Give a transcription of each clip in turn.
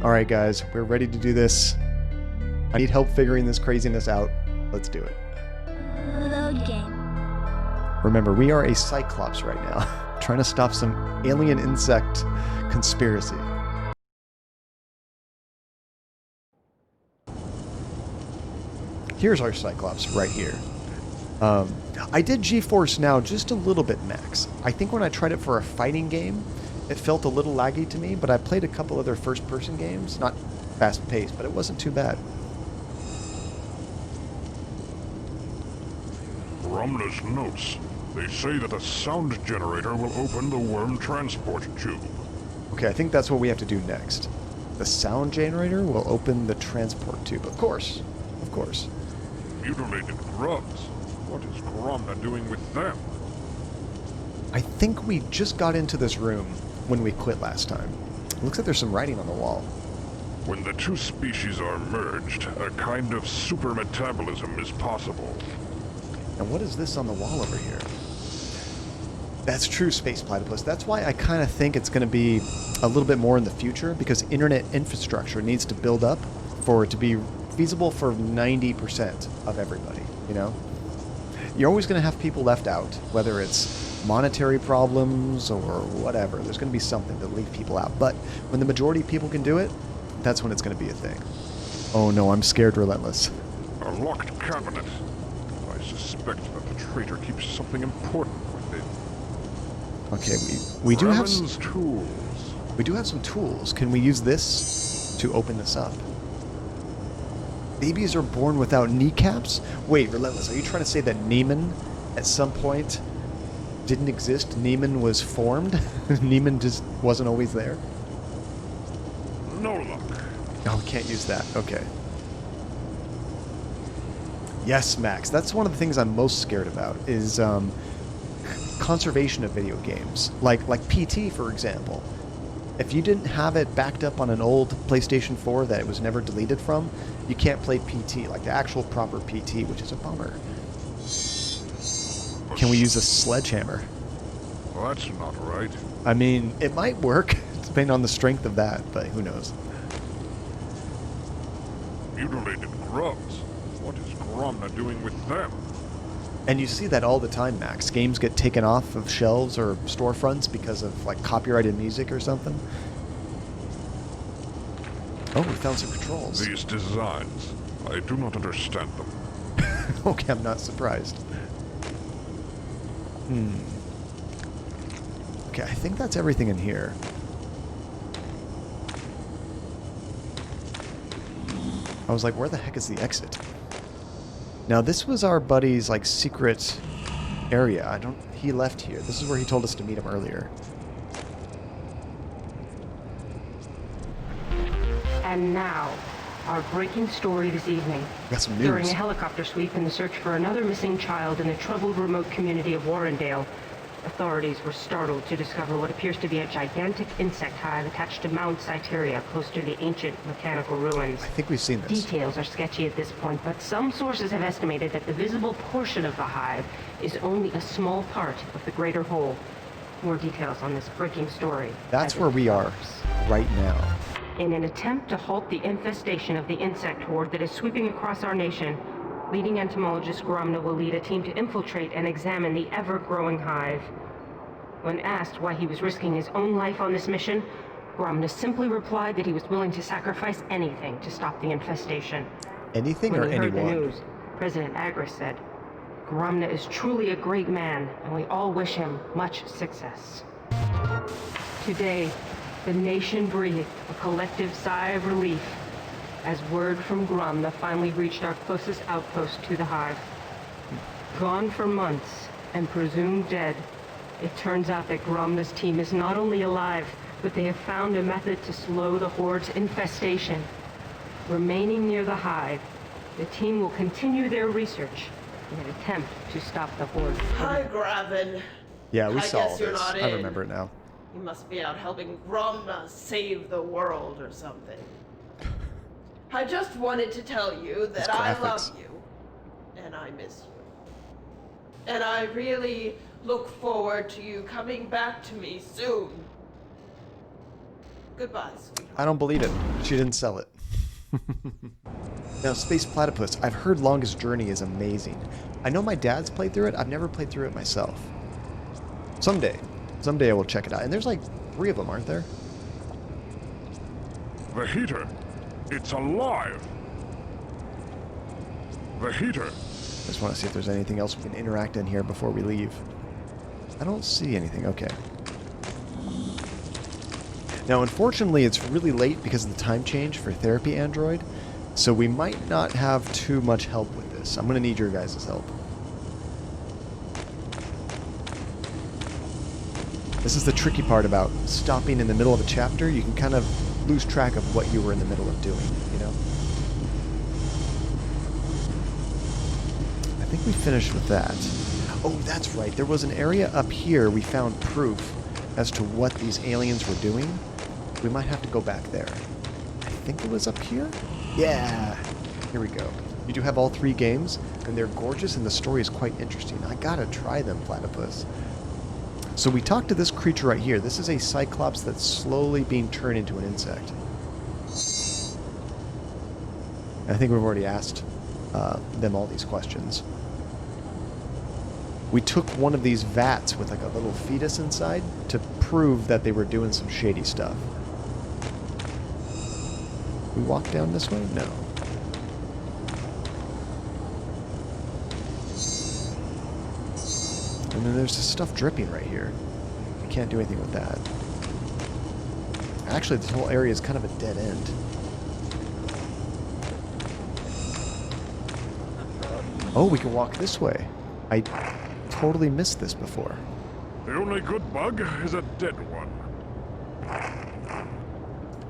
Alright guys, we're ready to do this. I need help figuring this craziness out. Let's do it. Load game. Remember, we are a Cyclops right now, trying to stop some alien insect conspiracy. Here's our Cyclops right here. I did GeForce Now just a little bit max. I think when I tried it for a fighting game, it felt a little laggy to me, but I played a couple other first-person games. Not fast-paced, but it wasn't too bad. Gromna's notes. They say that a sound generator will open the worm transport tube. Okay, I think that's what we have to do next. The sound generator will open the transport tube. Of course. Of course. Mutilated grubs. What is Gromna doing with them? I think we just got into this room when we quit last time. It looks like there's some writing on the wall. When the two species are merged, a kind of super metabolism is possible. And what is this on the wall over here? That's true, Space Platypus. That's why I kind of think it's going to be a little bit more in the future, because internet infrastructure needs to build up for it to be feasible for 90% of everybody, you know? You're always going to have people left out, whether it's monetary problems or whatever. There's going to be something that leave people out. But when the majority of people can do it, that's when it's going to be a thing. Oh no, I'm scared relentless. A locked cabinet. I suspect that the traitor keeps something important within. Okay, we do have tools. We do have some tools. Can we use this to open this up? Babies are born without kneecaps? Wait, Relentless, are you trying to say that Neiman at some point didn't exist? Neiman was formed? Neiman just wasn't always there? No luck. Oh, we can't use that. Okay. Yes, Max. That's one of the things I'm most scared about is conservation of video games. Like PT, for example. If you didn't have it backed up on an old PlayStation 4 that it was never deleted from, you can't play PT, like the actual proper PT, which is a bummer. Can we use a sledgehammer? Well, that's not right. I mean, it might work, depending on the strength of that, but who knows. Mutilated grubs. What is Gromna doing with them? And you see that all the time, Max. Games get taken off of shelves or storefronts because of, like, copyrighted music or something. Oh, we found some controls. These designs. I do not understand them. Okay, I'm not surprised. Okay, I think that's everything in here. I was like, where the heck is the exit? Now, this was our buddy's, like, secret area. He left here. This is where he told us to meet him earlier. And now, our breaking story this evening. Got some news. During a helicopter sweep in the search for another missing child in the troubled remote community of Warrendale, authorities were startled to discover what appears to be a gigantic insect hive attached to Mount Sanitarium, close to the ancient mechanical ruins. I think we've seen this. Details are sketchy at this point, but some sources have estimated that the visible portion of the hive is only a small part of the greater whole. More details on this breaking story. That's where we are right now. In an attempt to halt the infestation of the insect horde that is sweeping across our nation, leading entomologist Gromna will lead a team to infiltrate and examine the ever-growing hive. When asked why he was risking his own life on this mission, Gromna simply replied that he was willing to sacrifice anything to stop the infestation. Anything When or he heard the anyone? news, President Agris said, "Gromna is truly a great man, and we all wish him much success." Today, the nation breathed a collective sigh of relief as word from Gromna finally reached our closest outpost to the hive. Gone for months and presumed dead, it turns out that Gromna's team is not only alive, but they have found a method to slow the horde's infestation. Remaining near the hive, the team will continue their research in an attempt to stop the horde. Hi, Gravin. Yeah, we I saw all guess you're this. not I in. remember it now. You must be out helping Gromna save the world or something. I just wanted to tell you that I love you, and I miss you. And I really look forward to you coming back to me soon. Goodbye, sweetheart. I don't believe it. She didn't sell it. Now, Space Platypus, I've heard Longest Journey is amazing. I know my dad's played through it. I've never played through it myself. Someday I will check it out. And there's like 3 of them, aren't there? The heater. It's alive. The heater. I just want to see if there's anything else we can interact in here before we leave. I don't see anything. Okay. Now, unfortunately, it's really late because of the time change for Therapy Android, so we might not have too much help with this. I'm going to need your guys' help. This is the tricky part about stopping in the middle of a chapter. You can kind of lose track of what you were in the middle of doing, you know? I think we finished with that. Oh, that's right. There was an area up here we found proof as to what these aliens were doing. We might have to go back there. I think it was up here? Yeah. Here we go. You do have all 3 games, and they're gorgeous, and the story is quite interesting. I gotta try them, Platypus. So we talked to this creature right here. This is a Cyclops that's slowly being turned into an insect. I think we've already asked them all these questions. We took one of these vats with like a little fetus inside to prove that they were doing some shady stuff. We walk down this way? No. And then there's this stuff dripping right here. We can't do anything with that. Actually, this whole area is kind of a dead end. Oh, we can walk this way. I totally missed this before. The only good bug is a dead one.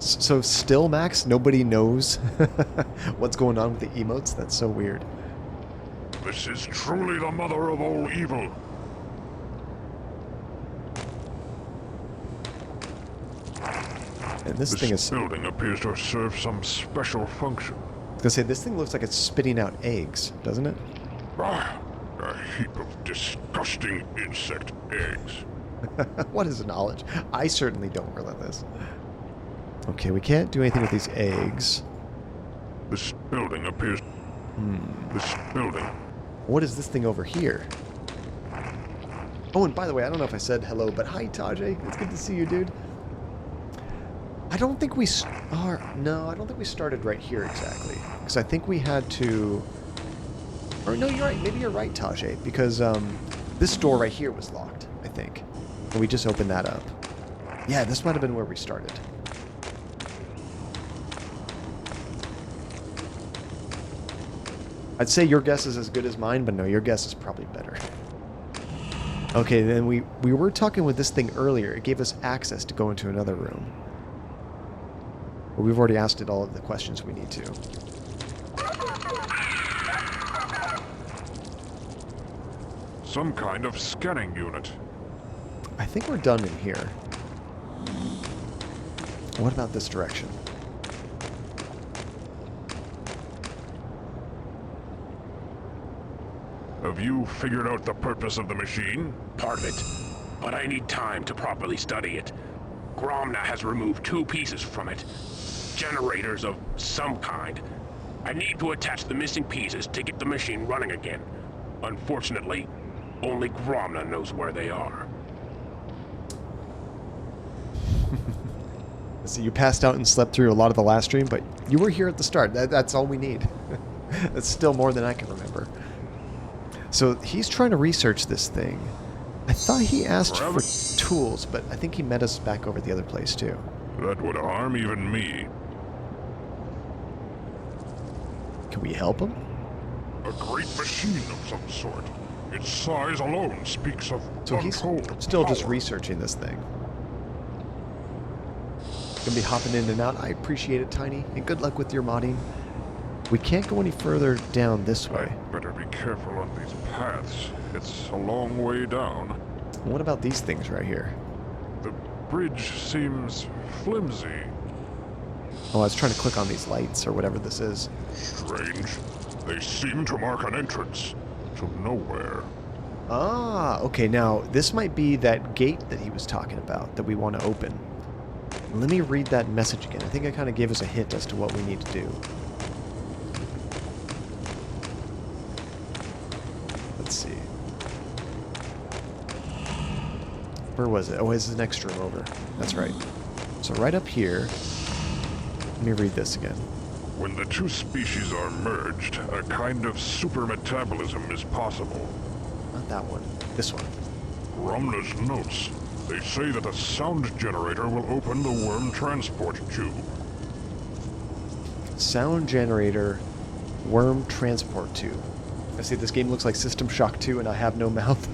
So still, Max, nobody knows what's going on with the emotes? That's so weird. This is truly the mother of all evil. And this thing is... building appears to serve some special function. I was gonna say, this thing looks like it's spitting out eggs, doesn't it? Ah, a heap of disgusting insect eggs. What is knowledge? I certainly don't relent this. Okay, we can't do anything with these eggs. This building appears... This building... What is this thing over here? Oh, and by the way, I don't know if I said hello, but hi, Tajay. It's good to see you, dude. I don't think we... No, I don't think we started right here exactly. Because I think we had to... Or no, you're right. Maybe you're right, Tajay. Because this door right here was locked, I think. And we just opened that up. Yeah, this might have been where we started. I'd say your guess is as good as mine, but no, your guess is probably better. Okay, then we were talking with this thing earlier. It gave us access to go into another room. But we've already asked it all of the questions we need to. Some kind of scanning unit. I think we're done in here. What about this direction? Have you figured out the purpose of the machine? Part of it, but I need time to properly study it. Gromna has removed 2 pieces from it. Generators of some kind. I need to attach the missing pieces to get the machine running again. Unfortunately, only Gromna knows where they are. So you passed out and slept through a lot of the last stream, but you were here at the start. That's all we need. That's still more than I can remember. So he's trying to research this thing. I thought he asked for tools, but I think he met us back over at the other place too. That would harm even me. Can we help him? A great machine of some sort. Its size alone speaks of So he's untold still just power. researching this thing. Gonna be hopping in and out. I appreciate it, Tiny, and good luck with your modding. We can't go any further down this way. Better be careful on these paths. It's a long way down. What about these things right here? The bridge seems flimsy. Oh, I was trying to click on these lights or whatever this is. Strange. They seem to mark an entrance to nowhere. Ah, okay, now this might be that gate that he was talking about that we want to open. Let me read that message again. I think it kind of gave us a hint as to what we need to do. Let's see. Where was it? Oh, it's the next room over. That's right. So right up here. Let me read this again. When the two species are merged, a kind of super metabolism is possible. Not that one. This one. Gromna's notes. They say that a sound generator will open the worm transport tube. Sound generator, worm transport tube. I see this game looks like System Shock 2 and I have no mouth.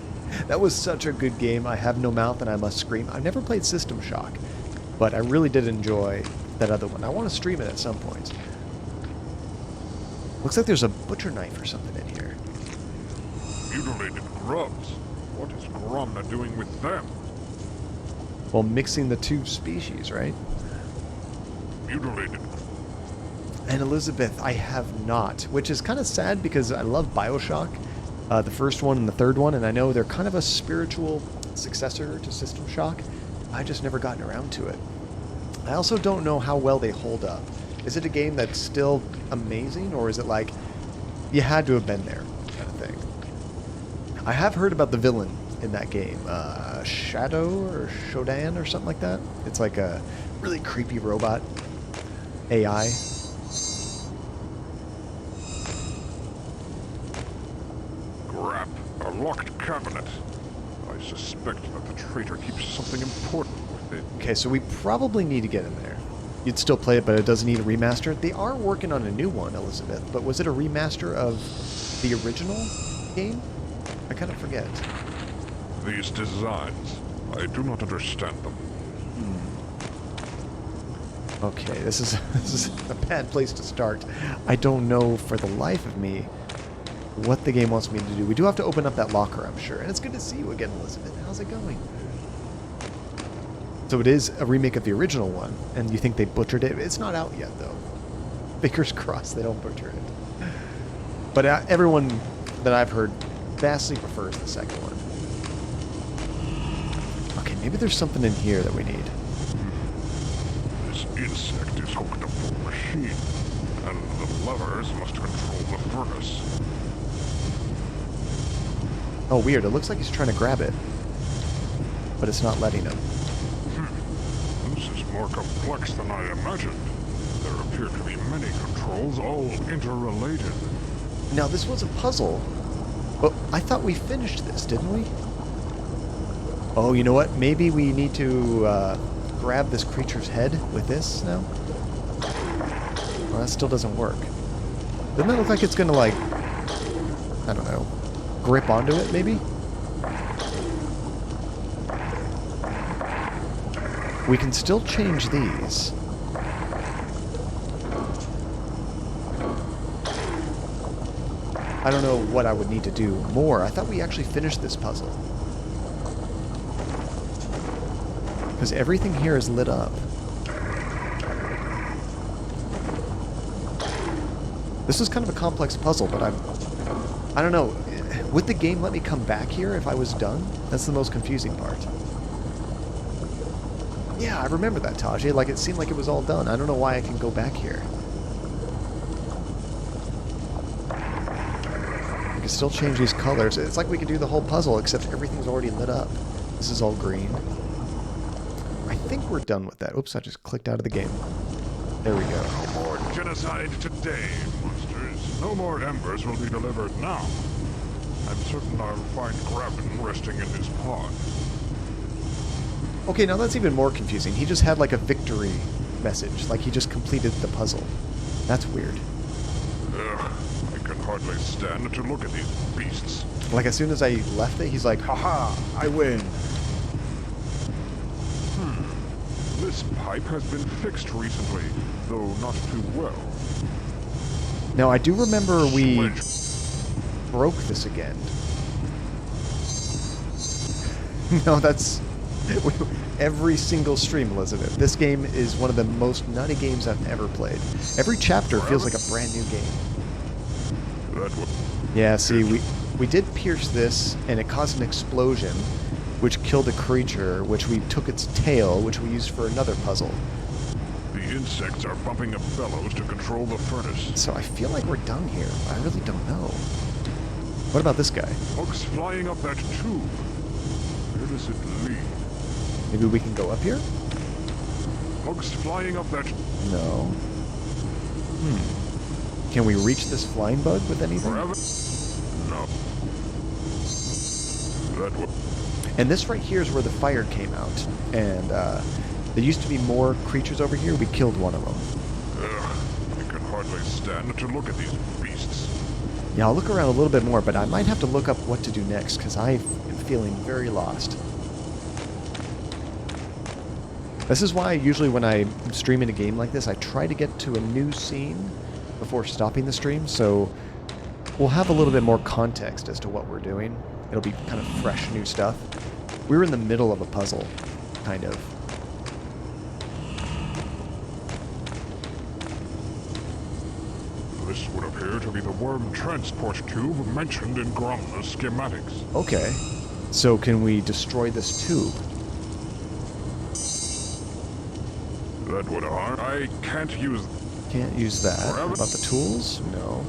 That was such a good game. I have no mouth and I must scream. I've never played System Shock, but I really did enjoy that other one. I want to stream it at some point. Looks like there's a butcher knife or something in here. Mutilated grubs. What is Gromna doing with them? Well, mixing the two species, right? Mutilated. And Elizabeth, I have not, which is kind of sad because I love BioShock, the first one and the third one, and I know they're kind of a spiritual successor to System Shock. I just never gotten around to it. I also don't know how well they hold up. Is it a game that's still amazing, or is it like, you had to have been there, kind of thing? I have heard about the villain in that game, Shadow or Shodan or something like that. It's like a really creepy robot AI. Grap, a locked cabinet. I suspect that the traitor keeps something important with it. Okay, so we probably need to get in there. You'd still play it, but it doesn't need a remaster. They are working on a new one, Elizabeth, but was it a remaster of the original game? I kind of forget. These designs, I do not understand them. Okay, this is a bad place to start. I don't know for the life of me what the game wants me to do. We do have to open up that locker, I'm sure. And it's good to see you again, Elizabeth. How's it going? So it is a remake of the original one, and you think they butchered it? It's not out yet, though. Fingers crossed they don't butcher it. But everyone that I've heard vastly prefers the second one. Okay, maybe there's something in here that we need. This insect is hooked up to a machine, and the levers must control the furnace. Oh, weird. It looks like he's trying to grab it, but it's not letting him. This is more complex than I imagined. There appear to be many controls, all interrelated. Now, this was a puzzle, but I thought we finished this, didn't we? Oh, you know what? Maybe we need to grab this creature's head with this now? Well, that still doesn't work. Doesn't that look like it's gonna, like, I don't know, grip onto it, maybe? We can still change these. I don't know what I would need to do more. I thought we actually finished this puzzle. Because everything here is lit up. This is kind of a complex puzzle, but I don't know. Would the game let me come back here if I was done? That's the most confusing part. Yeah, I remember that, Tajay. Like, it seemed like it was all done. I don't know why I can go back here. We can still change these colors. It's like we can do the whole puzzle, except everything's already lit up. This is all green. I think we're done with that. Oops, I just clicked out of the game. There we go. No more genocide today, monsters. No more embers will be delivered now. I'm certain I'll find Graben resting in his pod. Okay, now that's even more confusing. He just had like a victory message, like he just completed the puzzle. That's weird. Ugh, I can hardly stand to look at these beasts. Like as soon as I left it, he's like, haha, I win. This pipe has been fixed recently, though not too well. Now, I do remember we Sledge. broke this again. No, that's... Every single stream, Elizabeth. This game is one of the most nutty games I've ever played. Every chapter feels like a brand new game. That was... Yeah, see, we did pierce this, and it caused an explosion, which killed a creature, which we took its tail, which we used for another puzzle. The insects are bumping up bellows to control the furnace. So I feel like we're done here. I really don't know. What about this guy? Bugs flying up that tube. Where does it lead? Maybe we can go up here? Bugs flying up that... No. Can we reach this flying bug with anything? Forever? No. That was... And this right here is where the fire came out. And there used to be more creatures over here. We killed one of them. I can hardly stand to look at these beasts. Yeah, I'll look around a little bit more, but I might have to look up what to do next, because I am feeling very lost. This is why usually when I stream in a game like this, I try to get to a new scene before stopping the stream, so we'll have a little bit more context as to what we're doing. It'll be kind of fresh, new stuff. We were in the middle of a puzzle, kind of. This would appear to be the worm transport tube mentioned in Gromna's schematics. Okay, so can we destroy this tube? That would harm. I can't use... Can't use that. Forever? About the tools? No.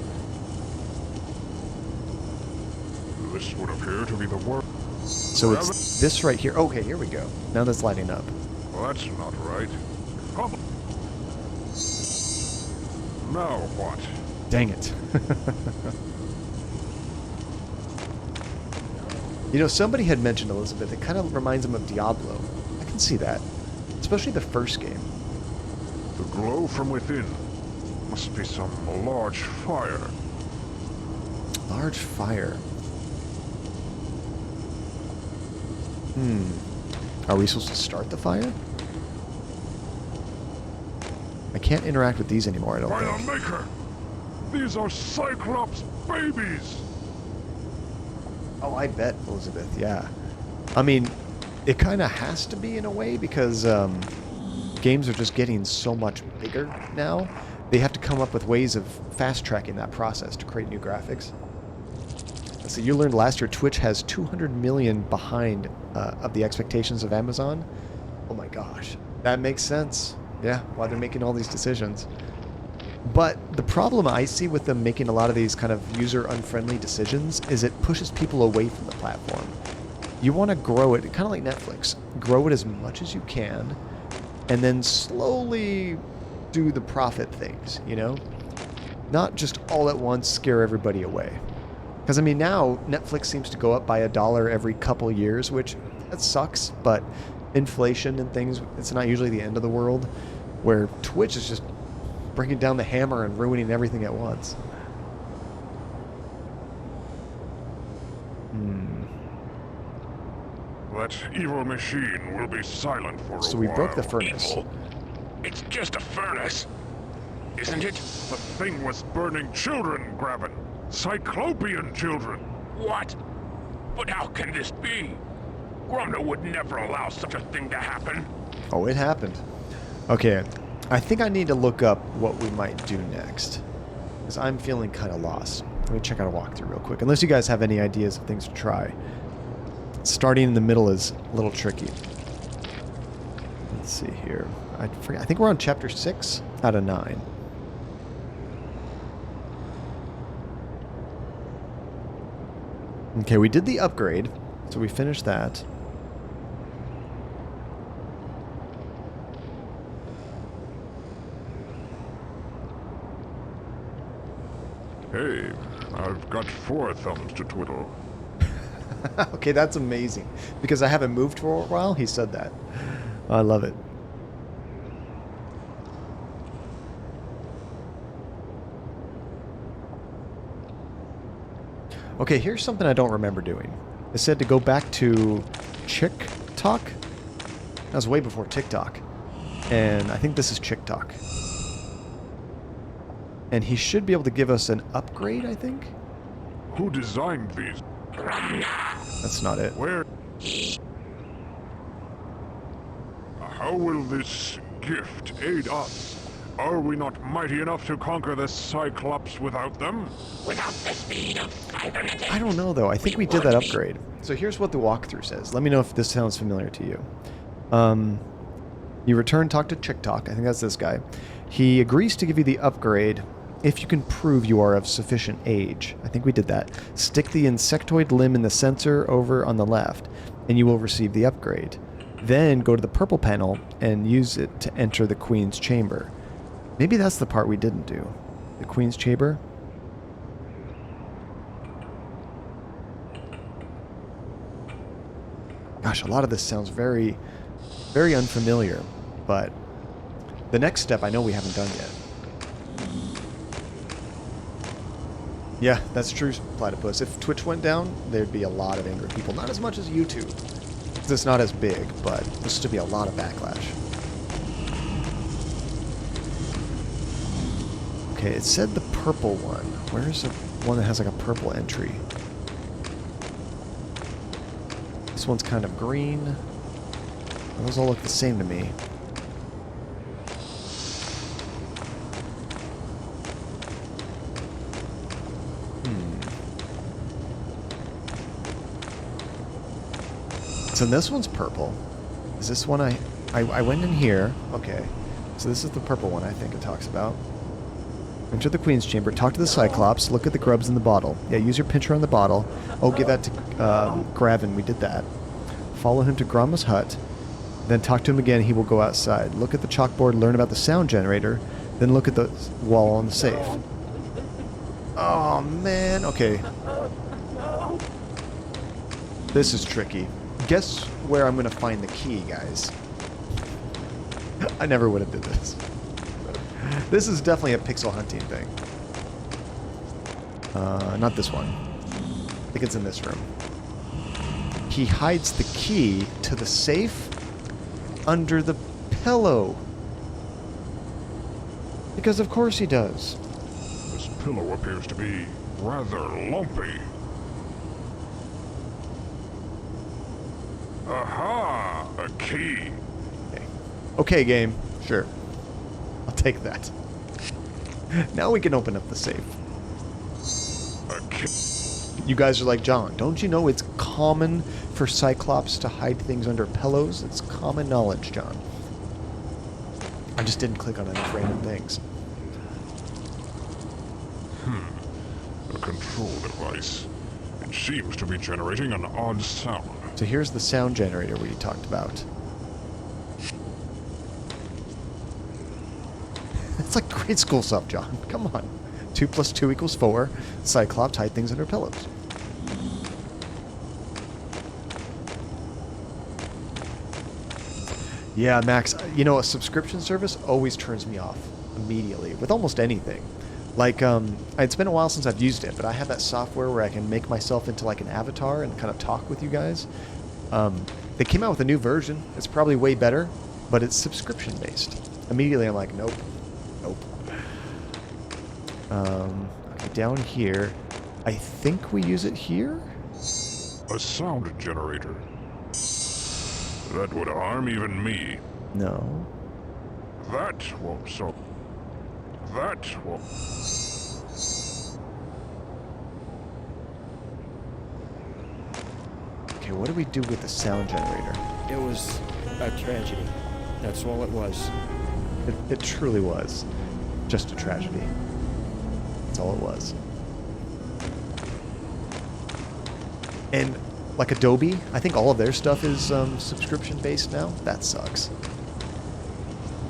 This would appear to be the worm... So it's this right here. Okay, here we go. Now that's lighting up. Well, that's not right. Come on. Now what? Dang it. You know, somebody had mentioned Elizabeth. It kind of reminds them of Diablo. I can see that. Especially the first game. The glow from within must be some large fire. Large fire. Are we supposed to start the fire? I can't interact with these anymore, I don't By the think. Maker! These are Cyclops babies! Oh, I bet, Elizabeth, yeah. I mean, it kind of has to be in a way because games are just getting so much bigger now. They have to come up with ways of fast-tracking that process to create new graphics. So you learned last year Twitch has 200 million behind of the expectations of Amazon. Oh my gosh. That makes sense. Yeah, why they're making all these decisions. But the problem I see with them making a lot of these kind of user-unfriendly decisions is it pushes people away from the platform. You want to grow it, kind of like Netflix. Grow it as much as you can, and then slowly do the profit things, you know? Not just all at once scare everybody away. Because, I mean, now Netflix seems to go up by $1 every couple years, which that sucks, but inflation and things, it's not usually the end of the world, where Twitch is just bringing down the hammer and ruining everything at once. That evil machine will be silent for a while. So we broke the furnace. Evil? It's just a furnace, isn't it? The thing was burning children, Graven. Cyclopean children. What? But how can this be? Gromna would never allow such a thing to happen. Oh, it happened. Okay, I think I need to look up what we might do next. Because I'm feeling kind of lost. Let me check out a walkthrough real quick. Unless you guys have any ideas of things to try. Starting in the middle is a little tricky. Let's see here. I forget. I think we're on chapter 6 out of 9. Okay, we did the upgrade, so we finished that. Hey, I've got 4 thumbs to twiddle. Okay, that's amazing. Because I haven't moved for a while, he said that. I love it. Okay, here's something I don't remember doing. It said to go back to TikTok. That was way before TikTok. And I think this is TikTok. And he should be able to give us an upgrade, I think? Who designed these? That's not it. Where? How will this gift aid us Are we not mighty enough to conquer this Cyclops without them? Without the speed of cybernetics. I don't know, though. I think we did that upgrade. So here's what the walkthrough says. Let me know if this sounds familiar to you. You return, talk to Chick Talk. I think that's this guy. He agrees to give you the upgrade if you can prove you are of sufficient age. I think we did that. Stick the insectoid limb in the sensor over on the left, and you will receive the upgrade. Then go to the purple panel and use it to enter the Queen's Chamber. Maybe that's the part we didn't do. The Queen's Chamber? Gosh, a lot of this sounds very, very unfamiliar, but the next step I know we haven't done yet. Yeah, that's true, Platypus. If Twitch went down, there'd be a lot of angry people. Not as much as YouTube. It's not as big, but there'll still be a lot of backlash. Okay, it said the purple one. Where's the one that has like a purple entry? This one's kind of green. Those all look the same to me. So this one's purple. Is this one I went in here. Okay. So this is the purple one I think it talks about. Enter the Queen's Chamber. Talk to the Cyclops. Look at the grubs in the bottle. Yeah, use your pincher on the bottle. Oh, give that to Gravin. We did that. Follow him to Grandma's hut. Then talk to him again. He will go outside. Look at the chalkboard. Learn about the sound generator. Then look at the wall on the safe. Oh, man. Okay. This is tricky. Guess where I'm going to find the key, guys. I never would have did this. This is definitely a pixel hunting thing. Not this one. I think it's in this room. He hides the key to the safe under the pillow. Because of course he does. This pillow appears to be rather lumpy. Aha! A key. Okay, game. Sure. I'll take that. Now we can open up the safe. A key. You guys are like, John, don't you know it's common for Cyclops to hide things under pillows? It's common knowledge, John. I just didn't click on enough random things. A control device. It seems to be generating an odd sound. So here's the sound generator we talked about. It's like grade school stuff, John. Come on. 2 + 2 = 4. Cyclops hide things under pillows. Yeah, Max, you know, a subscription service always turns me off immediately with almost anything. Like, it's been a while since I've used it, but I have that software where I can make myself into like an avatar and kind of talk with you guys. They came out with a new version. It's probably way better, but it's subscription based. Immediately I'm like, nope. Nope. Okay, down here. I think we use it here? A sound generator. That would harm even me. No. That won't so. That won't. Okay, what do we do with the sound generator? It was a tragedy. That's all it was. It truly was. Just a tragedy. That's all it was. And like Adobe, I think all of their stuff is subscription based now. That sucks.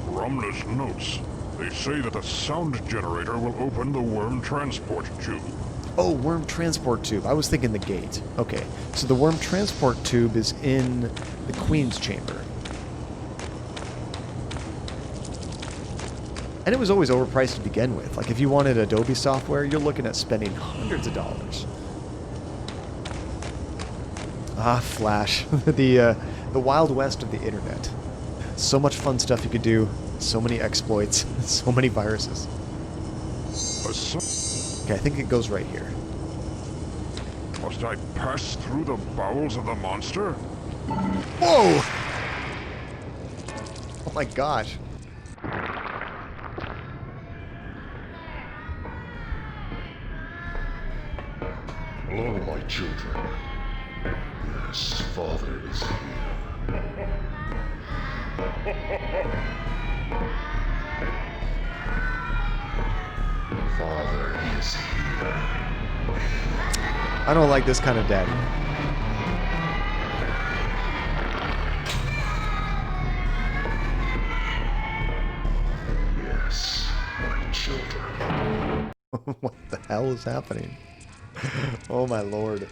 Gromna's notes. They say that the sound generator will open the worm transport tube. Oh, worm transport tube. I was thinking the gate. Okay, so the worm transport tube is in the Queen's Chamber. And it was always overpriced to begin with. Like, if you wanted Adobe software, you're looking at spending hundreds of dollars. Ah, Flash. The Wild West of the internet. So much fun stuff you could do. So many exploits. So many viruses. Okay, I think it goes right here. Must I pass through the bowels of the monster? Whoa! Oh my gosh. Hello, my children. Yes, Father is here. Father is here. I don't like this kind of daddy. Yes, my children. What the hell is happening? Oh my lord.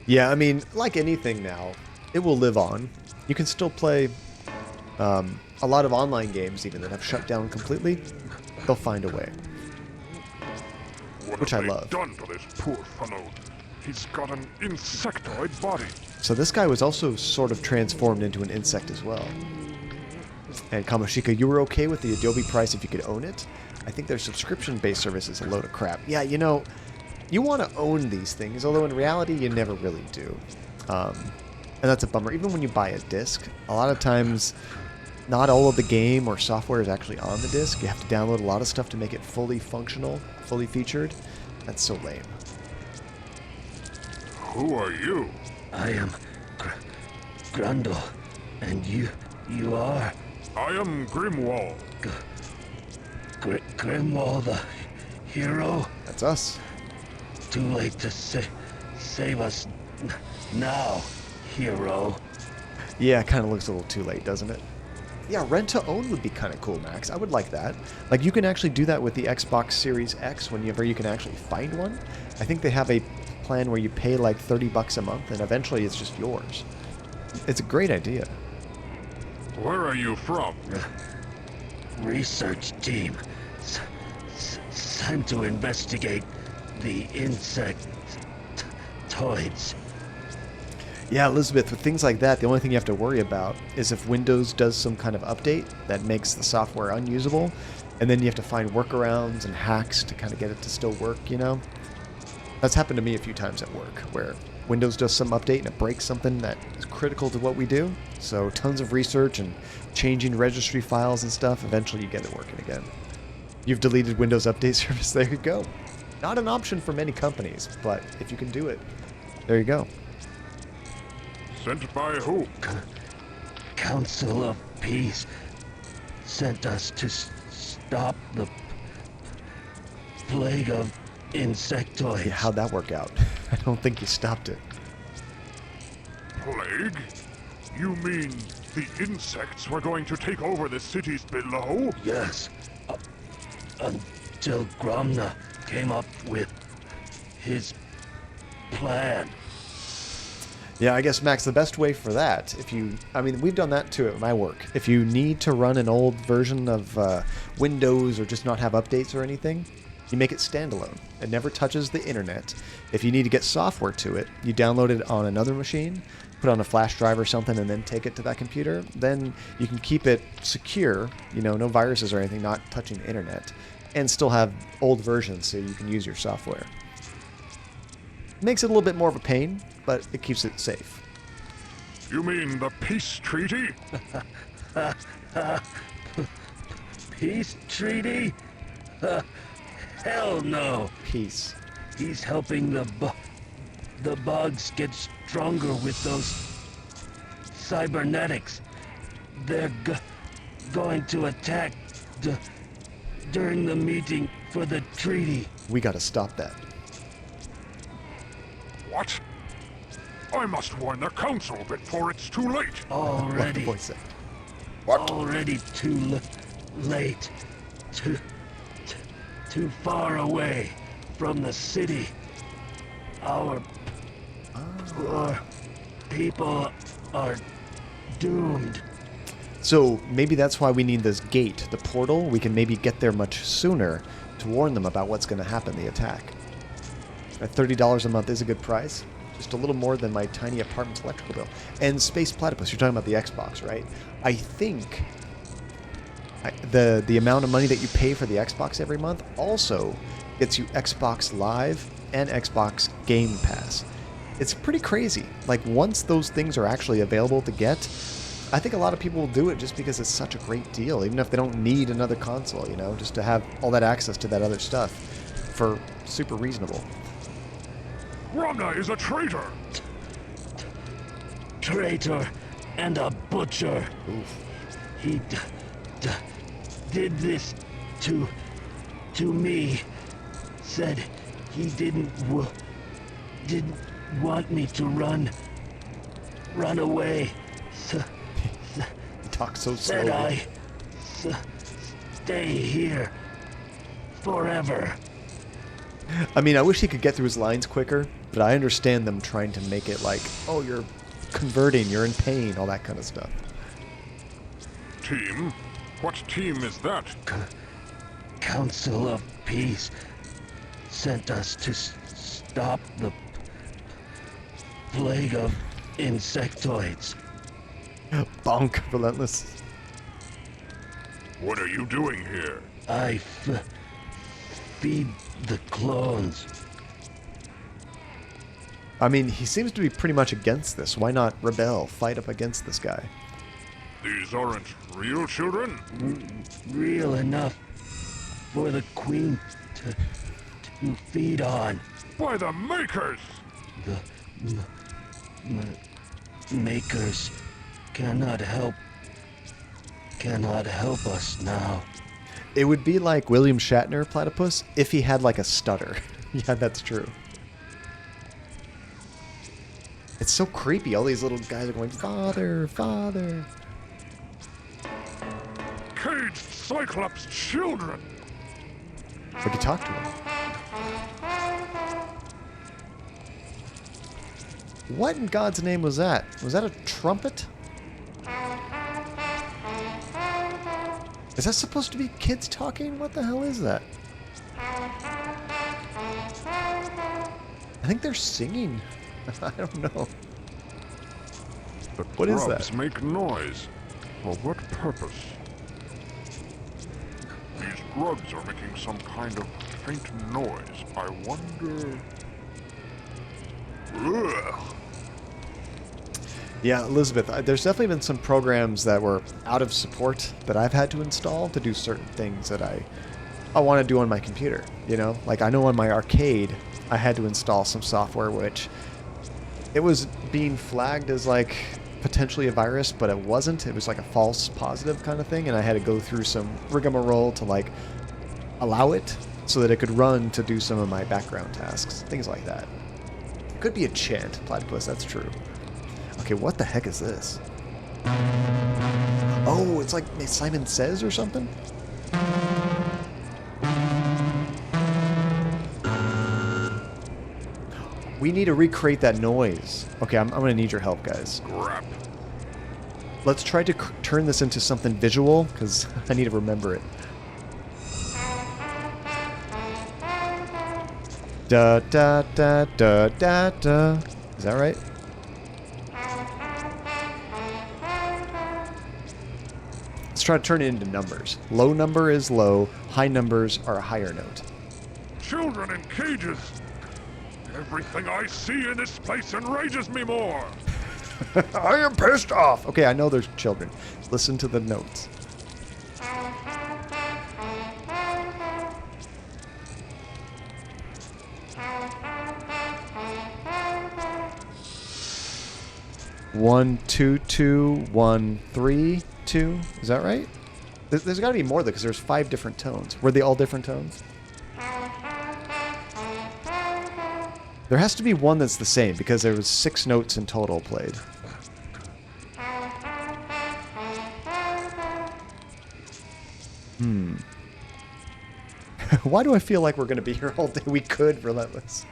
Yeah, I mean, like anything now, it will live on. You can still play a lot of online games even that have shut down completely. They'll find a way. What Which have I they love. done to this poor fellow? He's got an insectoid body. So this guy was also sort of transformed into an insect as well. And Kamoshika, you were okay with the Adobe price if you could own it? I think their subscription-based service is a load of crap. Yeah, you know, you want to own these things, although in reality you never really do. And that's a bummer. Even when you buy a disc, a lot of times not all of the game or software is actually on the disc. You have to download a lot of stuff to make it fully functional, fully featured. That's so lame. Who are you? I am Grundle, and you are I am Grimwald. Grimwald, the hero. That's us. Too late to save us now, hero. Yeah, it kind of looks a little too late, doesn't it? Yeah, rent to own would be kind of cool, Max. I would like that. Like, you can actually do that with the Xbox Series X whenever you can actually find one. I think they have a plan where you pay like $30 a month, and eventually it's just yours. It's a great idea. Where are you from? Research team. Sent to investigate the insectoids. Yeah, Elizabeth, with things like that, the only thing you have to worry about is if Windows does some kind of update that makes the software unusable, and then you have to find workarounds and hacks to kind of get it to still work, you know? That's happened to me a few times at work, where Windows does some update and it breaks something that is critical to what we do. So tons of research and changing registry files and stuff, eventually you get it working again. You've deleted Windows Update Service, there you go. Not an option for many companies, but if you can do it, there you go. Sent by who? Council of Peace sent us to stop the plague of insectoids. Yeah, how'd that work out? I don't think you stopped it. Plague? You mean the insects were going to take over the cities below? Yes, until Gromna came up with his plan. Yeah, I guess, Max, the best way for that, I mean, we've done that too at my work. If you need to run an old version of Windows or just not have updates or anything, you make it standalone. It never touches the internet. If you need to get software to it, you download it on another machine, put on a flash drive or something, and then take it to that computer. Then you can keep it secure, you know, no viruses or anything, not touching the internet, and still have old versions so you can use your software. Makes it a little bit more of a pain, but it keeps it safe. You mean the peace treaty? Peace treaty? Hell no. Peace. He's helping the bugs get stronger with those cybernetics. They're going to attack during the meeting for the treaty. We gotta stop that. What? I must warn the council before it's too late. What the Already, voice said. already too late. Too far away from the city. Our poor people are doomed. So maybe that's why we need this gate, the portal. We can maybe get there much sooner to warn them about what's going to happen, the attack. At $30 a month is a good price. Just a little more than my tiny apartment's electrical bill. And Space Platypus, you're talking about the Xbox, right? I think the amount of money that you pay for the Xbox every month also gets you Xbox Live and Xbox Game Pass. It's pretty crazy. Like, once those things are actually available to get, I think a lot of people will do it just because it's such a great deal, even if they don't need another console, you know, just to have all that access to that other stuff. for super reasonable. Gromna is a traitor! Traitor and a butcher. Oof. He did this to me. Said he didn't want me to run away. He talks so Said slowly. stay here forever. I mean, I wish he could get through his lines quicker, but I understand them trying to make it like, oh, you're converting, you're in pain, all that kind of stuff. Team? What team is that? Council of Peace sent us to stop the plague of insectoids. Bonk, relentless. What are you doing here? I feed the clones. I mean, he seems to be pretty much against this. Why not rebel, fight up against this guy? These aren't real children? Real enough for the Queen to feed on. By the Makers! The makers cannot help us now. It would be like William Shatner, Platypus, if he had like a stutter. Yeah, that's true. It's so creepy. All these little guys are going, Father, Father. Caged Cyclops children! We could talk to him. What in God's name was that? Was that a trumpet? Is that supposed to be kids talking? What the hell is that? I think they're singing. I don't know. The What is grubs that? make noise. For what purpose? These grubs are making some kind of faint noise. I wonder... Ugh. Yeah, Elizabeth, there's definitely been some programs that were out of support that I've had to install to do certain things that I want to do on my computer, you know? Like, I know on my arcade, I had to install some software which it was being flagged as, like, potentially a virus, but it wasn't. It was like a false positive kind of thing, and I had to go through some rigmarole to, like, allow it so that it could run to do some of my background tasks, things like that. It could be a chant, Platypus, that's true. Okay, what the heck is this? Oh, it's like Simon Says or something? We need to recreate that noise. Okay, I'm going to need your help, guys. Crap. Let's try to turn this into something visual, because I need to remember it. Da da da da da da. Is that right? Let's try to turn it into numbers. Low number is low, high numbers are a higher note. Children in cages! Everything I see in this place enrages me more! I am pissed off! Okay, I know there's children. Listen to the notes. One, two, two, 1, 3, 2. Is that right? There's got to be more though, because there's 5 different tones. Were they all different tones? There has to be one that's the same, because there was 6 notes in total played. Why do I feel like we're going to be here all day? We could, Relentless.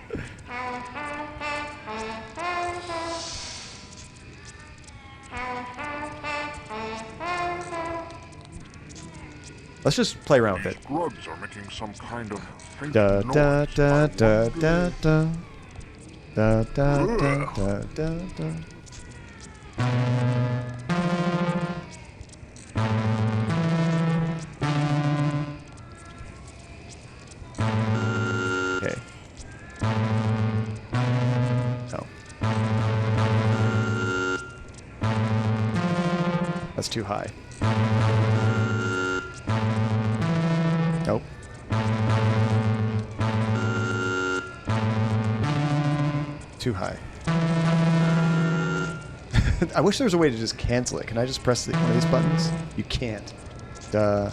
Let's just play around with it. These grubs are making some kind of faint Da noise. da da I da wonder- da da. Da da da da da da. Okay. No. That's too high. Nope. Too high. I wish there was a way to just cancel it. Can I just press one of these buttons? You can't. Duh.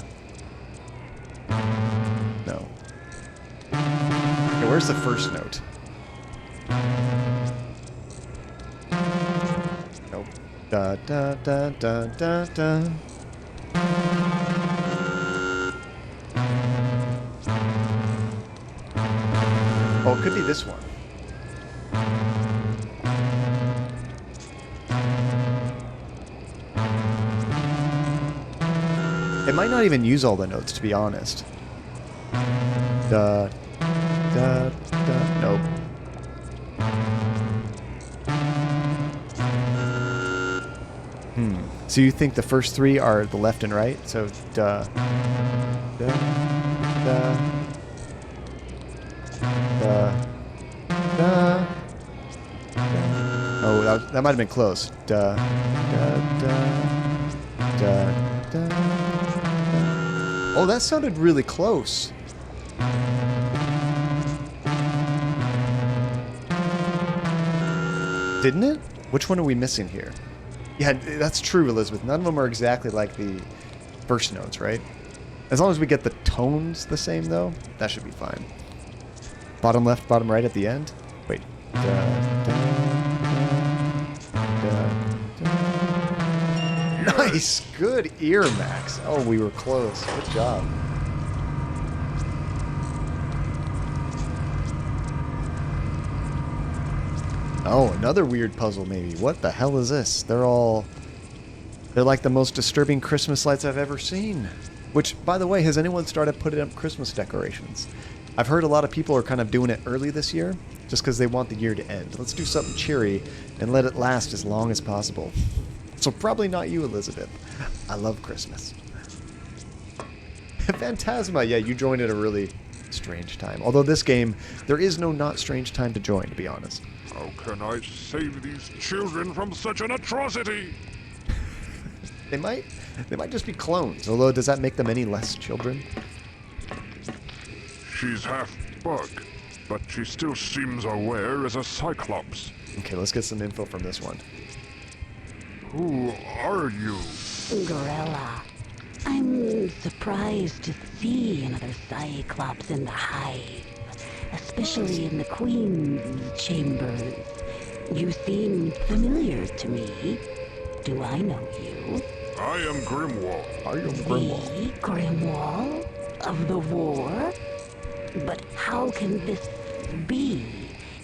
No. Okay, where's the first note? Nope. Da da da da da da. Oh, it could be this one. It might not even use all the notes, to be honest. Da, da, da. Nope. So you think the first three are the left and right? So da, da, da, da, da. Oh, that might have been close. Da, da, da, da, da. Oh, that sounded really close. Didn't it? Which one are we missing here? Yeah, that's true, Elizabeth. None of them are exactly like the first notes, right? As long as we get the tones the same, though, that should be fine. Bottom left, bottom right at the end? Wait. Da, da, da, da. Nice! Good ear, Max. Oh, we were close. Good job. Oh, another weird puzzle maybe. What the hell is this? They're like the most disturbing Christmas lights I've ever seen. Which, by the way, has anyone started putting up Christmas decorations? I've heard a lot of people are kind of doing it early this year, just because they want the year to end. Let's do something cheery and let it last as long as possible. So probably not you, Elizabeth. I love Christmas. Phantasma, yeah, you joined at a really strange time. Although this game, there is no not strange time to join, to be honest. How can I save these children from such an atrocity? They might just be clones, although does that make them any less children? She's half bug, but she still seems aware as a cyclops. Okay, let's get some info from this one. Who are you? Gorilla. I'm surprised to see another Cyclops in the hive, especially in the Queen's chambers. You seem familiar to me. Do I know you? I am Grimwall. Are you Grimwall? The Grimwall of the war? But how can this be?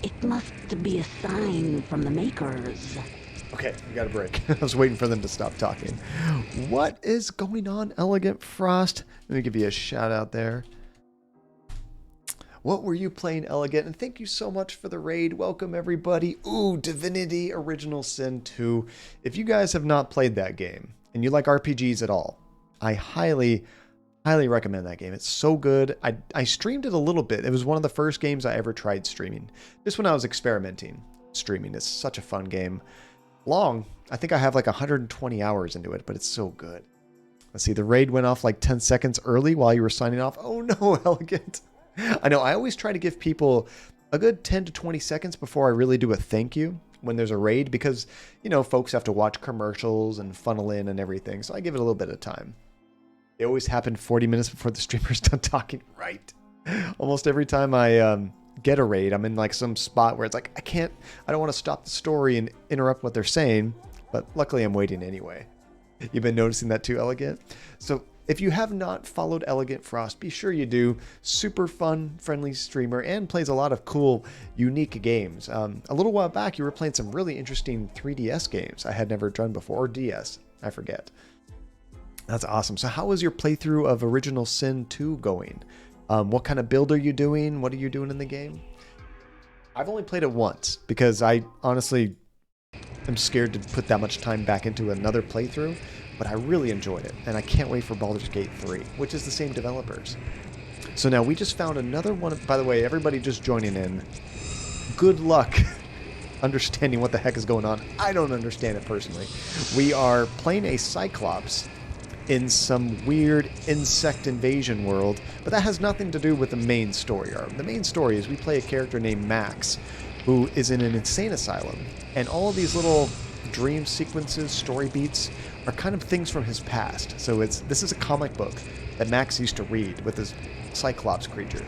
It must be a sign from the Makers. Okay, we got a break. I was waiting for them to stop talking. What is going on, Elegant Frost? Let me give you a shout out there. What were you playing, Elegant? And thank you so much for the raid. Welcome, everybody. Ooh, Divinity Original Sin 2. If you guys have not played that game and you like RPGs at all, I highly recommend that game. It's so good. I streamed it a little bit. It was one of the first games I ever tried streaming. Just when I was experimenting. Streaming is such a fun game. Long. I think I have like 120 hours into it, but it's so good. Let's see, the raid went off like 10 seconds early while you were signing off. Oh no, Elegant. I know, I always try to give people a good 10 to 20 seconds before I really do a thank you when there's a raid because, you know, folks have to watch commercials and funnel in and everything, so I give it a little bit of time. They always happen 40 minutes before the streamer's done talking, right? Almost every time I get a raid, I'm in like some spot where it's like, I don't want to stop the story and interrupt what they're saying, but luckily I'm waiting anyway. You've been noticing that too, Elegant? So if you have not followed Elegant Frost, be sure you do. Super fun, friendly streamer, and plays a lot of cool, unique games. A little while back, you were playing some really interesting 3DS games I had never done before, or DS, I forget. That's awesome. So how is your playthrough of Original Sin 2 going? What kind of build are you doing? What are you doing in the game? I've only played it once because I honestly am scared to put that much time back into another playthrough, but I really enjoyed it, and I can't wait for Baldur's Gate 3, which is the same developers. So now we just found another one. By the way, everybody just joining in, good luck understanding what the heck is going on. I don't understand it personally. We are playing a Cyclops in some weird insect invasion world, but that has nothing to do with the main story arc. The main story is we play a character named Max, who is in an insane asylum, and all of these little dream sequences, story beats, are kind of things from his past. So this is a comic book that Max used to read with his Cyclops creature.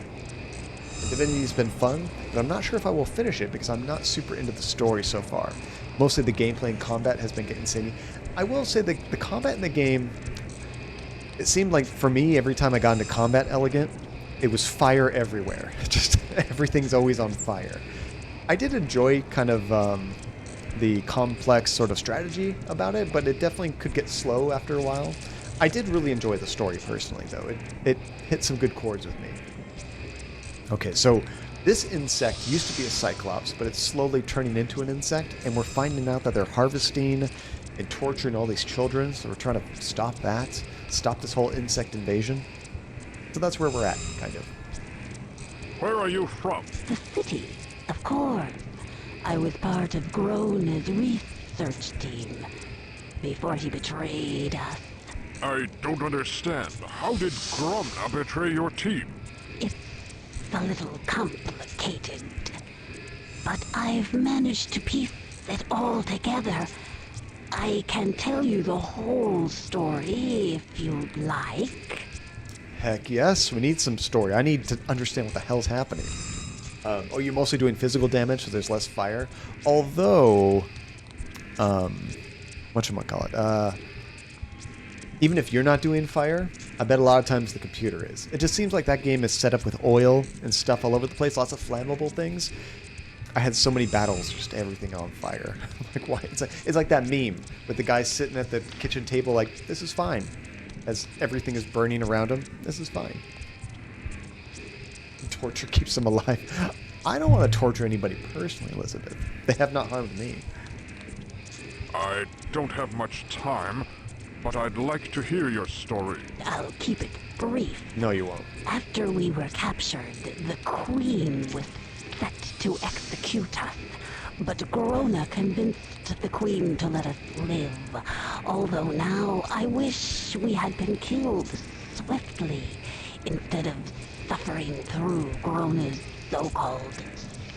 Divinity's been fun, but I'm not sure if I will finish it because I'm not super into the story so far. Mostly the gameplay and combat has been getting samey. I will say the combat in the game, it seemed like for me, every time I got into combat elegant, it was fire everywhere. Just everything's always on fire. I did enjoy kind of the complex sort of strategy about it, but it definitely could get slow after a while. I did really enjoy the story personally, though. It hit some good chords with me. Okay, so this insect used to be a cyclops, but it's slowly turning into an insect, and we're finding out that they're harvesting and torturing all these children, so we're trying to stop that, stop this whole insect invasion. So that's where we're at, kind of. Where are you from? The city, of course. I was part of Grona's research team before he betrayed us. I don't understand. How did Gromna betray your team? It's a little complicated, but I've managed to piece it all together. I can tell you the whole story if you'd like. Heck yes, we need some story. I need to understand what the hell's happening. Oh, you're mostly doing physical damage, so there's less fire. Although, whatchamacallit, even if you're not doing fire, I bet a lot of times the computer is. It just seems like that game is set up with oil and stuff all over the place, lots of flammable things. I had so many battles, just everything on fire. Like, why? It's like that meme with the guy sitting at the kitchen table like, this is fine. As everything is burning around him, this is fine. Torture keeps him alive. I don't want to torture anybody personally, Elizabeth. They have not harmed me. I don't have much time, but I'd like to hear your story. I'll keep it brief. No, you won't. After we were captured, the Queen was set to execute us. But Grona convinced the Queen to let us live. Although now I wish we had been killed swiftly instead of suffering through Grona's so-called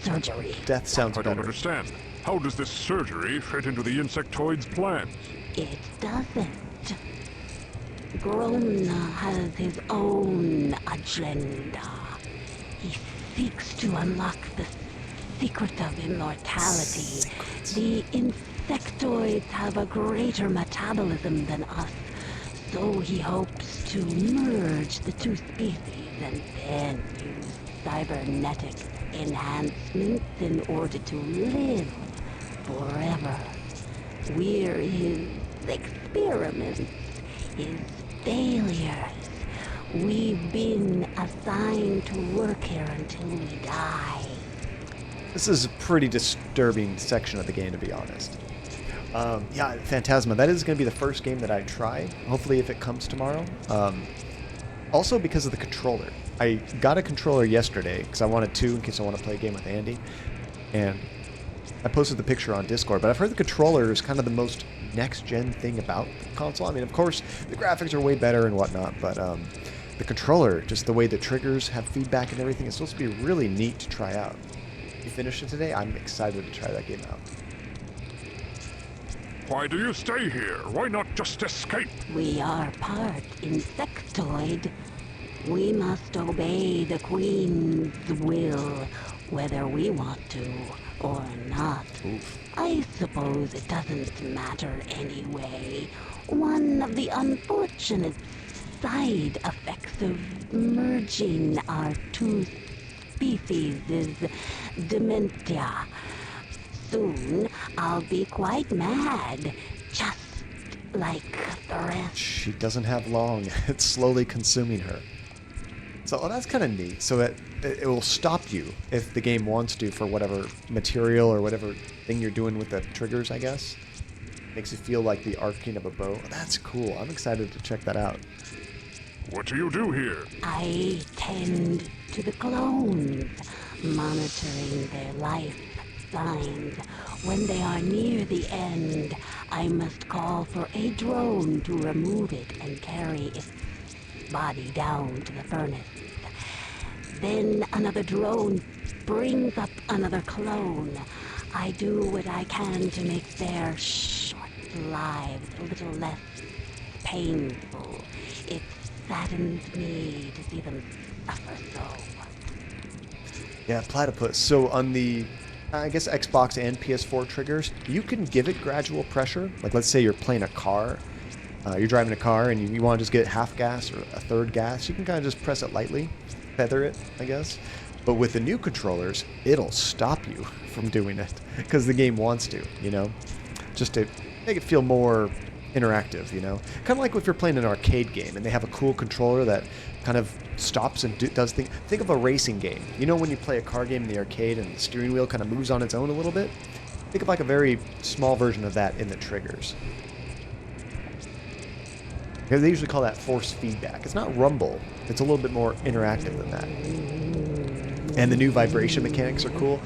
surgery. Death sounds I better. don't understand. How does this surgery fit into the insectoid's plans? It doesn't. Grona has his own agenda. He seeks to unlock the secret of immortality. The insectoids have a greater metabolism than us, so he hopes to merge the two species and then use cybernetic enhancements in order to live forever. We're his experiments, his failures. We've been assigned to work here until we die. This is a pretty disturbing section of the game, to be honest. Yeah, Phantasma, that is going to be the first game that I try, hopefully if it comes tomorrow. Also because of the controller. I got a controller yesterday, because I wanted two in case I want to play a game with Andy. And I posted the picture on Discord, but I've heard the controller is kind of the most next-gen thing about the console. I mean, of course, the graphics are way better and whatnot, but the controller, just the way the triggers have feedback and everything, is supposed to be really neat to try out. You finished it today? I'm excited to try that game out. Why do you stay here? Why not just escape? We are part insectoid. We must obey the Queen's will, whether we want to or not. Oof. I suppose it doesn't matter anyway. One of the unfortunate side effects of merging our two species is dementia. Soon I'll be quite mad, just like the rest. She doesn't have long. It's slowly consuming her. So that's kind of neat. So that it will stop you if the game wants to for whatever material or whatever thing you're doing with the triggers, I guess. Makes you feel like the arcing of a bow. That's cool. I'm excited to check that out. What do you do here? I tend to the clones, monitoring their life signs. When they are near the end, I must call for a drone to remove it and carry its body down to the furnace. Then another drone brings up another clone. I do what I can to make their short lives a little less painful. It saddens me to see them suffer so. Yeah, platypus. So on the, I guess, Xbox and PS4 triggers, you can give it gradual pressure. Like, let's say you're playing a car. You're driving a car and you want to just get half gas or a third gas. You can kind of just press it lightly, feather it, I guess. But with the new controllers, it'll stop you from doing it because the game wants to, you know, just to make it feel more interactive, you know. Kind of like if you're playing an arcade game and they have a cool controller that kind of stops and does things. Think of a racing game. You know when you play a car game in the arcade and the steering wheel kind of moves on its own a little bit? Think of like a very small version of that in the triggers. They usually call that force feedback. It's not rumble. It's a little bit more interactive than that. And the new vibration mechanics are cool.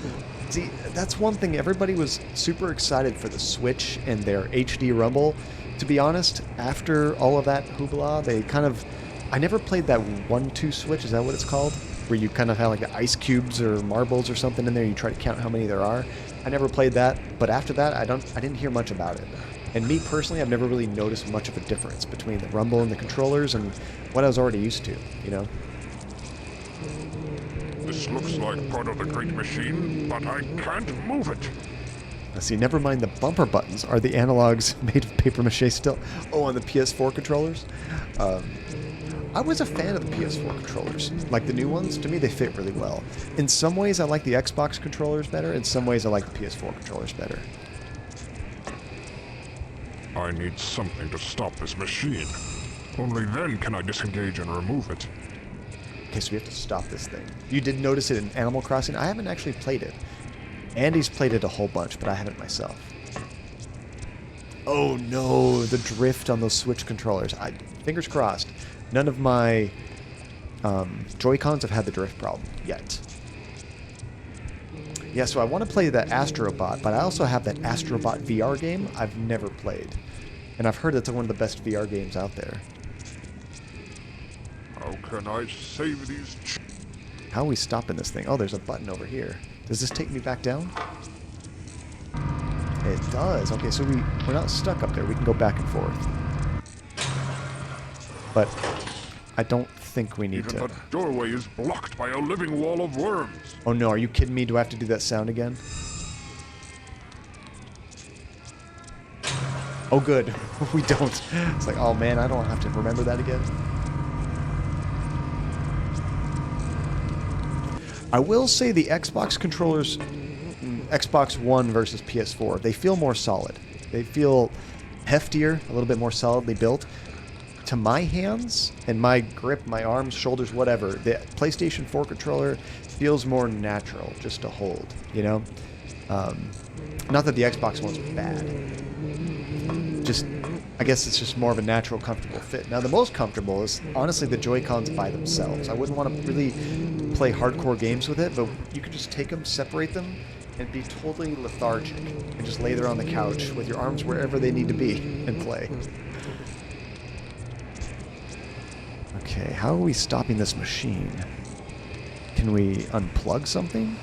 See, that's one thing. Everybody was super excited for the Switch and their HD rumble. To be honest, after all of that hoopla, they kind of... I never played that 1-2 switch. Is that what it's called? Where you kind of have like the ice cubes or marbles or something in there. You try to count how many there are. I never played that. But after that, I didn't hear much about it. And me personally, I've never really noticed much of a difference between the rumble and the controllers and what I was already used to, you know? This looks like part of the great machine, but I can't move it. Let's see, never mind the bumper buttons. Are the analogs made of paper mache still? Oh, on the PS4 controllers? I was a fan of the PS4 controllers. Like the new ones, to me they fit really well. In some ways I like the Xbox controllers better, in some ways I like the PS4 controllers better. I need something to stop this machine. Only then can I disengage and remove it. Okay, so we have to stop this thing. You did notice it in Animal Crossing? I haven't actually played it. Andy's played it a whole bunch, but I haven't myself. Oh no, the drift on those Switch controllers. Fingers crossed. None of my Joy-Cons have had the drift problem yet. Yeah, so I want to play that Astrobot, but I also have that Astrobot VR game I've never played. And I've heard it's one of the best VR games out there. How can I save these How are we stopping this thing? Oh, there's a button over here. Does this take me back down? It does. Okay, so we're not stuck up there. We can go back and forth. But I don't think we need Even to... the doorway is blocked by a living wall of worms. Oh no, are you kidding me? Do I have to do that sound again? Oh good. We don't. It's like, oh man, I don't have to remember that again. I will say the Xbox controllers, Xbox One versus PS4, they feel more solid. They feel heftier, a little bit more solidly built. To my hands and my grip, my arms, shoulders, whatever, the PlayStation 4 controller feels more natural just to hold, you know? Not that the Xbox ones are bad. Just, I guess it's just more of a natural, comfortable fit. Now, the most comfortable is, honestly, the Joy-Cons by themselves. I wouldn't want to really play hardcore games with it, but you could just take them, separate them, and be totally lethargic, and just lay there on the couch with your arms wherever they need to be and play. Okay, how are we stopping this machine? Can we unplug something?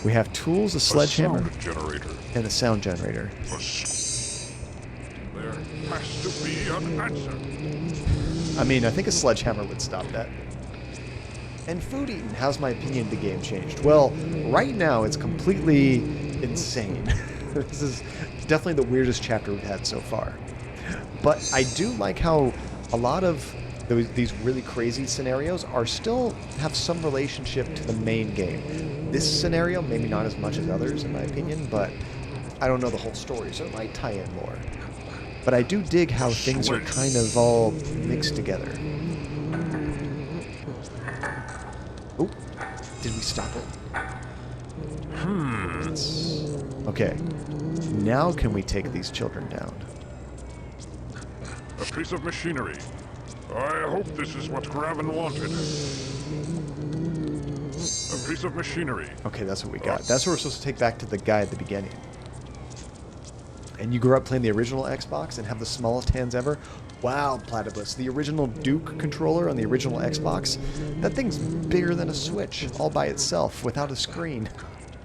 We have tools, a sledgehammer, and a sound generator. There has to be an answer. I mean, I think a sledgehammer would stop that. And food eating, how's my opinion of the game changed? Well, right now it's completely insane. This is definitely the weirdest chapter we've had so far. But I do like how a lot of these really crazy scenarios are still have some relationship to the main game. This scenario, maybe not as much as others in my opinion, but I don't know the whole story, so it might tie in more. But I do dig how things are kind of all mixed together. Oh, did we stop it? Okay, now can we take these children down? A piece of machinery. I hope this is what Graven wanted. A piece of machinery. Okay, that's what we got. That's what we're supposed to take back to the guy at the beginning. And you grew up playing the original Xbox and have the smallest hands ever? Wow, Platypus, the original Duke controller on the original Xbox, that thing's bigger than a Switch, all by itself, without a screen.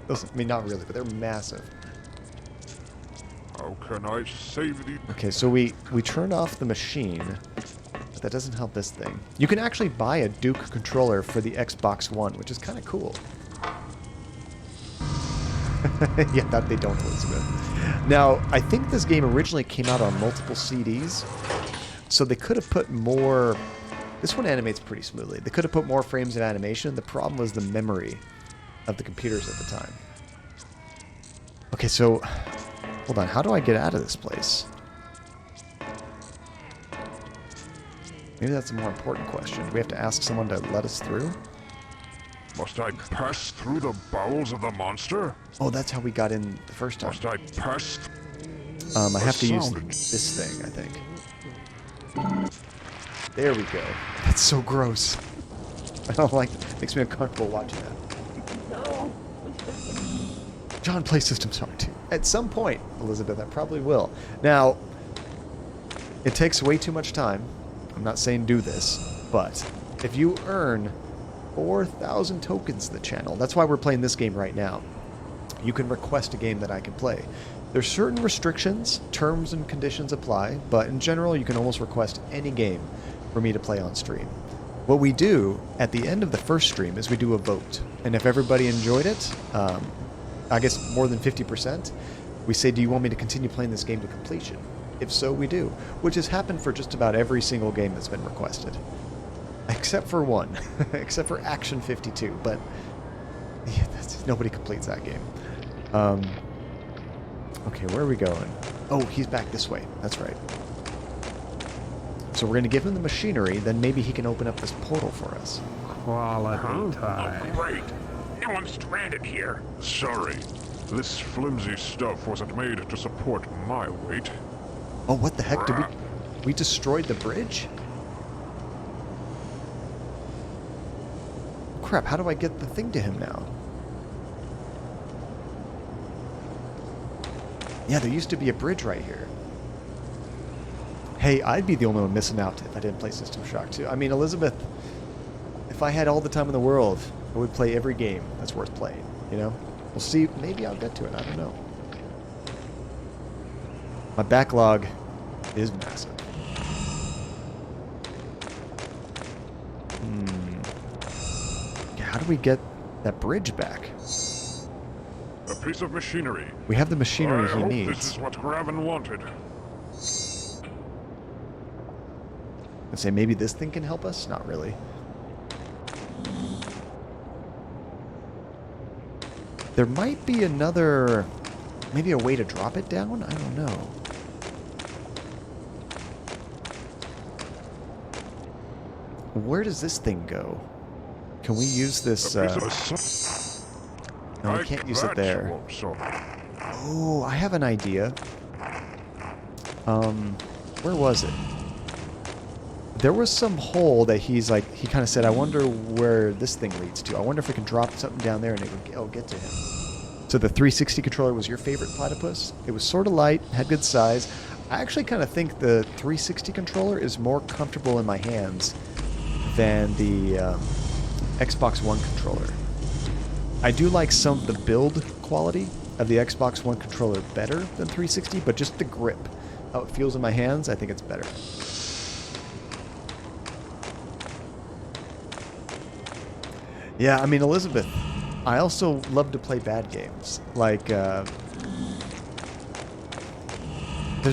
I mean, not really, but they're massive. How can I save the... Okay, so we turned off the machine, but that doesn't help this thing. You can actually buy a Duke controller for the Xbox One, which is kind of cool. Yeah, that they don't, Elizabeth. Now, I think this game originally came out on multiple CDs, so they could have put more... This one animates pretty smoothly. They could have put more frames of animation. The problem was the memory of the computers at the time. Okay, so... Hold on, how do I get out of this place? Maybe that's a more important question. Do we have to ask someone to let us through? Must I pass through the bowels of the monster? Oh, that's how we got in the first time. Must I pass... I have to use sounded- this thing, I think. There we go. That's so gross. I don't like it. Makes me uncomfortable watching that. John plays System Shock 2. At some point, Elizabeth, I probably will. Now, it takes way too much time. I'm not saying do this, but if you earn 4,000 tokens to the channel, that's why we're playing this game right now. You can request a game that I can play. There's certain restrictions, terms and conditions apply, but in general, you can almost request any game for me to play on stream. What we do at the end of the first stream is we do a vote, and if everybody enjoyed it, I guess more than 50%, we say, do you want me to continue playing this game to completion? If so, we do, which has happened for just about every single game that's been requested. Except for one, except for Action 52, but yeah, nobody completes that game. Okay, where are we going? Oh, he's back this way. That's right. So we're going to give him the machinery, then maybe he can open up this portal for us. Quality time. Oh, great. Now I'm stranded here. Sorry. This flimsy stuff wasn't made to support my weight. Oh, what the heck? Did we destroyed the bridge? Crap, how do I get the thing to him now? Yeah, there used to be a bridge right here. Hey, I'd be the only one missing out if I didn't play System Shock 2. I mean, Elizabeth, if I had all the time in the world, I would play every game that's worth playing, you know? We'll see. Maybe I'll get to it. I don't know. My backlog is massive. How do we get that bridge back? A piece of machinery. We have the machinery I he hope needs. this is what Graven wanted. I'd say maybe this thing can help us? Not really. There might be another... Maybe a way to drop it down? I don't know. Where does this thing go? Can we use this... A piece of No, we can't use it there. Oh, I have an idea. Where was it? There was some hole that he's like, he kind of said, I wonder where this thing leads to. I wonder if we can drop something down there and it'll get to him. So the 360 controller was your favorite Platypus? It was sort of light, had good size. I actually kind of think the 360 controller is more comfortable in my hands than the Xbox One controller. I do like some of the build quality of the Xbox One controller better than 360, but just the grip, how it feels in my hands, I think it's better. Yeah, I mean, Elizabeth, I also love to play bad games. Like, there's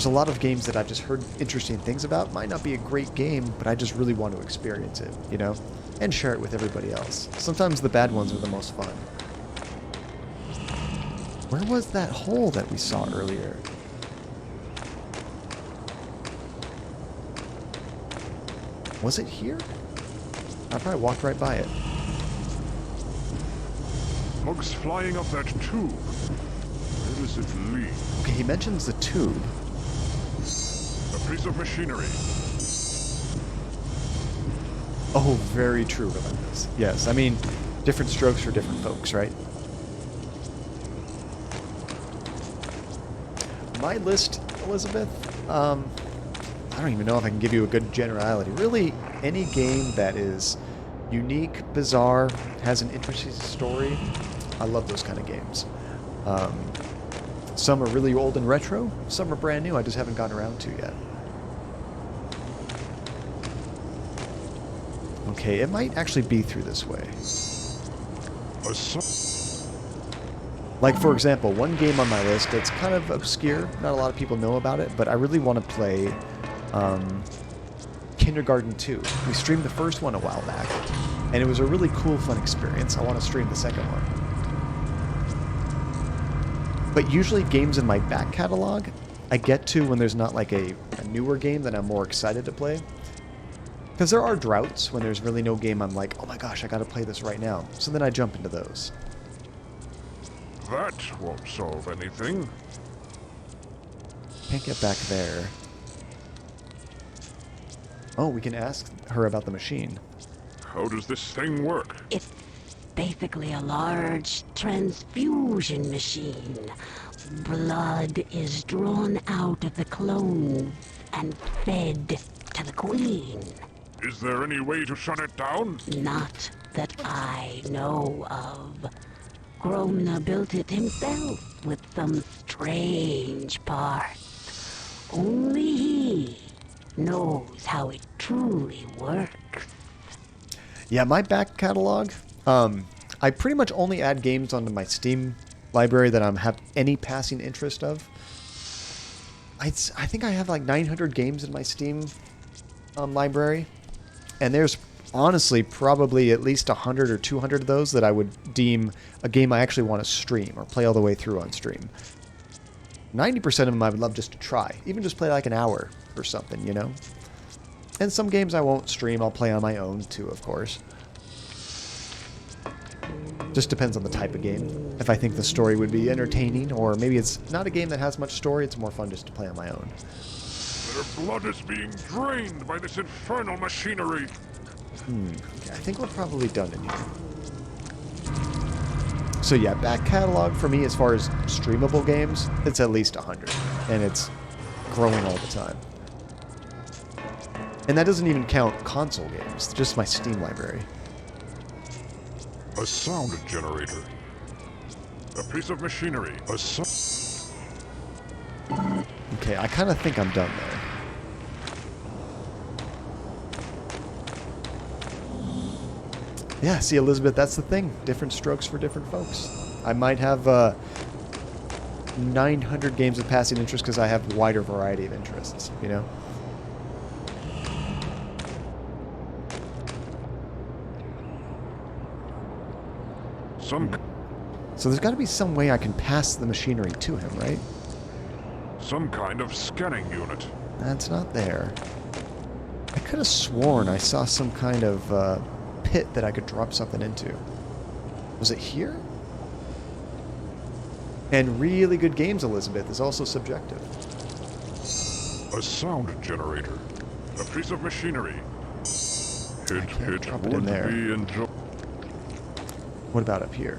a lot of games that I've just heard interesting things about. Might not be a great game, but I just really want to experience it, you know? And share it with everybody else. Sometimes the bad ones are the most fun. Where was that hole that we saw earlier? Was it here? I probably walked right by it. Smoke's flying up that tube. Where does it lead? Okay, he mentions the tube. A piece of machinery. Oh, very true about this. Yes, I mean, different strokes for different folks, right? My list, Elizabeth, I don't even know if I can give you a good generality. Really, any game that is unique, bizarre, has an interesting story, I love those kind of games. Some are really old and retro, some are brand new I just haven't gotten around to yet. Okay, it might actually be through this way. Like, for example, one game on my list that's kind of obscure, not a lot of people know about it, but I really want to play Kindergarten 2. We streamed the first one a while back, and it was a really cool, fun experience. I want to stream the second one. But usually games in my back catalog, I get to when there's not like a newer game that I'm more excited to play. Because there are droughts when there's really no game I'm like, oh my gosh, I gotta play this right now. So then I jump into those. That won't solve anything. Can't get back there. Oh, we can ask her about the machine. How does this thing work? It's basically a large transfusion machine. Blood is drawn out of the clones and fed to the queen. Is there any way to shut it down? Not that I know of. Gromna built it himself with some strange parts. Only he knows how it truly works. Yeah, my back catalog, I pretty much only add games onto my Steam library that I have any passing interest of. I think I have like 900 games in my Steam library, and there's honestly probably at least 100 or 200 of those that I would deem a game I actually want to stream or play all the way through on stream. 90% of them I would love just to try, even just play like an hour or something, you know? And some games I won't stream, I'll play on my own too, of course. Just depends on the type of game. If I think the story would be entertaining, or maybe it's not a game that has much story, it's more fun just to play on my own. Their blood is being drained by this infernal machinery. Okay, I think we're probably done in here. So yeah, back catalog for me as far as streamable games, it's at least 100. And it's growing all the time. And that doesn't even count console games, just my Steam library. A sound generator. A piece of machinery. Okay, I kind of think I'm done there. Yeah, see, Elizabeth, that's the thing. Different strokes for different folks. I might have 900 games of passing interest because I have a wider variety of interests, you know? So there's got to be some way I can pass the machinery to him, right? Some kind of scanning unit. That's not there. I could have sworn I saw some kind of pit that I could drop something into. Was it here? And really good games, Elizabeth, is also subjective. A sound generator. A piece of machinery. I can't drop it in there. What about up here?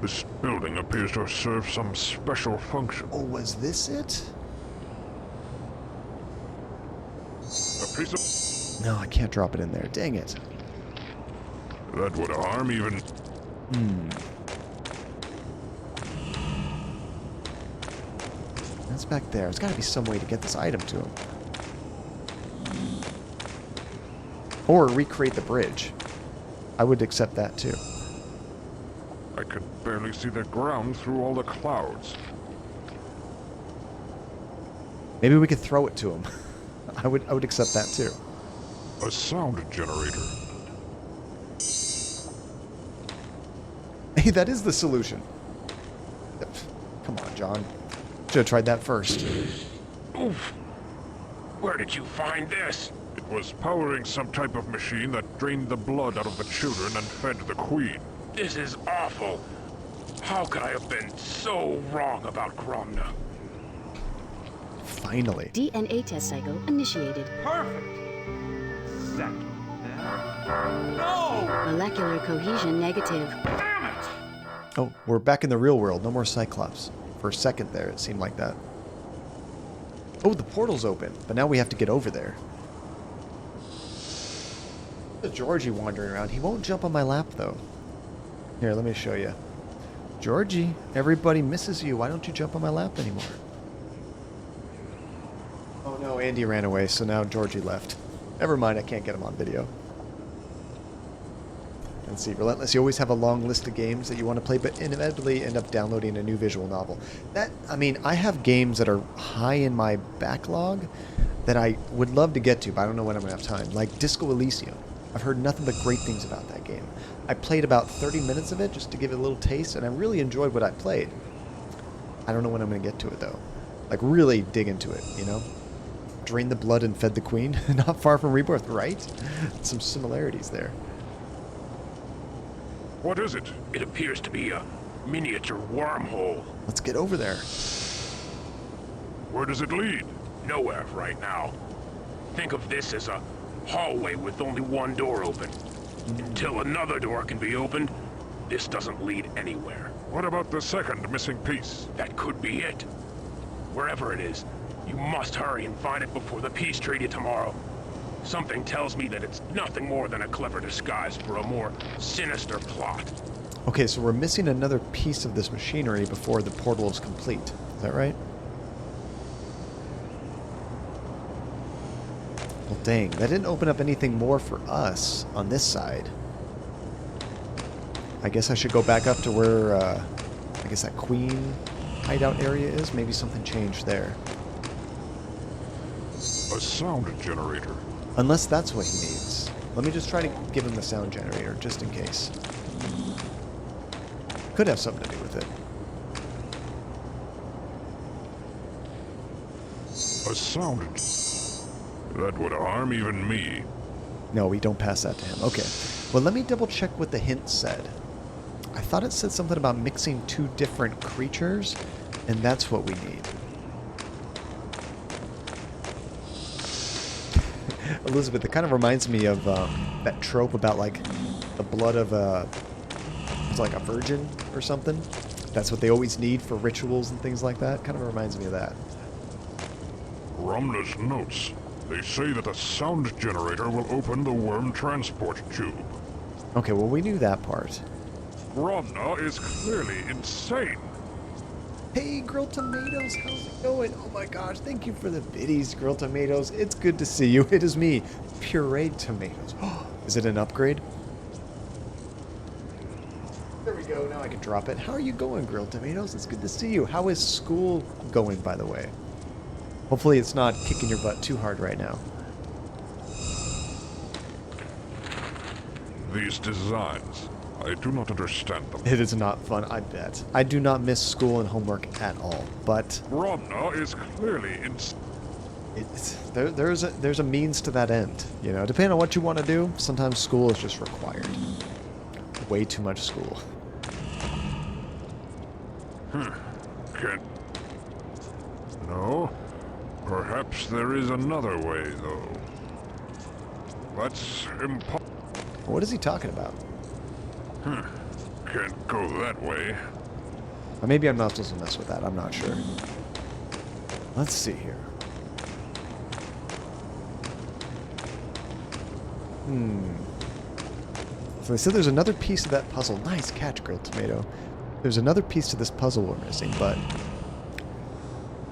This building appears to serve some special function. Oh, was this it? A piece of... No, I can't drop it in there. Dang it. That would harm even... That's back there. There's got to be some way to get this item to him. Or recreate the bridge. I would accept that too. I could barely see the ground through all the clouds. Maybe we could throw it to him. I would accept that too. A sound generator. Hey, that is the solution. Come on, John. Should have tried that first. Oof. Where did you find this? It was powering some type of machine that drained the blood out of the children and fed the queen. This is awful. How could I have been so wrong about Gromna? Finally. DNA test cycle initiated. Perfect. Second, then. Molecular cohesion negative. Oh, we're back in the real world. No more Cyclops. For a second there, it seemed like that. Oh, the portal's open, but now we have to get over there. There's Georgie wandering around. He won't jump on my lap, though. Here, let me show you. Georgie, everybody misses you. Why don't you jump on my lap anymore? Oh no, Andy ran away, so now Georgie left. Never mind, I can't get him on video. And see, Relentless, you always have a long list of games that you want to play, but inevitably end up downloading a new visual novel. I have games that are high in my backlog that I would love to get to, but I don't know when I'm going to have time. Like Disco Elysium. I've heard nothing but great things about that game. I played about 30 minutes of it just to give it a little taste, and I really enjoyed what I played. I don't know when I'm going to get to it, though. Like, really dig into it, you know? Drain the blood and fed the queen. Not far from Rebirth, right? Some similarities there. What is it? It appears to be a miniature wormhole. Let's get over there. Where does it lead? Nowhere right now. Think of this as a hallway with only one door open. Until another door can be opened, this doesn't lead anywhere. What about the second missing piece? That could be it. Wherever it is, you must hurry and find it before the peace treaty tomorrow. Something tells me that it's nothing more than a clever disguise for a more sinister plot. Okay, so we're missing another piece of this machinery before the portal is complete. Is that right? Well, dang. That didn't open up anything more for us on this side. I guess I should go back up to where, I guess that queen hideout area is. Maybe something changed there. A sound generator. Unless that's what he needs. Let me just try to give him the sound generator, just in case. Could have something to do with it. A sound. That would harm even me. No, we don't pass that to him. Okay. Well, let me double check what the hint said. I thought it said something about mixing two different creatures, and that's what we need. Elizabeth, it kind of reminds me of that trope about, like, the blood of it's like a virgin or something. That's what they always need for rituals and things like that. Kind of reminds me of that. Romna's notes. They say that the sound generator will open the worm transport tube. Okay, well, we knew that part. Romna is clearly insane. Hey, Grilled Tomatoes, how's it going? Oh my gosh, thank you for the biddies, Grilled Tomatoes. It's good to see you. It is me, Pureed Tomatoes. Is it an upgrade? There we go, now I can drop it. How are you going, Grilled Tomatoes? It's good to see you. How is school going, by the way? Hopefully it's not kicking your butt too hard right now. These designs, I do not understand them. It is not fun, I bet. I do not miss school and homework at all, but Romna is clearly there's a means to that end, you know. Depending on what you want to do, sometimes school is just required. Way too much school. Can't. No. Perhaps there is another way, though. That's impossible. What is he talking about? Can't go that way. Or maybe I'm not supposed to mess with that. I'm not sure. Let's see here. So they said there's another piece of that puzzle. Nice catch, Grilled Tomato. There's another piece to this puzzle we're missing, but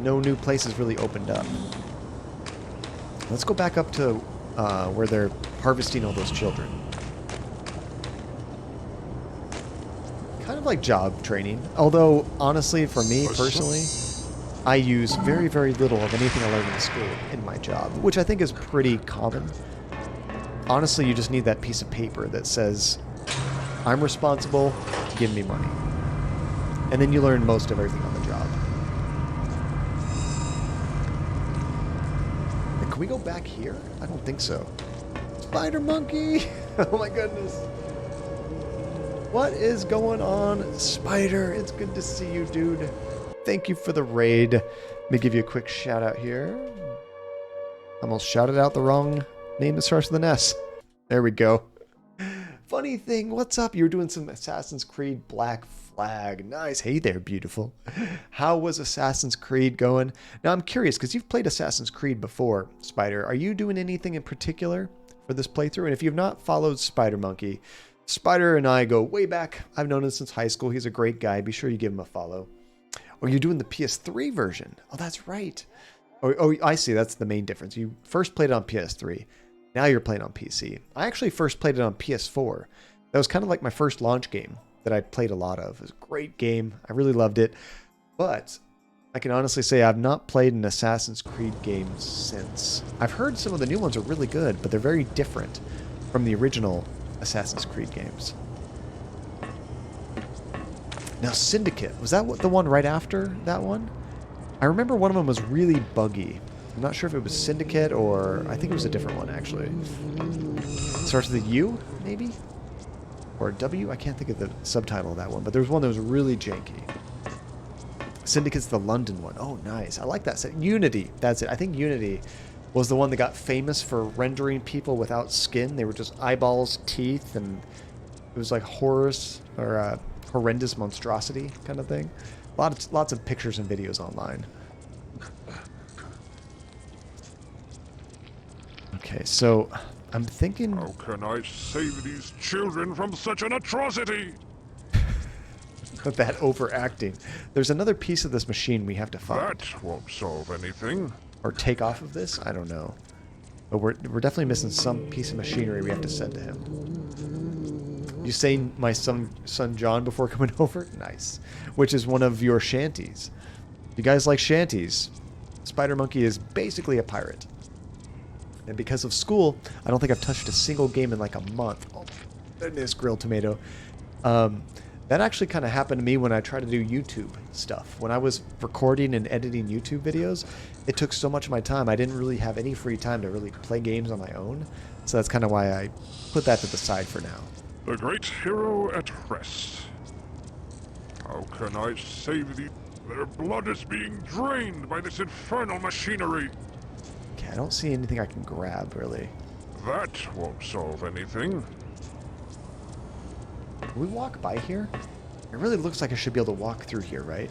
no new places really opened up. Let's go back up to where they're harvesting all those children. Kind of like job training. Although, honestly, for me personally, I use very, very little of anything I learned in school in my job, which I think is pretty common. Honestly, you just need that piece of paper that says, I'm responsible, give me money. And then you learn most of everything on the job. And can we go back here? I don't think so. Spider Monkey! Oh my goodness. What is going on, Spider? It's good to see you, dude. Thank you for the raid. Let me give you a quick shout out here. Almost shouted out the wrong name that starts with an S. There we go. Funny thing, what's up? You were doing some Assassin's Creed Black Flag. Nice. Hey there, beautiful. How was Assassin's Creed going? Now, I'm curious, because you've played Assassin's Creed before, Spider. Are you doing anything in particular for this playthrough? And if you've not followed Spider Monkey, Spider and I go way back. I've known him since high school. He's a great guy. Be sure you give him a follow. Or you're doing the PS3 version. Oh, that's right. Oh, I see. That's the main difference. You first played it on PS3. Now you're playing on PC. I actually first played it on PS4. That was kind of like my first launch game that I played a lot of. It was a great game. I really loved it. But I can honestly say I've not played an Assassin's Creed game since. I've heard some of the new ones are really good, but they're very different from the original Assassin's Creed games. Now, Syndicate. Was that the one right after that one? I remember one of them was really buggy. I'm not sure if it was Syndicate or... I think it was a different one, actually. It starts with a U, maybe? Or a W? I can't think of the subtitle of that one, but there was one that was really janky. Syndicate's the London one. Oh, nice. I like that set. Unity. That's it. I think Unity was the one that got famous for rendering people without skin. They were just eyeballs, teeth, and it was like horrors or horrendous monstrosity kind of thing. Lots of pictures and videos online. Okay, so I'm thinking... How can I save these children from such an atrocity? That overacting. There's another piece of this machine we have to find. That won't solve anything. Or take off of this? I don't know. But we're definitely missing some piece of machinery we have to send to him. You saying my son John before coming over? Nice. Which is one of your shanties. If you guys like shanties, Spider Monkey is basically a pirate. And because of school, I don't think I've touched a single game in like a month. Oh, goodness, grilled tomato. That actually kind of happened to me when I tried to do YouTube stuff. When I was recording and editing YouTube videos, it took so much of my time. I didn't really have any free time to really play games on my own. So that's kind of why I put that to the side for now. The great hero at rest. How can I save these? Their blood is being drained by this infernal machinery. Okay, I don't see anything I can grab, really. That won't solve anything. Can we walk by here? It really looks like I should be able to walk through here, right?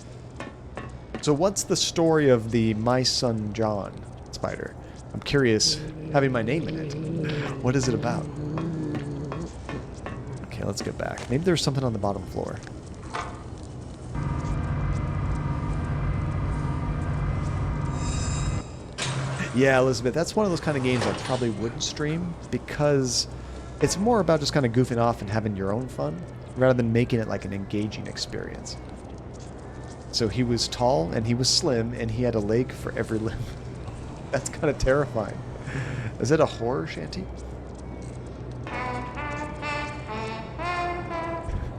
So what's the story of the My Son John spider? I'm curious, having my name in it. What is it about? Okay, let's get back. Maybe there's something on the bottom floor. Yeah, Elizabeth, that's one of those kind of games I probably wouldn't stream because it's more about just kind of goofing off and having your own fun rather than making it like an engaging experience. So he was tall and he was slim and he had a leg for every limb. That's kind of terrifying. Is it a horror shanty?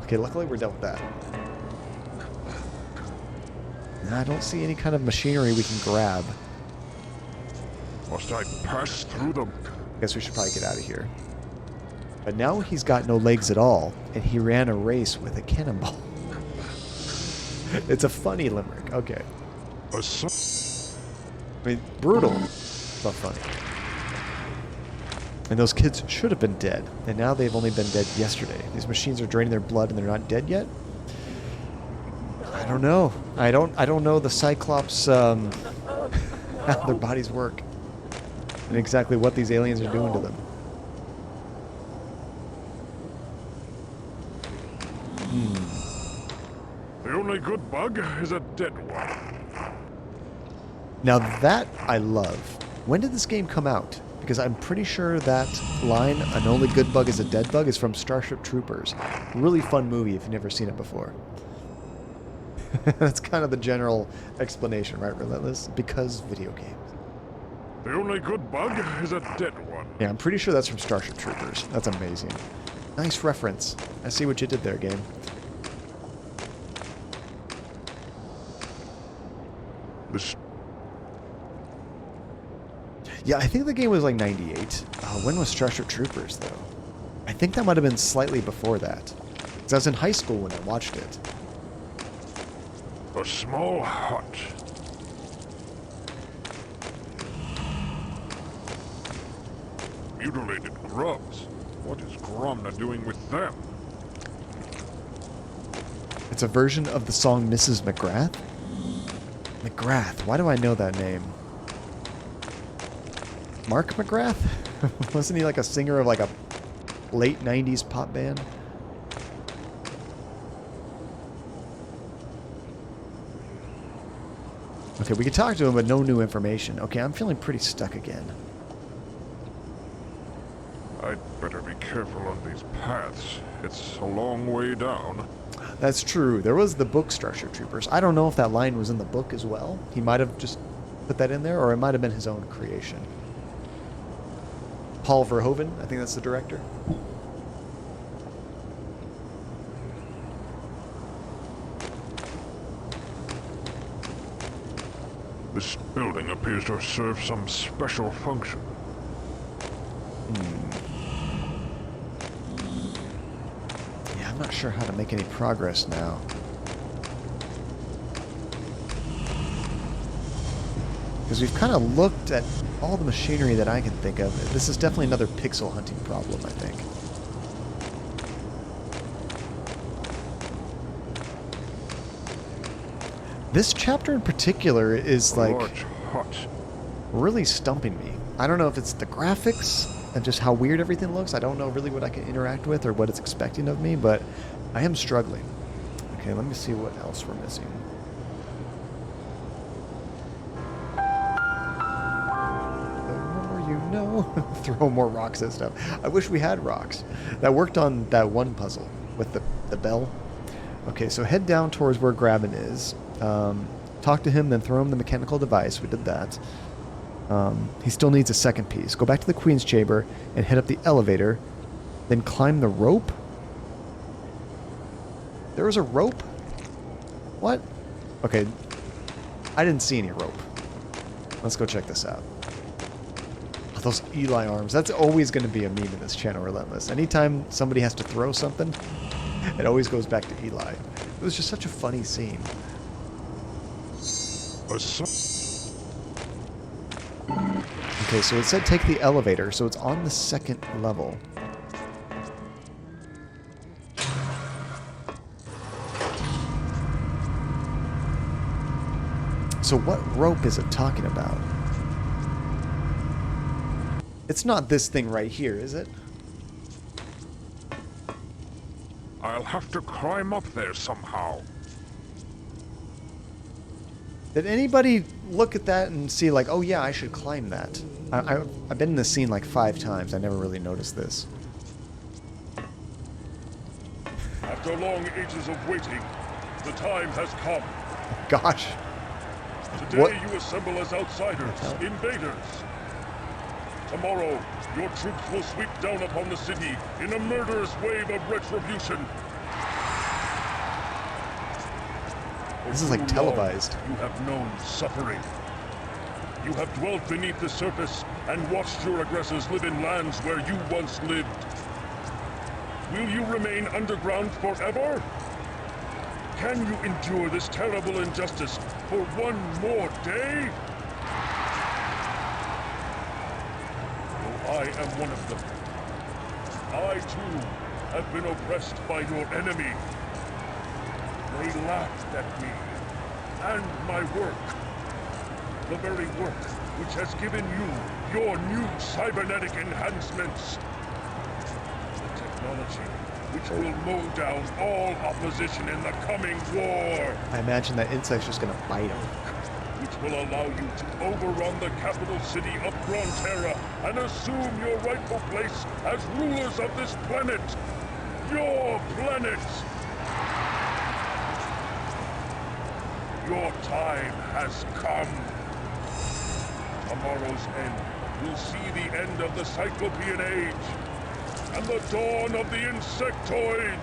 Okay, luckily we're done with that. I don't see any kind of machinery we can grab. Must I pass through them? I guess we should probably get out of here. But now he's got no legs at all, and he ran a race with a cannonball. It's a funny limerick. Okay. I mean, brutal, but funny. And those kids should have been dead, and now they've only been dead yesterday. These machines are draining their blood, and they're not dead yet. I don't know. I don't know the Cyclops how their bodies work, and exactly what these aliens are doing to them. The only good bug is a dead one. Now that I love. When did this game come out? Because I'm pretty sure that line, "An only good bug is a dead bug," is from Starship Troopers. Really fun movie if you've never seen it before. That's kind of the general explanation, right, Relentless? Because video games. The only good bug is a dead one. Yeah, I'm pretty sure that's from Starship Troopers. That's amazing. Nice reference. I see what you did there, game. This... Yeah, I think the game was like 98. When was Starship Troopers, though? I think that might have been slightly before that. Because I was in high school when I watched it. A small hut. Mutilated grubs. What is Gromna doing with them? It's a version of the song Mrs. McGrath? McGrath. Why do I know that name? Mark McGrath? Wasn't he like a singer of like a late 90s pop band? Okay, we could talk to him, but no new information. Okay, I'm feeling pretty stuck again. I'd better be careful on these paths. It's a long way down. That's true. There was the book Starship Troopers. I don't know if that line was in the book as well. He might have just put that in there, or it might have been his own creation. Paul Verhoeven, I think that's the director. This building appears to serve some special function. Yeah, I'm not sure how to make any progress now. Because we've kind of looked at all the machinery that I can think of. This is definitely another pixel hunting problem, I think. This chapter in particular is like Large hut. really stumping me. I don't know if it's the graphics and just how weird everything looks. I don't know really what I can interact with or what it's expecting of me, but I am struggling. Okay, let me see what else we're missing. You know, throw more rocks at stuff. I wish we had rocks. That worked on that one puzzle with the bell. Okay, so head down towards where Graben is. Talk to him, then throw him the mechanical device. We did that. He still needs a second piece. Go back to the Queen's Chamber and head up the elevator. Then climb the rope? There was a rope? What? Okay. I didn't see any rope. Let's go check this out. Oh, those Eli arms. That's always going to be a meme in this channel, Relentless. Anytime somebody has to throw something, it always goes back to Eli. It was just such a funny scene. Okay, so it said take the elevator, so it's on the second level. So what rope is it talking about? It's not this thing right here, is it? I'll have to climb up there somehow. Did anybody look at that and see like, oh yeah, I should climb that? I've been in this scene like 5 times. I never really noticed this. After long ages of waiting, the time has come. Gosh. Today What? you assemble as outsiders, invaders. Tomorrow, your troops will sweep down upon the city in a murderous wave of retribution. This is like televised. You have known suffering. You have dwelt beneath the surface and watched your aggressors live in lands where you once lived. Will you remain underground forever? Can you endure this terrible injustice for one more day? Though I am one of them, I too have been oppressed by your enemy. They laughed at me and my work. The very work which has given you your new cybernetic enhancements. The technology which will mow down all opposition in the coming war. I imagine that insect's just gonna bite him. Which will allow you to overrun the capital city of Frontera and assume your rightful place as rulers of this planet. Your planet! Your time has come. Tomorrow's end will see the end of the Cyclopean Age and the dawn of the Insectoids.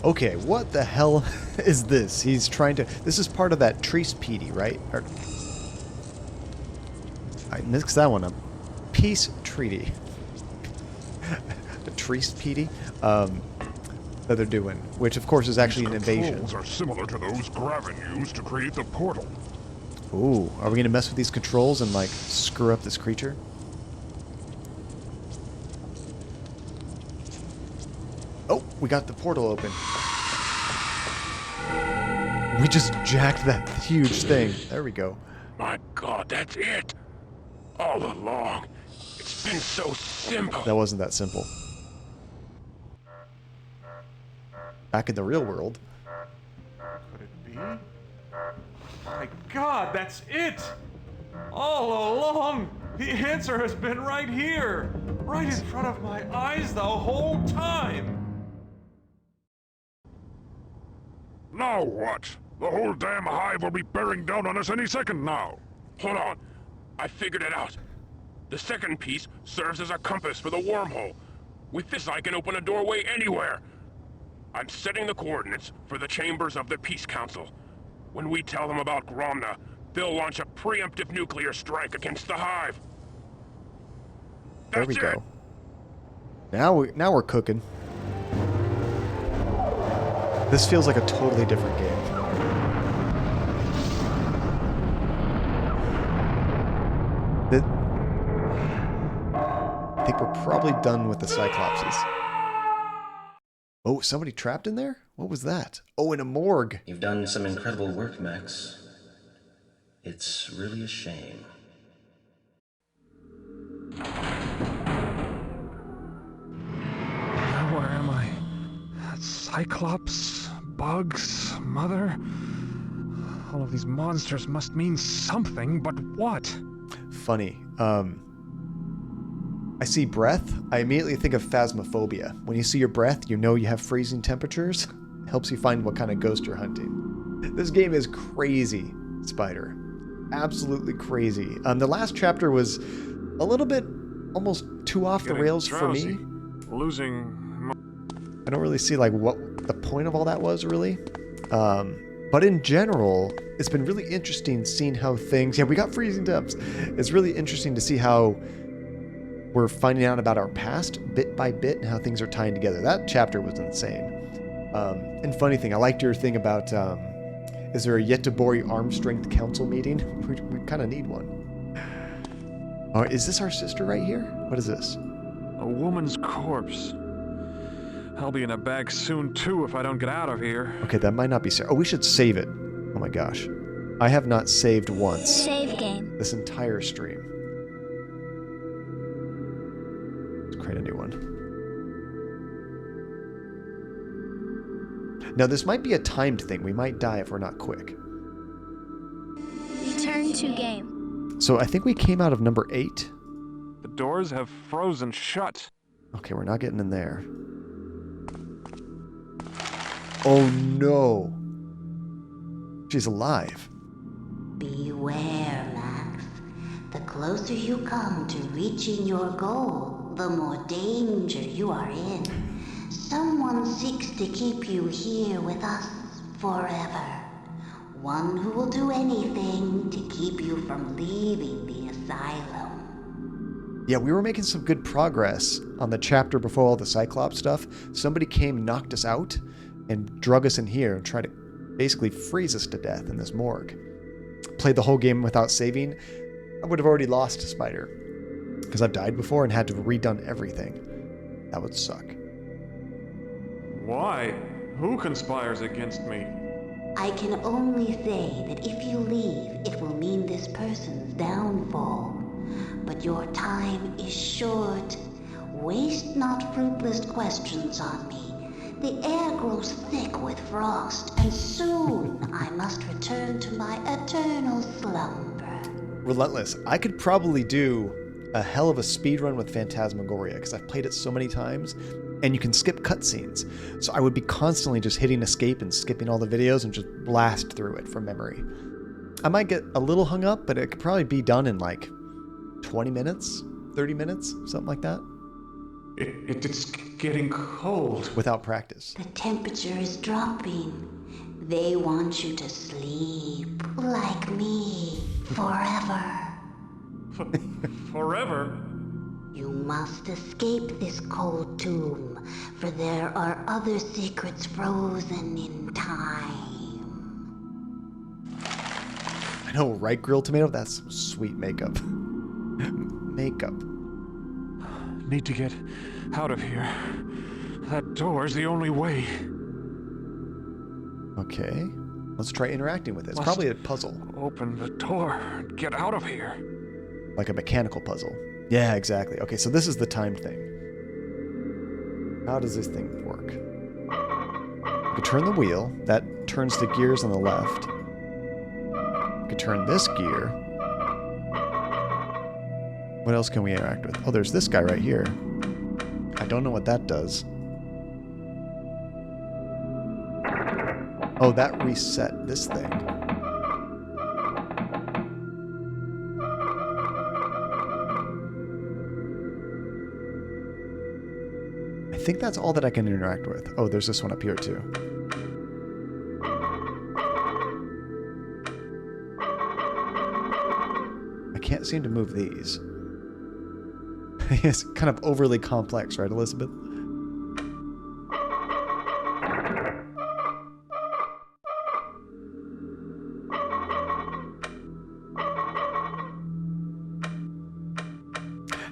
Okay, what the hell is this? He's trying to... This is part of that Trees Petey, right? Or, I mixed that one up. Peace Treaty. The Trees Petey? That they're doing, which of course is actually an invasion. Controls are similar to those Graven used to create the portal. Ooh, are we gonna mess with these controls and like screw up this creature? Oh, we got the portal open. We just jacked that huge thing. There we go. My God, that's it. All along. It's been so simple. That wasn't that simple. Back in the real world. Could it be? My God, that's it! All along, the answer has been right here, right in front of my eyes the whole time. Now what? The whole damn hive will be bearing down on us any second now. Hold on. I figured it out. The second piece serves as a compass for the wormhole. With this, I can open a doorway anywhere. I'm setting the coordinates for the chambers of the Peace Council. When we tell them about Gromna, they'll launch a preemptive nuclear strike against the hive. There we That's it. go. Now we're cooking. This feels like a totally different game. I think we're probably done with the Cyclopses. Oh, somebody trapped in there? What was that? Oh, in a morgue. You've done some incredible work, Max. It's really a shame. Where am I? Cyclops? Bugs? Mother? All of these monsters must mean something, but what? Funny. I see breath. I immediately think of phasmophobia. When you see your breath, you know you have freezing temperatures. Helps you find what kind of ghost you're hunting. This game is crazy, Spider. Absolutely crazy. The last chapter was a little bit almost too off the rails for me. Losing. I don't really see like what the point of all that was really. But in general, it's been really interesting seeing how things... Yeah, we got freezing temps. It's really interesting to see how we're finding out about our past bit by bit and how things are tying together. That chapter was insane. And funny thing, I liked your thing about, is there a Yetabori Arm Strength Council meeting? We kind of need one. Is this our sister right here? What is this? A woman's corpse. I'll be in a bag soon too if I don't get out of here. Okay, that might not be Sarah. Oh, we should save it. Oh my gosh. I have not saved once. Save game. This entire stream. Let's create a new one. Now, this might be a timed thing. We might die if we're not quick. Return to game. So I think we came out of number 8. The doors have frozen shut. Okay, we're not getting in there. Oh no. She's alive. Beware, Max. The closer you come to reaching your goal, the more danger you are in. Someone seeks to keep you here with us forever. One who will do anything to keep you from leaving the asylum. Yeah, we were making some good progress on the chapter before all the Cyclops stuff. Somebody came, knocked us out, and drug us in here and tried to basically freeze us to death in this morgue. Played the whole game without saving. I would have already lost Spider. Because I've died before and had to have redone everything. That would suck. Why? Who conspires against me? I can only say that if you leave, it will mean this person's downfall. But your time is short. Waste not fruitless questions on me. The air grows thick with frost, and soon I must return to my eternal slumber. Relentless. I could probably do a hell of a speed run with Phantasmagoria because I've played it so many times, and you can skip cutscenes. So I would be constantly just hitting escape and skipping all the videos and just blast through it from memory. I might get a little hung up, but it could probably be done in like 20 minutes, 30 minutes, something like that. It's getting cold. Without practice. The temperature is dropping. They want you to sleep, like me, forever. Forever? You must escape this cold tomb, for there are other secrets frozen in time. I know, right? Grilled tomato? That's some sweet makeup. Makeup. Need to get out of here. That door's the only way. Okay. Let's try interacting with it. It's Must probably a puzzle. Open the door and get out of here. Like a mechanical puzzle. Yeah, exactly. Okay, so this is the timed thing. How does this thing work? You can turn the wheel. That turns the gears on the left. You can turn this gear. What else can we interact with? Oh, there's this guy right here. I don't know what that does. Oh, that reset this thing. I think that's all that I can interact with. Oh, there's this one up here too. I can't seem to move these. It's kind of overly complex, right, Elizabeth?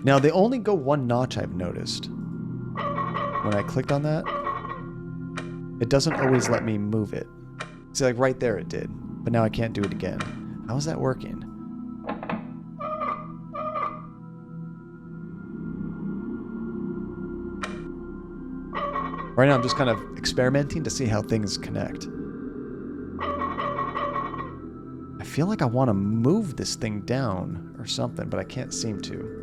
Now, they only go one notch, I've noticed. When I clicked on that, it doesn't always let me move it. See, like right there it did, but now I can't do it again. How is that working? Right now I'm just kind of experimenting to see how things connect. I feel like I want to move this thing down or something, but I can't seem to.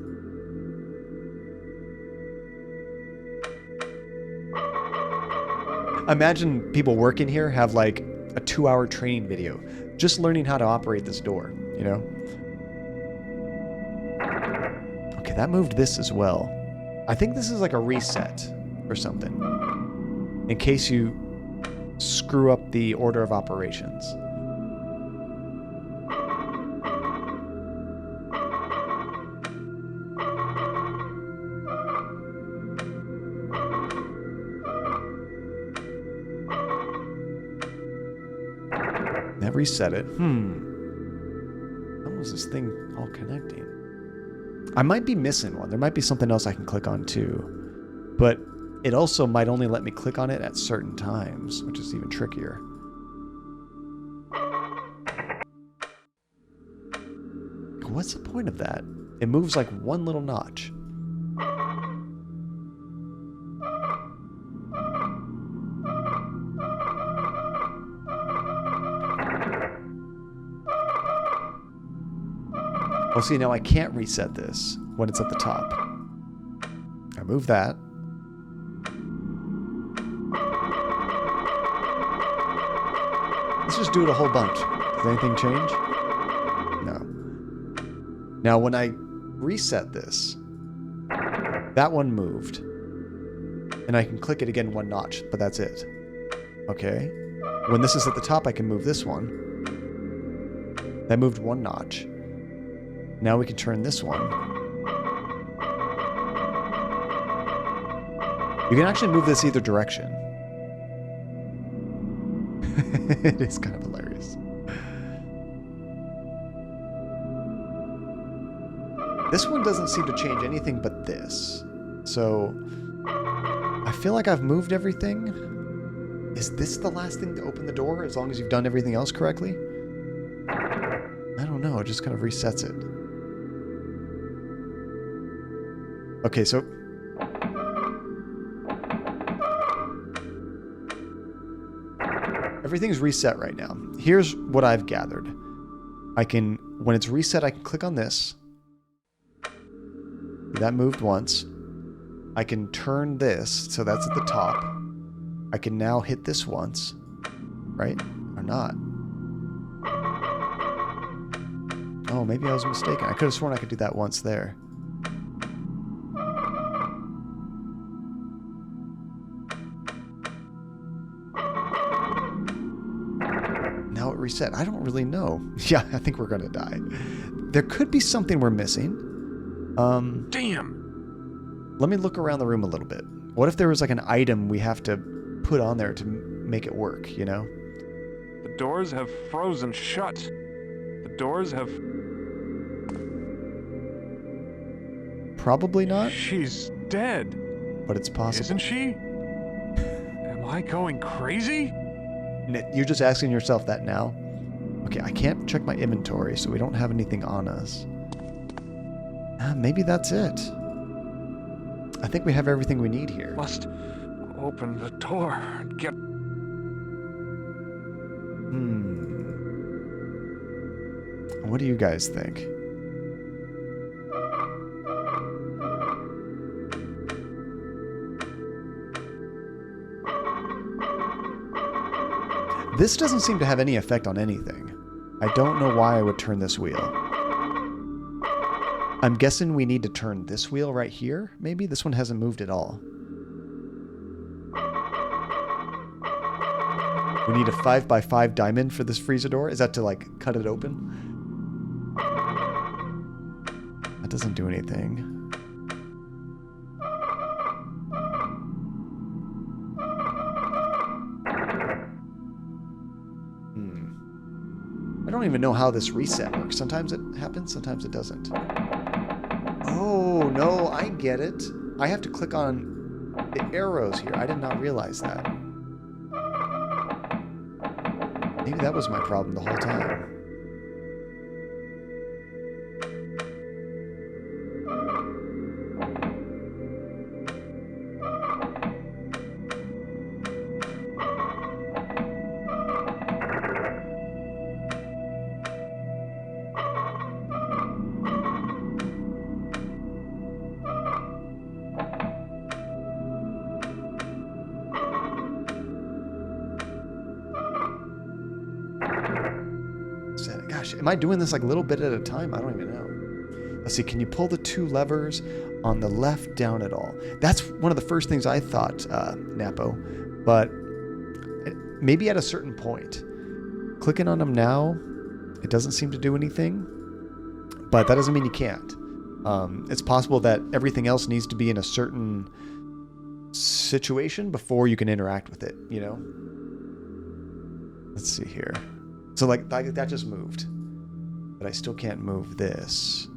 Imagine people working here have like a 2-hour training video just learning how to operate this door, you know? Okay, that moved this as well. I think this is like a reset or something, in case you screw up the order of operations. That reset it. How was this thing all connecting? I might be missing one. There might be something else I can click on too. But it also might only let me click on it at certain times, which is even trickier. What's the point of that? It moves like one little notch. Well, see, now I can't reset this when it's at the top. I move that. Let's just do it a whole bunch. Does anything change? No. Now, when I reset this, that one moved. And I can click it again one notch, but that's it. Okay. When this is at the top, I can move this one. That moved one notch. Now we can turn this one. You can actually move this either direction. It is kind of hilarious. This one doesn't seem to change anything but this. So, I feel like I've moved everything. Is this the last thing to open the door, as long as you've done everything else correctly? I don't know, it just kind of resets it. Okay, so... everything's reset right now. Here's what I've gathered. When it's reset, I can click on this. That moved once. I can turn this, so that's at the top. I can now hit this once. Right? Or not. Oh, maybe I was mistaken. I could have sworn I could do that once there. Now it reset. I don't really know. Yeah, I think we're gonna die. There could be something we're missing. Damn! Let me look around the room a little bit. What if there was like an item we have to put on there to make it work, you know? The doors have frozen shut. The doors have... Probably not, She's dead. but it's possible. Isn't she? Am I going crazy? You're just asking yourself that now? Okay, I can't check my inventory, so we don't have anything on us. Maybe that's it. I think we have everything we need here. Must open the door and get... What do you guys think? This doesn't seem to have any effect on anything. I don't know why I would turn this wheel. I'm guessing we need to turn this wheel right here, maybe? This one hasn't moved at all. We need a 5x5 diamond for this freezer door? Is that to, like, cut it open? That doesn't do anything. I don't even know how this reset works. Sometimes it happens, sometimes it doesn't. Oh, no, I get it. I have to click on the arrows here. I did not realize that. Maybe that was my problem the whole time. Gosh, am I doing this like a little bit at a time? I don't even know. Let's see, can you pull the two levers on the left down at all? That's one of the first things I thought, Napo, but maybe at a certain point. Clicking on them now, it doesn't seem to do anything, but that doesn't mean you can't. It's possible that everything else needs to be in a certain situation before you can interact with it, you know? Let's see here. So like that just moved, but I still can't move this.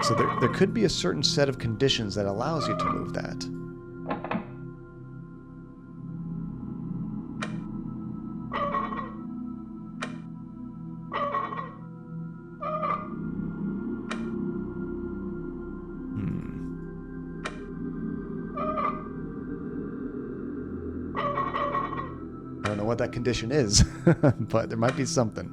So there could be a certain set of conditions that allows you to move that. I don't know what that condition is, but there might be something.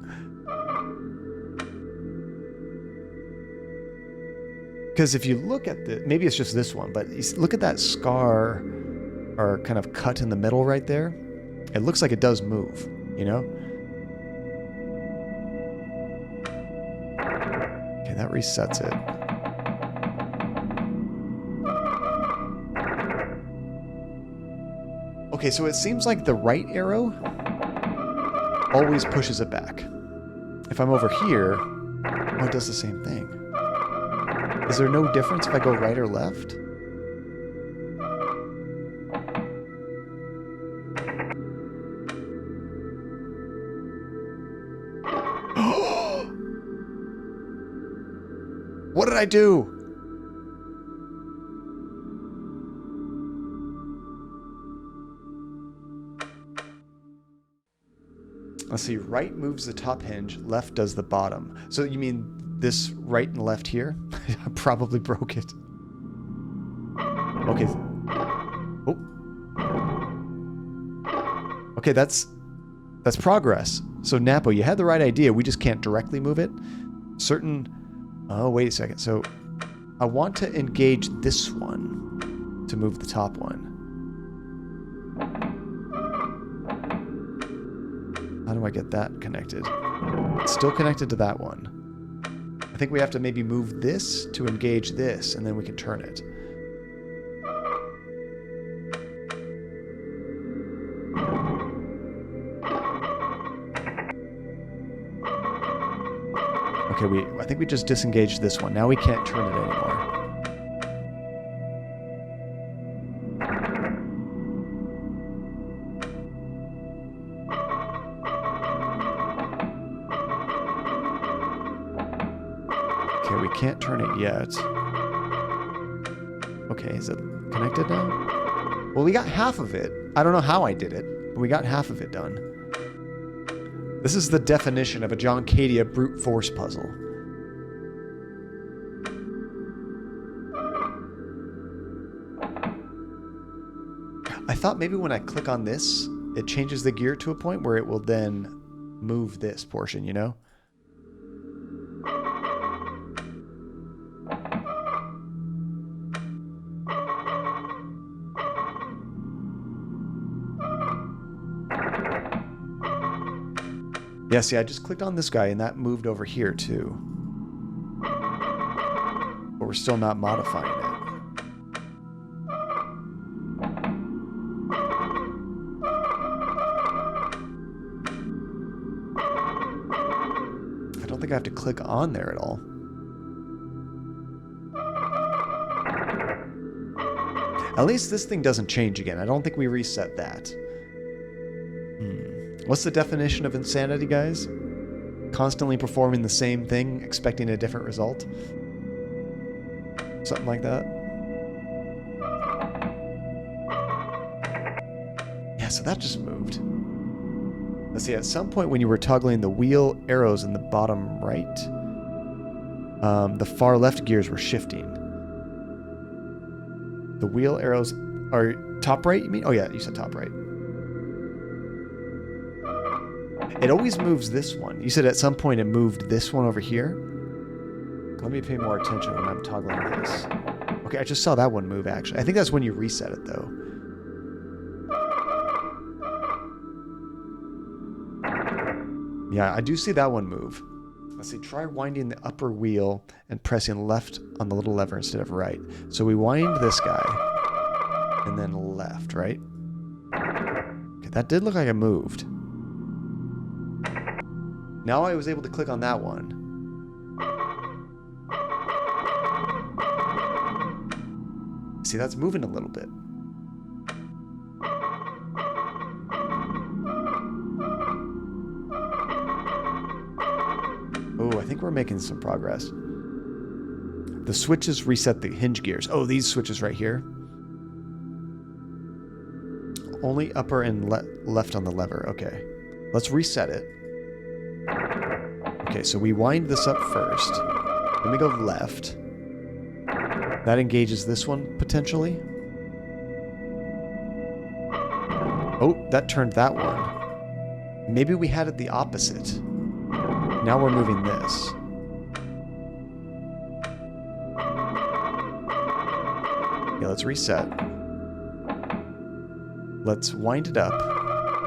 Because if you look at the, maybe it's just this one, but you look at that scar or kind of cut in the middle right there. It looks like it does move, you know? Okay, that resets it. Okay, so it seems like the right arrow always pushes it back. If I'm over here, oh, it does the same thing. Is there no difference if I go right or left? What did I do? Let's see, right moves the top hinge, left does the bottom. So you mean this right and left here? I probably broke it. Okay. Oh. Okay, that's progress. So Napo, you had the right idea. We just can't directly move it. Oh, wait a second. So I want to engage this one to move the top one. How do I get that connected? It's still connected to that one. I think we have to maybe move this to engage this, and then we can turn it. Okay, I think we just disengaged this one. Now we can't turn it anymore. Okay, we can't turn it yet. Okay, is it connected now? Well, we got half of it. I don't know how I did it, but we got half of it done. This is the definition of a John Cadia brute force puzzle. I thought maybe when I click on this, it changes the gear to a point where it will then move this portion, you know? Yeah, see, I just clicked on this guy and that moved over here too. But we're still not modifying it. I don't think I have to click on there at all. At least this thing doesn't change again. I don't think we reset that. What's the definition of insanity, guys? Constantly performing the same thing, expecting a different result? Something like that? Yeah, so that just moved. Let's see, at some point when you were toggling the wheel arrows in the bottom right, the far left gears were shifting. The wheel arrows are top right, you mean? Oh yeah, you said top right. It always moves this one. You said at some point it moved this one over here. Let me pay more attention when I'm toggling this. Okay, I just saw that one move, actually. I think that's when you reset it, though. Yeah, I do see that one move. Let's see, try winding the upper wheel and pressing left on the little lever instead of right. So we wind this guy, and then left, right? Okay, that did look like it moved. Now I was able to click on that one. See, that's moving a little bit. Oh, I think we're making some progress. The switches reset the hinge gears. Oh, these switches right here. Only upper and left on the lever. Okay. Let's reset it. Okay, so we wind this up first. Then we go left. That engages this one, potentially. Oh, that turned that one. Maybe we had it the opposite. Now we're moving this. Okay, let's reset. Let's wind it up.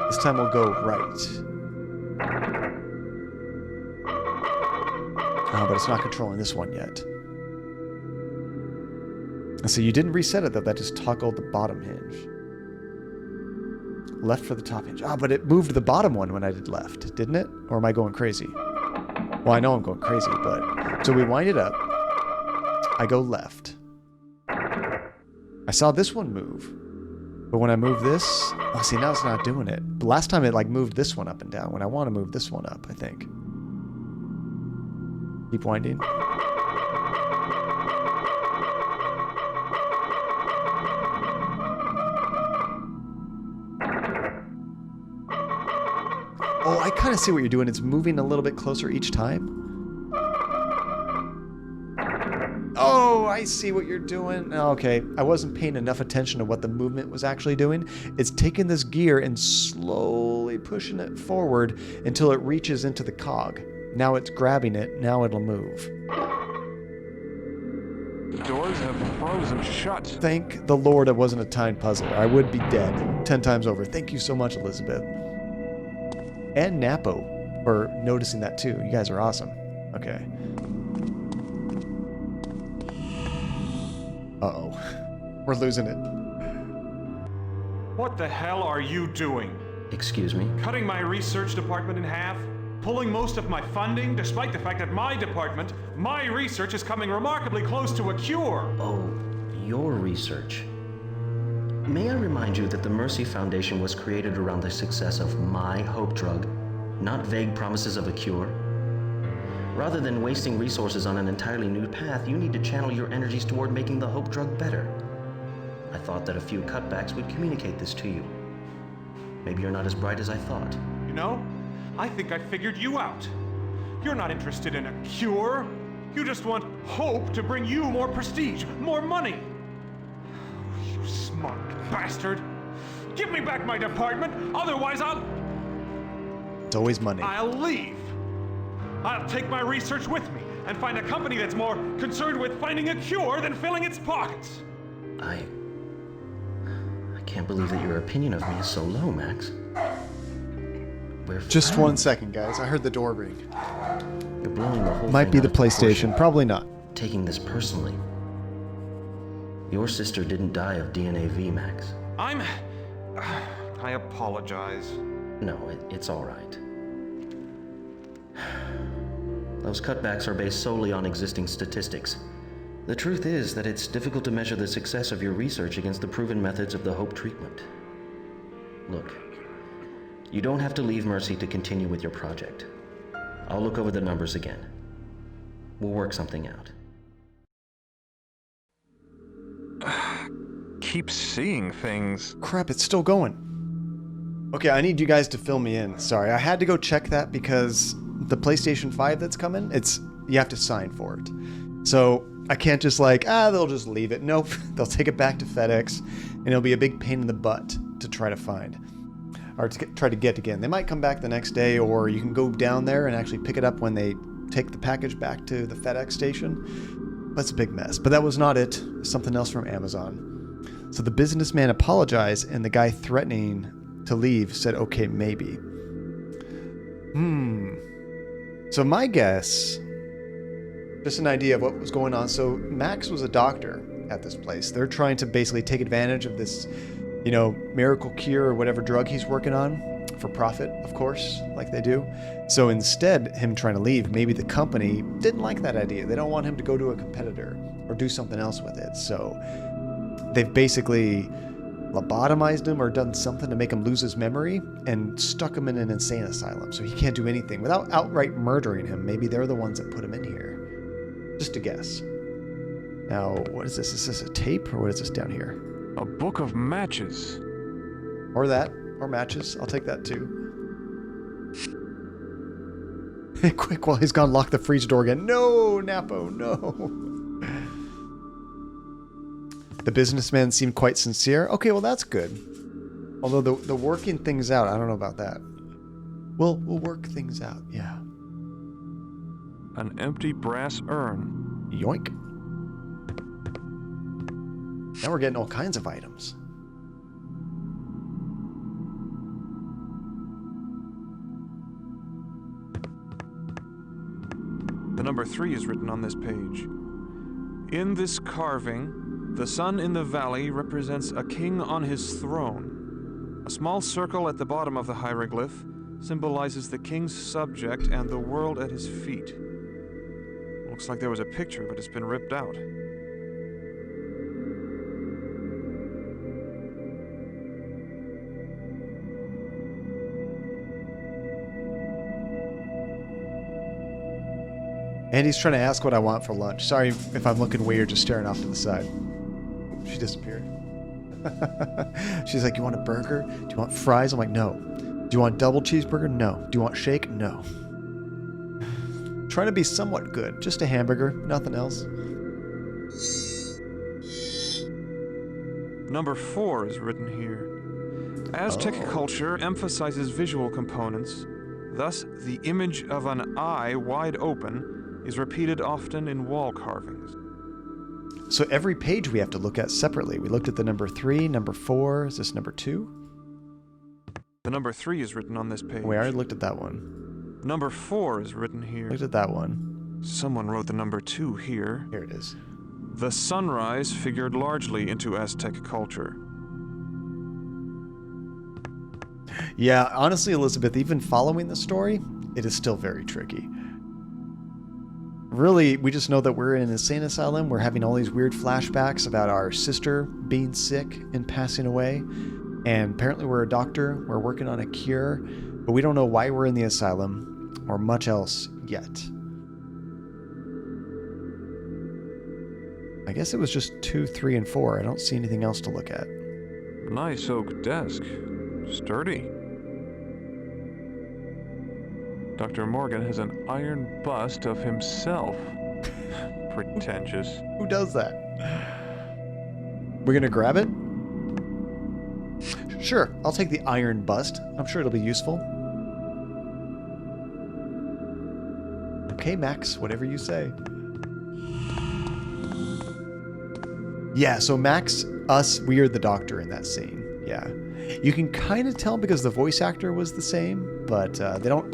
This time we'll go right. But it's not controlling this one yet. So you didn't reset it, though. That just toggled the bottom hinge. Left for the top hinge. But it moved the bottom one when I did left, didn't it? Or am I going crazy? Well, I know I'm going crazy, but... So we wind it up. I go left. I saw this one move. But when I move this... Oh, see, now it's not doing it. But last time it, like, moved this one up and down. When I want to move this one up, I think. Keep winding. Oh, I kind of see what you're doing. It's moving a little bit closer each time. Oh, I see what you're doing. Okay, I wasn't paying enough attention to what the movement was actually doing. It's taking this gear and slowly pushing it forward until it reaches into the cog. Now it's grabbing it. Now it'll move. The doors have frozen shut. Thank the Lord it wasn't a timed puzzle. I would be dead 10 times over. Thank you so much, Elizabeth. And Napo for noticing that too. You guys are awesome. Okay. Uh-oh. We're losing it. What the hell are you doing? Excuse me? Cutting my research department in half? Pulling most of my funding, despite the fact that my department, my research is coming remarkably close to a cure. Oh, your research. May I remind you that the Mercy Foundation was created around the success of my hope drug, not vague promises of a cure? Rather than wasting resources on an entirely new path, you need to channel your energies toward making the Hope drug better. I thought that a few cutbacks would communicate this to you. Maybe you're not as bright as I thought. You know, I think I figured you out. You're not interested in a cure. You just want hope to bring you more prestige, more money. You smart bastard. Give me back my department, otherwise It's always money. I'll leave. I'll take my research with me and find a company that's more concerned with finding a cure than filling its pockets. I can't believe that your opinion of me is so low, Max. We're Just friends. 1 second, guys. I heard the door ring. You're blowing the whole Might thing be out the of proportion. PlayStation. Probably not. Taking this personally. Your sister didn't die of DNAV, Max. I apologize. No, it's all right. Those cutbacks are based solely on existing statistics. The truth is that it's difficult to measure the success of your research against the proven methods of the Hope treatment. Look, you don't have to leave Mercy to continue with your project. I'll look over the numbers again. We'll work something out. Keep seeing things. Crap, it's still going. Okay, I need you guys to fill me in. Sorry, I had to go check that because the PlayStation 5 that's coming, you have to sign for it. So I can't just they'll just leave it. Nope, they'll take it back to FedEx, and it'll be a big pain in the butt to try to find. Or to try to get again. They might come back the next day, or you can go down there and actually pick it up when they take the package back to the FedEx station. That's a big mess. But that was not it. Something else from Amazon. So the businessman apologized, and the guy threatening to leave said, okay, maybe. So my guess, just an idea of what was going on. So Max was a doctor at this place. They're trying to basically take advantage of this, miracle cure or whatever drug he's working on for profit, of course, like they do. So instead, him trying to leave, maybe the company didn't like that idea. They don't want him to go to a competitor or do something else with it. So they've basically lobotomized him or done something to make him lose his memory and stuck him in an insane asylum. So he can't do anything without outright murdering him. Maybe they're the ones that put him in here. Just a guess. Now, what is this? Is this a tape or what is this down here? A book of matches. Or that. Or matches. I'll take that too. Quick, while he's gone, lock the freezer door again. No, Napo, no. The businessman seemed quite sincere. Okay, well, that's good. Although the working things out, I don't know about that. We'll work things out, yeah. An empty brass urn. Yoink. Now we're getting all kinds of items. The number 3 is written on this page. In this carving, the sun in the valley represents a king on his throne. A small circle at the bottom of the hieroglyph symbolizes the king's subject and the world at his feet. Looks like there was a picture, but it's been ripped out. Andy's trying to ask what I want for lunch. Sorry if I'm looking weird, just staring off to the side. She disappeared. She's like, you want a burger? Do you want fries? I'm like, no. Do you want double cheeseburger? No. Do you want shake? No. Trying to be somewhat good. Just a hamburger, nothing else. Number 4 is written here. Aztec culture emphasizes visual components. Thus, the image of an eye wide open is repeated often in wall carvings. So every page we have to look at separately. We looked at the number 3, number 4. Is this number 2? The number 3 is written on this page. We already looked at that one. Number 4 is written here. Looked at that one. Someone wrote the number 2 here. Here it is. The sunrise figured largely into Aztec culture. Yeah, honestly, Elizabeth, even following the story, it is still very tricky. Really, we just know that we're in an insane asylum. We're having all these weird flashbacks about our sister being sick and passing away. And apparently we're a doctor. We're working on a cure. But we don't know why we're in the asylum or much else yet. I guess it was just 2, 3, and 4. I don't see anything else to look at. Nice oak desk. Sturdy. Dr. Morgan has an iron bust of himself. Pretentious. Who does that? We're gonna grab it? Sure, I'll take the iron bust. I'm sure it'll be useful. Okay, Max, whatever you say. Yeah, so Max, we are the doctor in that scene. Yeah. You can kind of tell because the voice actor was the same, but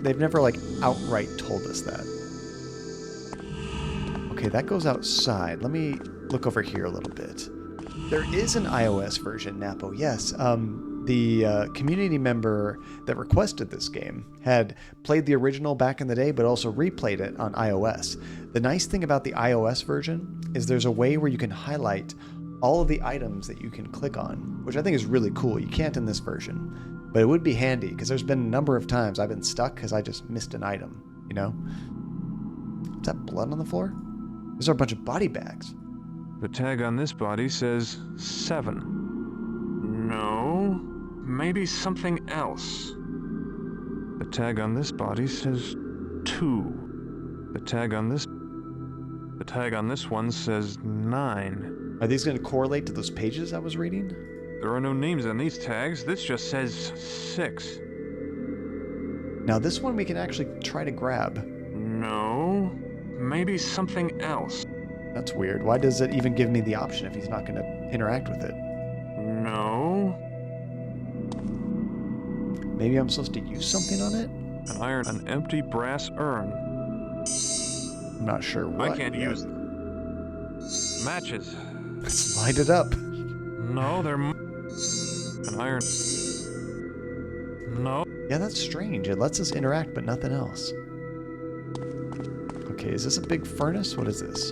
they've never like outright told us that. Okay, that goes outside. Let me look over here a little bit. There is an iOS version, Napo, yes. The community member that requested this game had played the original back in the day, but also replayed it on iOS. The nice thing about the iOS version is there's a way where you can highlight all of the items that you can click on, which I think is really cool. You can't in this version, but it would be handy because there's been a number of times I've been stuck because I just missed an item, you know? Is that blood on the floor? These are a bunch of body bags. The tag on this body says 7. No, maybe something else. The tag on this body says 2. The tag on this one says 9. Are these going to correlate to those pages I was reading? There are no names on these tags. This just says 6. Now this one we can actually try to grab. No, maybe something else. That's weird. Why does it even give me the option if he's not going to interact with it? No. Maybe I'm supposed to use something on it? An empty brass urn. I'm not sure what. I can't use them. Matches. Let's light it up. No, they're an iron. No. Yeah, that's strange. It lets us interact, but nothing else. Okay, is this a big furnace? What is this?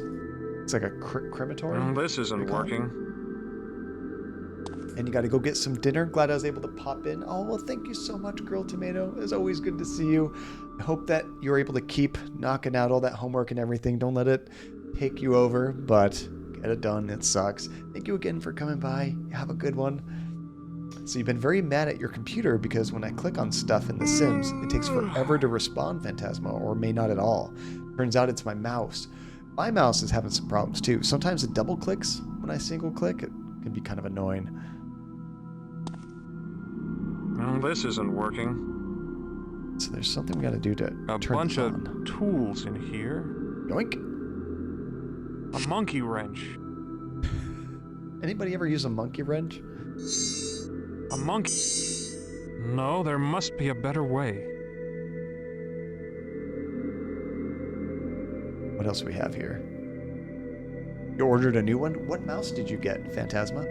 It's like a crematory? This isn't working. And you got to go get some dinner. Glad I was able to pop in. Oh, well, thank you so much, Girl Tomato. It's always good to see you. I hope that you're able to keep knocking out all that homework and everything. Don't let it take you over, but get it done. It sucks. Thank you again for coming by. Have a good one. So you've been very mad at your computer because when I click on stuff in The Sims, it takes forever to respond, Phantasma, or may not at all. Turns out it's my mouse. My mouse is having some problems too. Sometimes it double clicks when I single click. It can be kind of annoying. This isn't working. So there's something we got to do to turn this on. A bunch of tools in here. Yoink. A monkey wrench. Anybody ever use a monkey wrench? A monkey. No, there must be a better way. What else do we have here? You ordered a new one? What mouse did you get, Phantasma?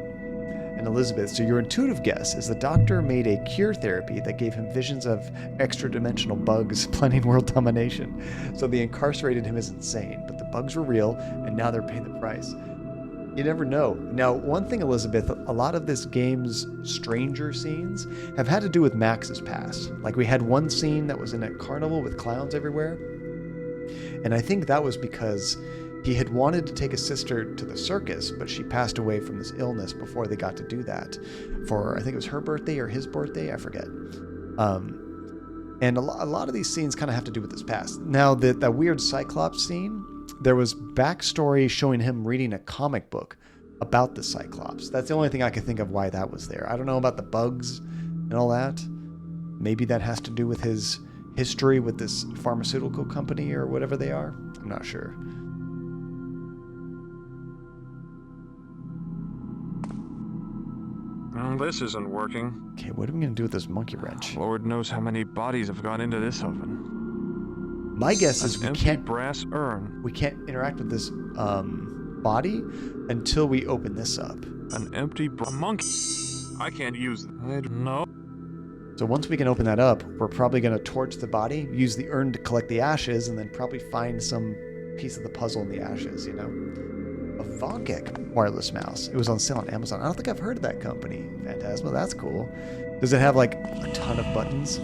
And Elizabeth, so your intuitive guess is the doctor made a cure therapy that gave him visions of extra-dimensional bugs planning world domination. So they incarcerated him as insane, but the bugs were real, and now they're paying the price. You never know. Now, one thing, Elizabeth, a lot of this game's stranger scenes have had to do with Max's past. Like, we had one scene that was in a carnival with clowns everywhere, and I think that was because he had wanted to take his sister to the circus, but she passed away from this illness before they got to do that. For, I think it was her birthday or his birthday, I forget. And a lot of these scenes kind of have to do with his past. Now, that weird Cyclops scene, there was backstory showing him reading a comic book about the Cyclops. That's the only thing I could think of why that was there. I don't know about the bugs and all that. Maybe that has to do with his history with this pharmaceutical company or whatever they are. I'm not sure. This isn't working. Okay, what are we going to do with this monkey wrench? Lord knows how many bodies have gone into this oven. My guess is we can't brass urn. We can't interact with this body until we open this up. An empty monkey. I can't use it. I don't know. So once we can open that up, we're probably going to torch the body, use the urn to collect the ashes, and then probably find some piece of the puzzle in the ashes, you know? A Vogek wireless mouse. It was on sale on Amazon. I don't think I've heard of that company, Phantasma. That's cool. Does it have like a ton of buttons?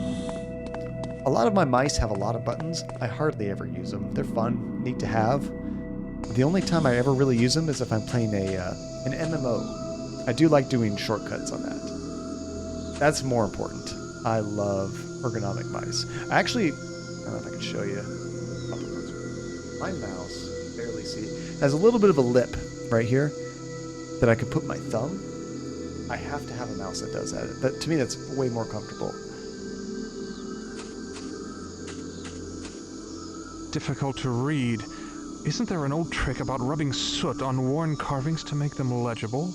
A lot of my mice have a lot of buttons. I hardly ever use them. They're fun, neat to have. The only time I ever really use them is if I'm playing an MMO. I do like doing shortcuts on that. That's more important. I love ergonomic mice. I don't know if I can show you. My mouse, barely see, has a little bit of a lip right here that I could put my thumb. I have to have a mouse that does that. To me, that's way more comfortable. Difficult to read. Isn't there an old trick about rubbing soot on worn carvings to make them legible?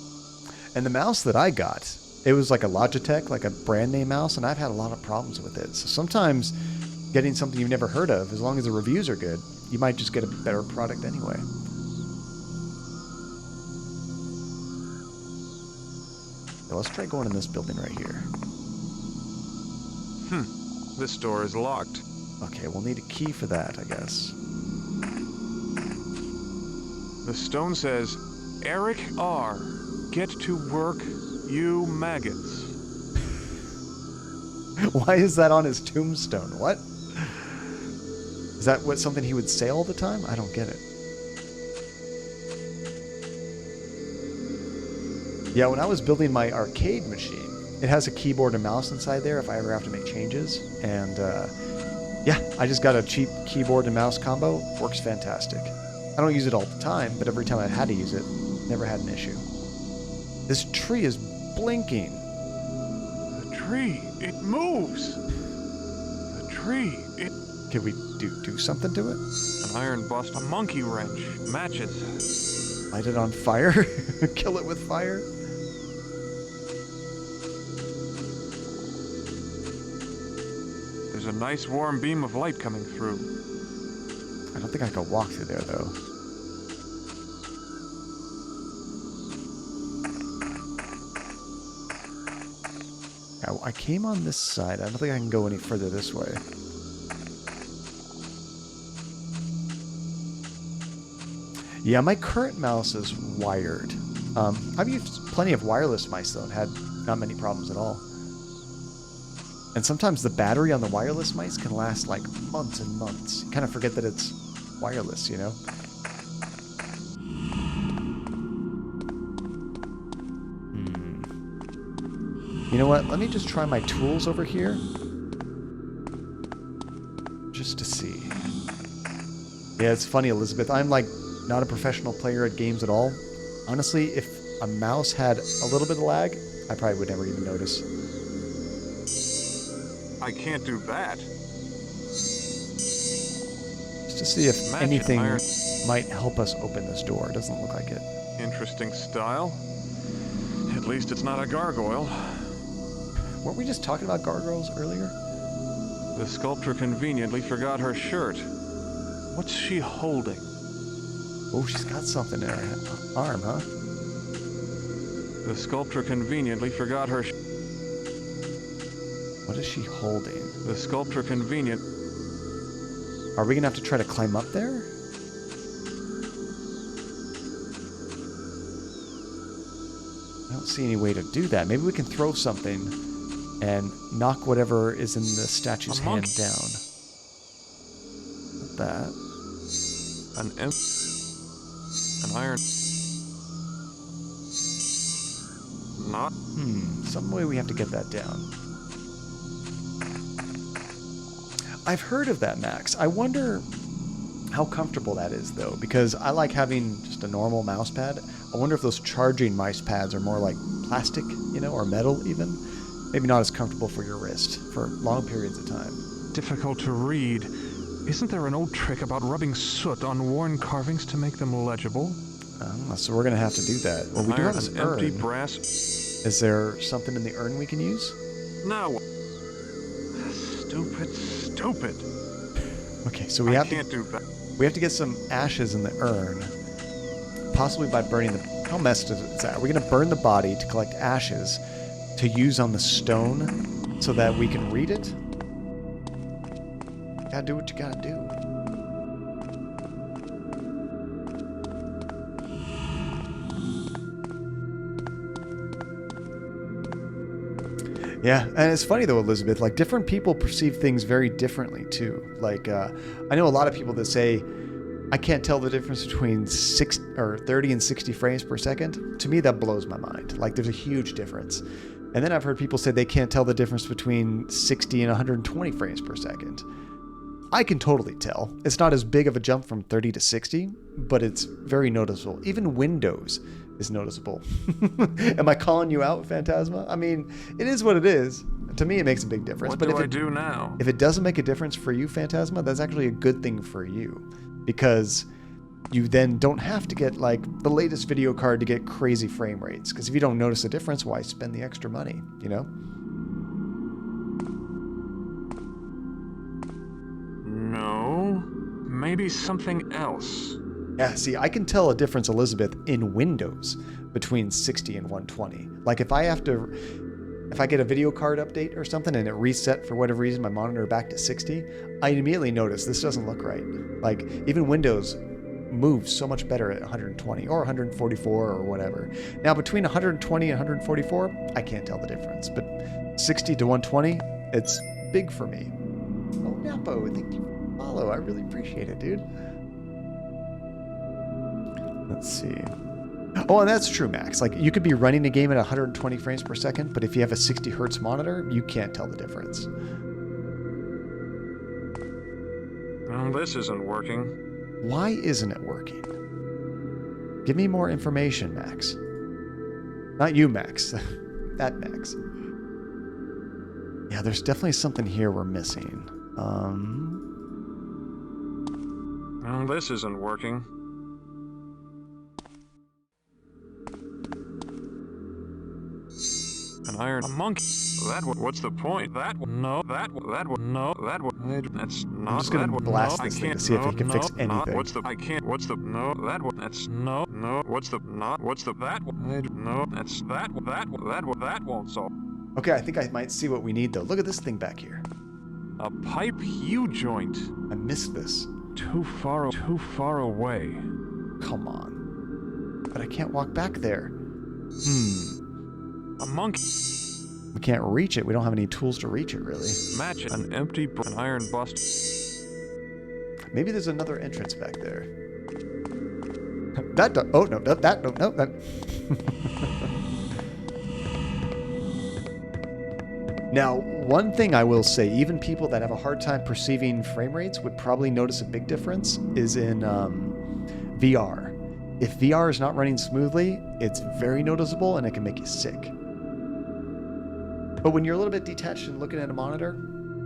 And the mouse that I got, it was like a Logitech, like a brand name mouse, and I've had a lot of problems with it. So sometimes getting something you've never heard of, as long as the reviews are good, you might just get a better product anyway. So let's try going in this building right here. This door is locked. Okay, we'll need a key for that, I guess. The stone says, Eric R. Get to work, you maggots. Why is that on his tombstone? What? Is that something he would say all the time? I don't get it. Yeah, when I was building my arcade machine, it has a keyboard and mouse inside there if I ever have to make changes. And yeah, I just got a cheap keyboard and mouse combo. Works fantastic. I don't use it all the time, but every time I had to use it, never had an issue. This tree is blinking. The tree, it moves. The tree, it... Can we do something to it? An iron bust, a monkey wrench, matches. Light it on fire? Kill it with fire? There's a nice warm beam of light coming through. I don't think I can walk through there, though. Now, I came on this side. I don't think I can go any further this way. Yeah, my current mouse is wired. I've used plenty of wireless mice, though, and had not many problems at all. And sometimes the battery on the wireless mice can last like months and months. You kind of forget that it's wireless, you know? You know what? Let me just try my tools over here. Just to see. Yeah, it's funny, Elizabeth. I'm like not a professional player at games at all. Honestly, if a mouse had a little bit of lag, I probably would never even notice. I can't do that. Just to see if anything might help us open this door. It doesn't look like it. Interesting style. At least it's not a gargoyle. Weren't we just talking about gargoyles earlier? The sculptor conveniently forgot her shirt. What's she holding? Oh, she's got something in her arm, huh? The sculptor conveniently forgot her What is she holding? The sculptor convenient... Are we gonna have to try to climb up there? I don't see any way to do that. Maybe we can throw something and knock whatever is in the statue's hand down. Like that. An iron... Not... Some way we have to get that down. I've heard of that, Max. I wonder how comfortable that is, though, because I like having just a normal mouse pad. I wonder if those charging mice pads are more like plastic, you know, or metal even. Maybe not as comfortable for your wrist for long periods of time. Difficult to read. Isn't there an old trick about rubbing soot on worn carvings to make them legible? So we're going to have to do that. Well, we do have an empty urn. brass... Is there something in the urn we can use? No. Stupid. Okay, so we have to get some ashes in the urn, possibly by burning the... How messed is that? Are we going to burn the body to collect ashes to use on the stone so that we can read it? You gotta do what you gotta do. Yeah, and it's funny though, Elizabeth, like different people perceive things very differently too. Like, I know a lot of people that say I can't tell the difference between 30 and 60 frames per second. To me, that blows my mind. Like, there's a huge difference. And then I've heard people say they can't tell the difference between 60 and 120 frames per second. I can totally tell. It's not as big of a jump from 30 to 60, but it's very noticeable. Even Windows is noticeable. Am I calling you out, Phantasma? I mean, it is what it is. To me, it makes a big difference. What do I do now? If it doesn't make a difference for you, Phantasma, that's actually a good thing for you. Because you then don't have to get like the latest video card to get crazy frame rates. Because if you don't notice a difference, why spend the extra money, you know? No, maybe something else. Yeah, see, I can tell a difference, Elizabeth, in Windows between 60 and 120. Like if I get a video card update or something and it reset for whatever reason my monitor back to 60, I immediately notice this doesn't look right. Like even Windows moves so much better at 120 or 144 or whatever. Now between 120 and 144, I can't tell the difference. But 60 to 120, it's big for me. Oh, Napo, thank you for the follow. I really appreciate it, dude. Let's see. Oh, and that's true, Max. Like, you could be running a game at 120 frames per second, but if you have a 60 hertz monitor, you can't tell the difference. Well, this isn't working. Why isn't it working? Give me more information, Max. Not you, Max. That Max. Yeah, there's definitely something here we're missing. Well, this isn't working. An iron monkey. What's the point? That's not. I'm just gonna blast this thing to see if it can fix anything. What's the that won't solve. Okay, I think I might see what we need though. Look at this thing back here. A pipe U-joint. I missed this. Too far away. Come on. But I can't walk back there. A monkey. We can't reach it. We don't have any tools to reach it, really. Match it. An empty an iron bust. Maybe there's another entrance back there. That oh no, that no. Now, one thing I will say, even people that have a hard time perceiving frame rates would probably notice a big difference is in VR. If VR is not running smoothly, it's very noticeable and it can make you sick. But when you're a little bit detached and looking at a monitor,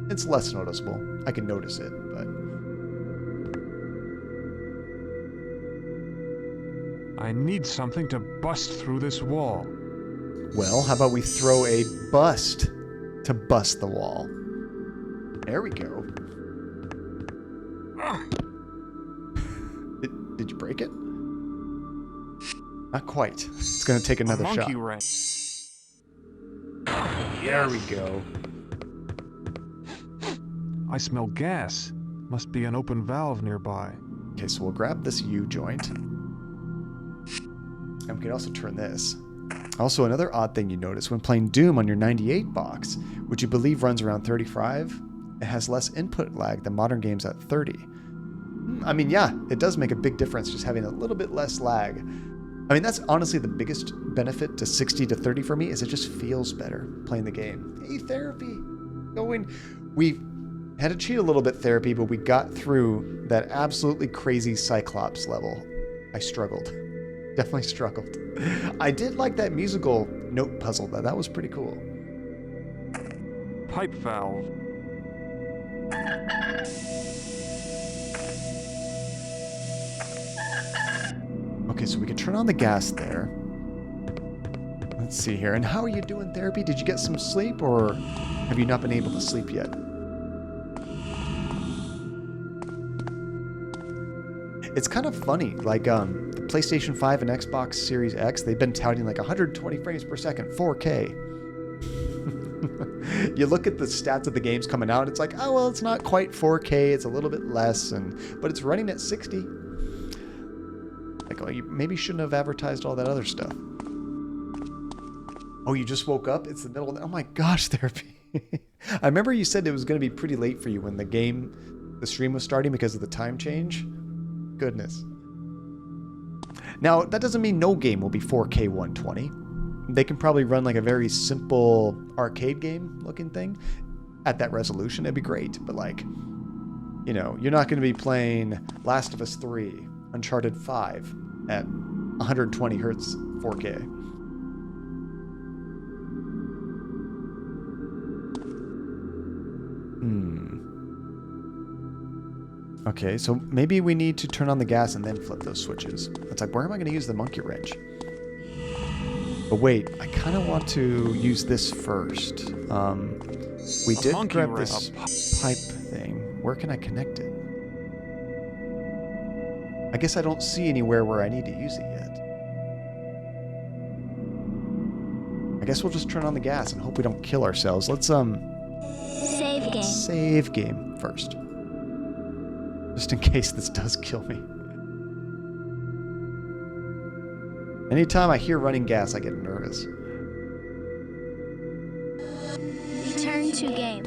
it's less noticeable. I can notice it, but... I need something to bust through this wall. Well, how about we throw a bust to bust the wall? There we go. Did you break it? Not quite. It's going to take another shot. There we go. I smell gas. Must be an open valve nearby. Okay, so we'll grab this U-joint. And we can also turn this. Also, another odd thing you notice when playing Doom on your 98 box, which you believe runs around 35, it has less input lag than modern games at 30. I mean, yeah, it does make a big difference just having a little bit less lag. I mean, that's honestly the biggest benefit to 60 to 30 for me, is it just feels better playing the game. Hey, Therapy! We had to cheat a little bit, Therapy, but we got through that absolutely crazy Cyclops level. I struggled. Definitely struggled. I did like that musical note puzzle, though. That was pretty cool. Pipe valve. Okay, so we can turn on the gas there. Let's see here. And how are you doing, Therapy? Did you get some sleep, or have you not been able to sleep yet? It's kind of funny. Like, the PlayStation 5 and Xbox Series X, they've been touting like 120 frames per second, 4K. You look at the stats of the games coming out, it's like, oh, well, it's not quite 4K. It's a little bit less, but it's running at 60. Like, well, you maybe shouldn't have advertised all that other stuff. Oh, you just woke up? It's the middle of the... Oh my gosh, Therapy. I remember you said it was going to be pretty late for you when the stream was starting because of the time change. Goodness. Now, that doesn't mean no game will be 4K 120. They can probably run like a very simple arcade game looking thing at that resolution. It'd be great, but like, you know, you're not going to be playing Last of Us 3, Uncharted 5 at 120 hertz 4K. Okay, so maybe we need to turn on the gas and then flip those switches. It's like, where am I going to use the monkey wrench? But wait, I kind of want to use this first. We did grab this pipe thing. Where can I connect it? I guess I don't see anywhere where I need to use it yet. I guess we'll just turn on the gas and hope we don't kill ourselves. Let's Save game. Save game first. Just in case this does kill me. Anytime I hear running gas, I get nervous. Return to game.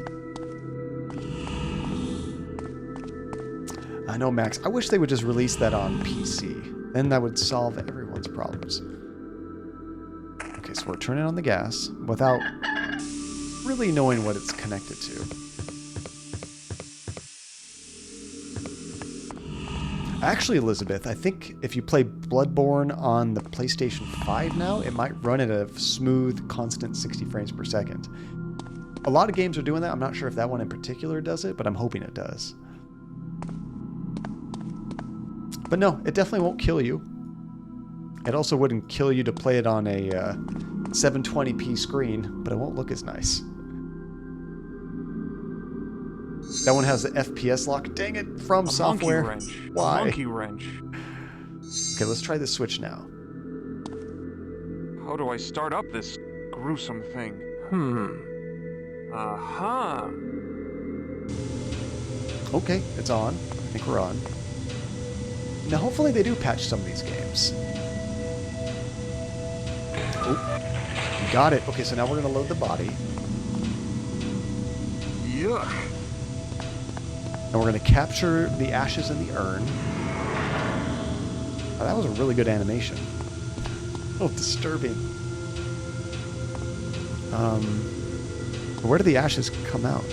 I know, Max. I wish they would just release that on PC. Then that would solve everyone's problems. Okay, so we're turning on the gas without really knowing what it's connected to. Actually, Elizabeth, I think if you play Bloodborne on the PlayStation 5 now, it might run at a smooth, constant 60 frames per second. A lot of games are doing that. I'm not sure if that one in particular does it, but I'm hoping it does. But no, it definitely won't kill you. It also wouldn't kill you to play it on a 720p screen, but it won't look as nice. That one has the FPS lock. Dang it, from software. Monkey wrench. Why? Monkey wrench. Okay, let's try this switch now. How do I start up this gruesome thing? Aha. Okay, it's on. I think we're on. Now, hopefully they do patch some of these games. Oh, we got it. Okay, so now we're going to load the body. Yuck. And we're going to capture the ashes in the urn. Oh, that was a really good animation. Oh, disturbing. Where do the ashes come out?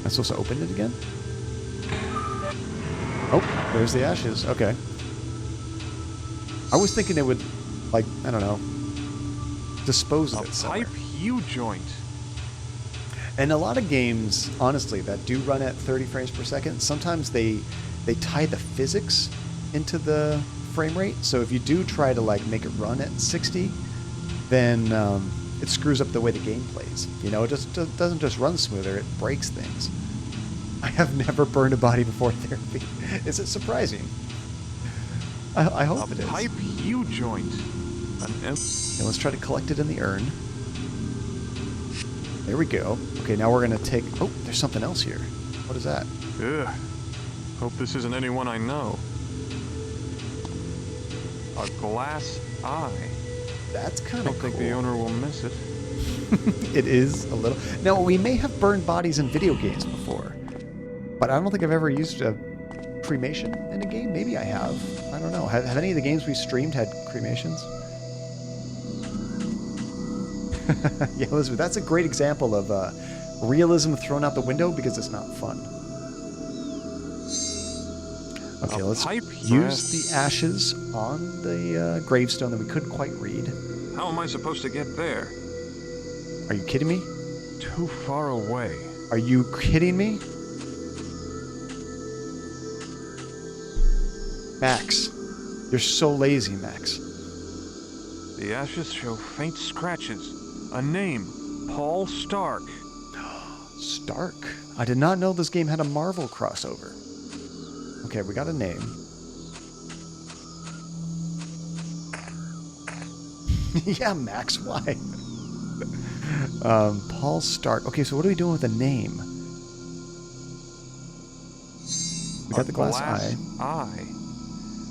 I'm supposed to open it again? Oh, there's the ashes. Okay. I was thinking it would, like, I don't know, dispose of it somewhere. A pipe U-joint. And a lot of games, honestly, that do run at 30 frames per second, sometimes they tie the physics into the frame rate. So if you do try to like make it run at 60, then it screws up the way the game plays. You know, it just doesn't just run smoother, it breaks things. I have never burned a body before therapy. Is it surprising? I hope it is. A pipe U-joint. And let's try to collect it in the urn. There we go. Okay, now we're going to take... Oh, there's something else here. What is that? Ugh. Hope this isn't anyone I know. A glass eye. That's kind of cool. Don't think the owner will miss it. It is a little... Now, we may have burned bodies in video games before, but I don't think I've ever used a cremation in a game. Maybe I have. I don't know. Have any of the games we streamed had cremations? Yeah, Elizabeth, that's a great example of realism thrown out the window because it's not fun. Okay, let's use the ashes on the gravestone that we couldn't quite read. How am I supposed to get there? Are you kidding me? Too far away. Are you kidding me? Max, you're so lazy, Max. The ashes show faint scratches. A name, Paul Stark. Stark? I did not know this game had a Marvel crossover. Okay, we got a name. Yeah, Max, why? Paul Stark. Okay, so what are we doing with the name? We got the glass eye.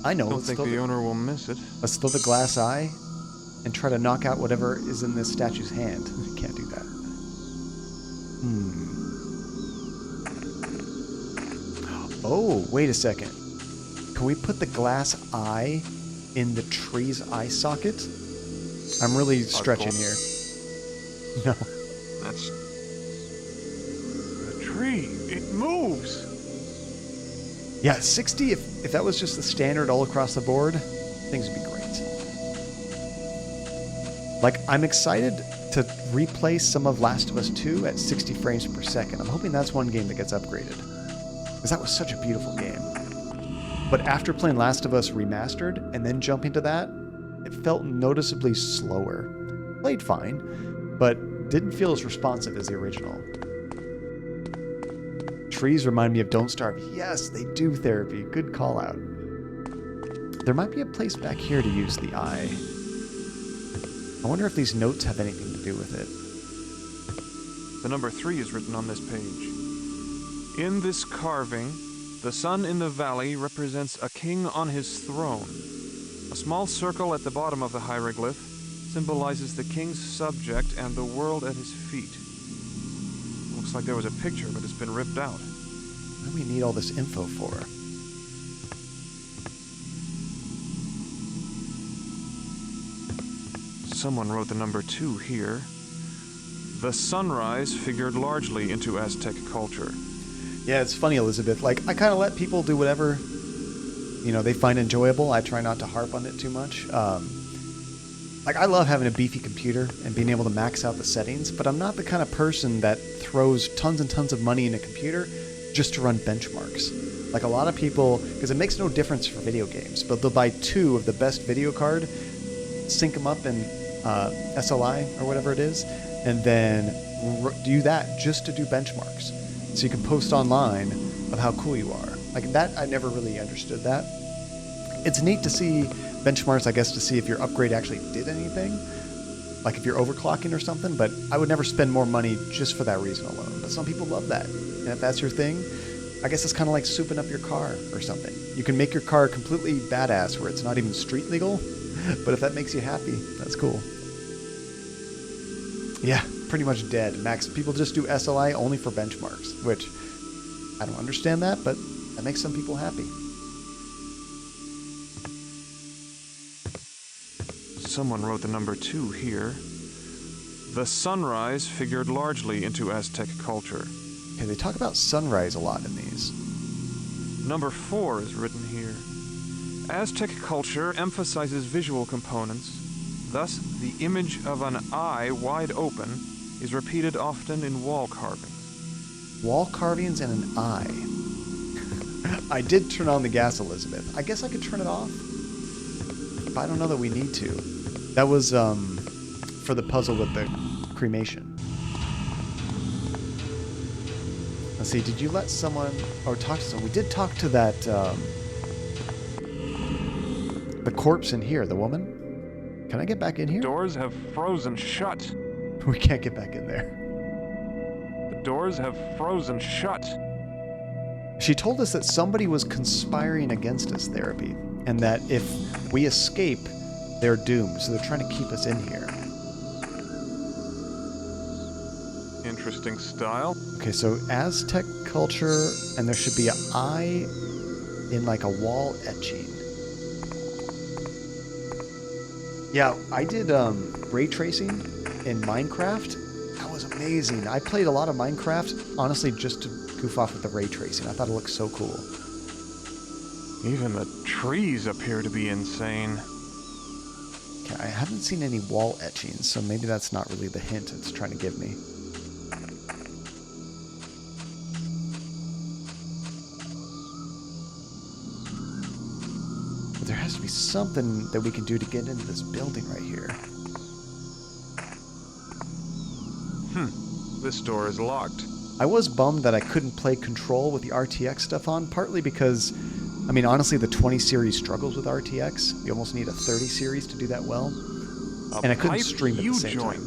I know. Don't think the owner will miss it. Let's throw the glass eye and try to knock out whatever is in this statue's hand. Can't do that. Oh, wait a second. Can we put the glass eye in the tree's eye socket? I'm really stretching here. No. That's... the tree. It moves. Yeah, 60, if that was just the standard all across the board, things would be great. Like, I'm excited to replay some of Last of Us 2 at 60 frames per second. I'm hoping that's one game that gets upgraded. Because that was such a beautiful game. But after playing Last of Us Remastered and then jumping to that, it felt noticeably slower. Played fine, but didn't feel as responsive as the original. Trees remind me of Don't Starve. Yes, they do, Therapy. Good call out. There might be a place back here to use the eye. I wonder if these notes have anything to do with it. The number 3 is written on this page. In this carving, the sun in the valley represents a king on his throne. A small circle at the bottom of the hieroglyph symbolizes the king's subject and the world at his feet. Looks like there was a picture, but it's been ripped out. What do we need all this info for? Someone wrote the number 2 here. The sunrise figured largely into Aztec culture. Yeah, it's funny, Elizabeth. Like, I kind of let people do whatever, they find enjoyable. I try not to harp on it too much. Like, I love having a beefy computer and being able to max out the settings, but I'm not the kind of person that throws tons and tons of money in a computer just to run benchmarks. Like, a lot of people, because it makes no difference for video games, but they'll buy 2 of the best video card, sync them up in SLI or whatever it is, and then do that just to do benchmarks. So you can post online of how cool you are. Like that, I never really understood that. It's neat to see benchmarks, I guess, to see if your upgrade actually did anything. Like if you're overclocking or something, but I would never spend more money just for that reason alone. But some people love that. And if that's your thing, I guess it's kind of like souping up your car or something. You can make your car completely badass where it's not even street legal, but if that makes you happy, that's cool. Yeah, pretty much dead. Max, people just do SLI only for benchmarks, which I don't understand that, but that makes some people happy. Someone wrote the number 2 here. The sunrise figured largely into Aztec culture. Okay, they talk about sunrise a lot in these. Number 4 is written here. Aztec culture emphasizes visual components. Thus, the image of an eye wide open is repeated often in wall carvings. Wall carvings and an eye. I did turn on the gas, Elizabeth. I guess I could turn it off, but I don't know that we need to. That was for the puzzle with the cremation. Let's see, did you let someone, or talk to someone? We did talk to that, the corpse in here, the woman. Can I get back in here? Doors have frozen shut. We can't get back in there. The doors have frozen shut. She told us that somebody was conspiring against us, Therapy, and that if we escape, they're doomed, so they're trying to keep us in here. Interesting style. Okay, so Aztec culture, and there should be an eye in like a wall etching. Yeah, I did ray tracing in Minecraft. That was amazing. I played a lot of Minecraft, honestly, just to goof off with the ray tracing. I thought it looked so cool. Even the trees appear to be insane. Okay, I haven't seen any wall etchings, so maybe that's not really the hint it's trying to give me. But there has to be something that we can do to get into this building right here. This door is locked. I was bummed that I couldn't play Control with the RTX stuff on, partly because, I mean, honestly, the 20 series struggles with RTX. You almost need a 30 series to do that well. And I couldn't stream at the same time.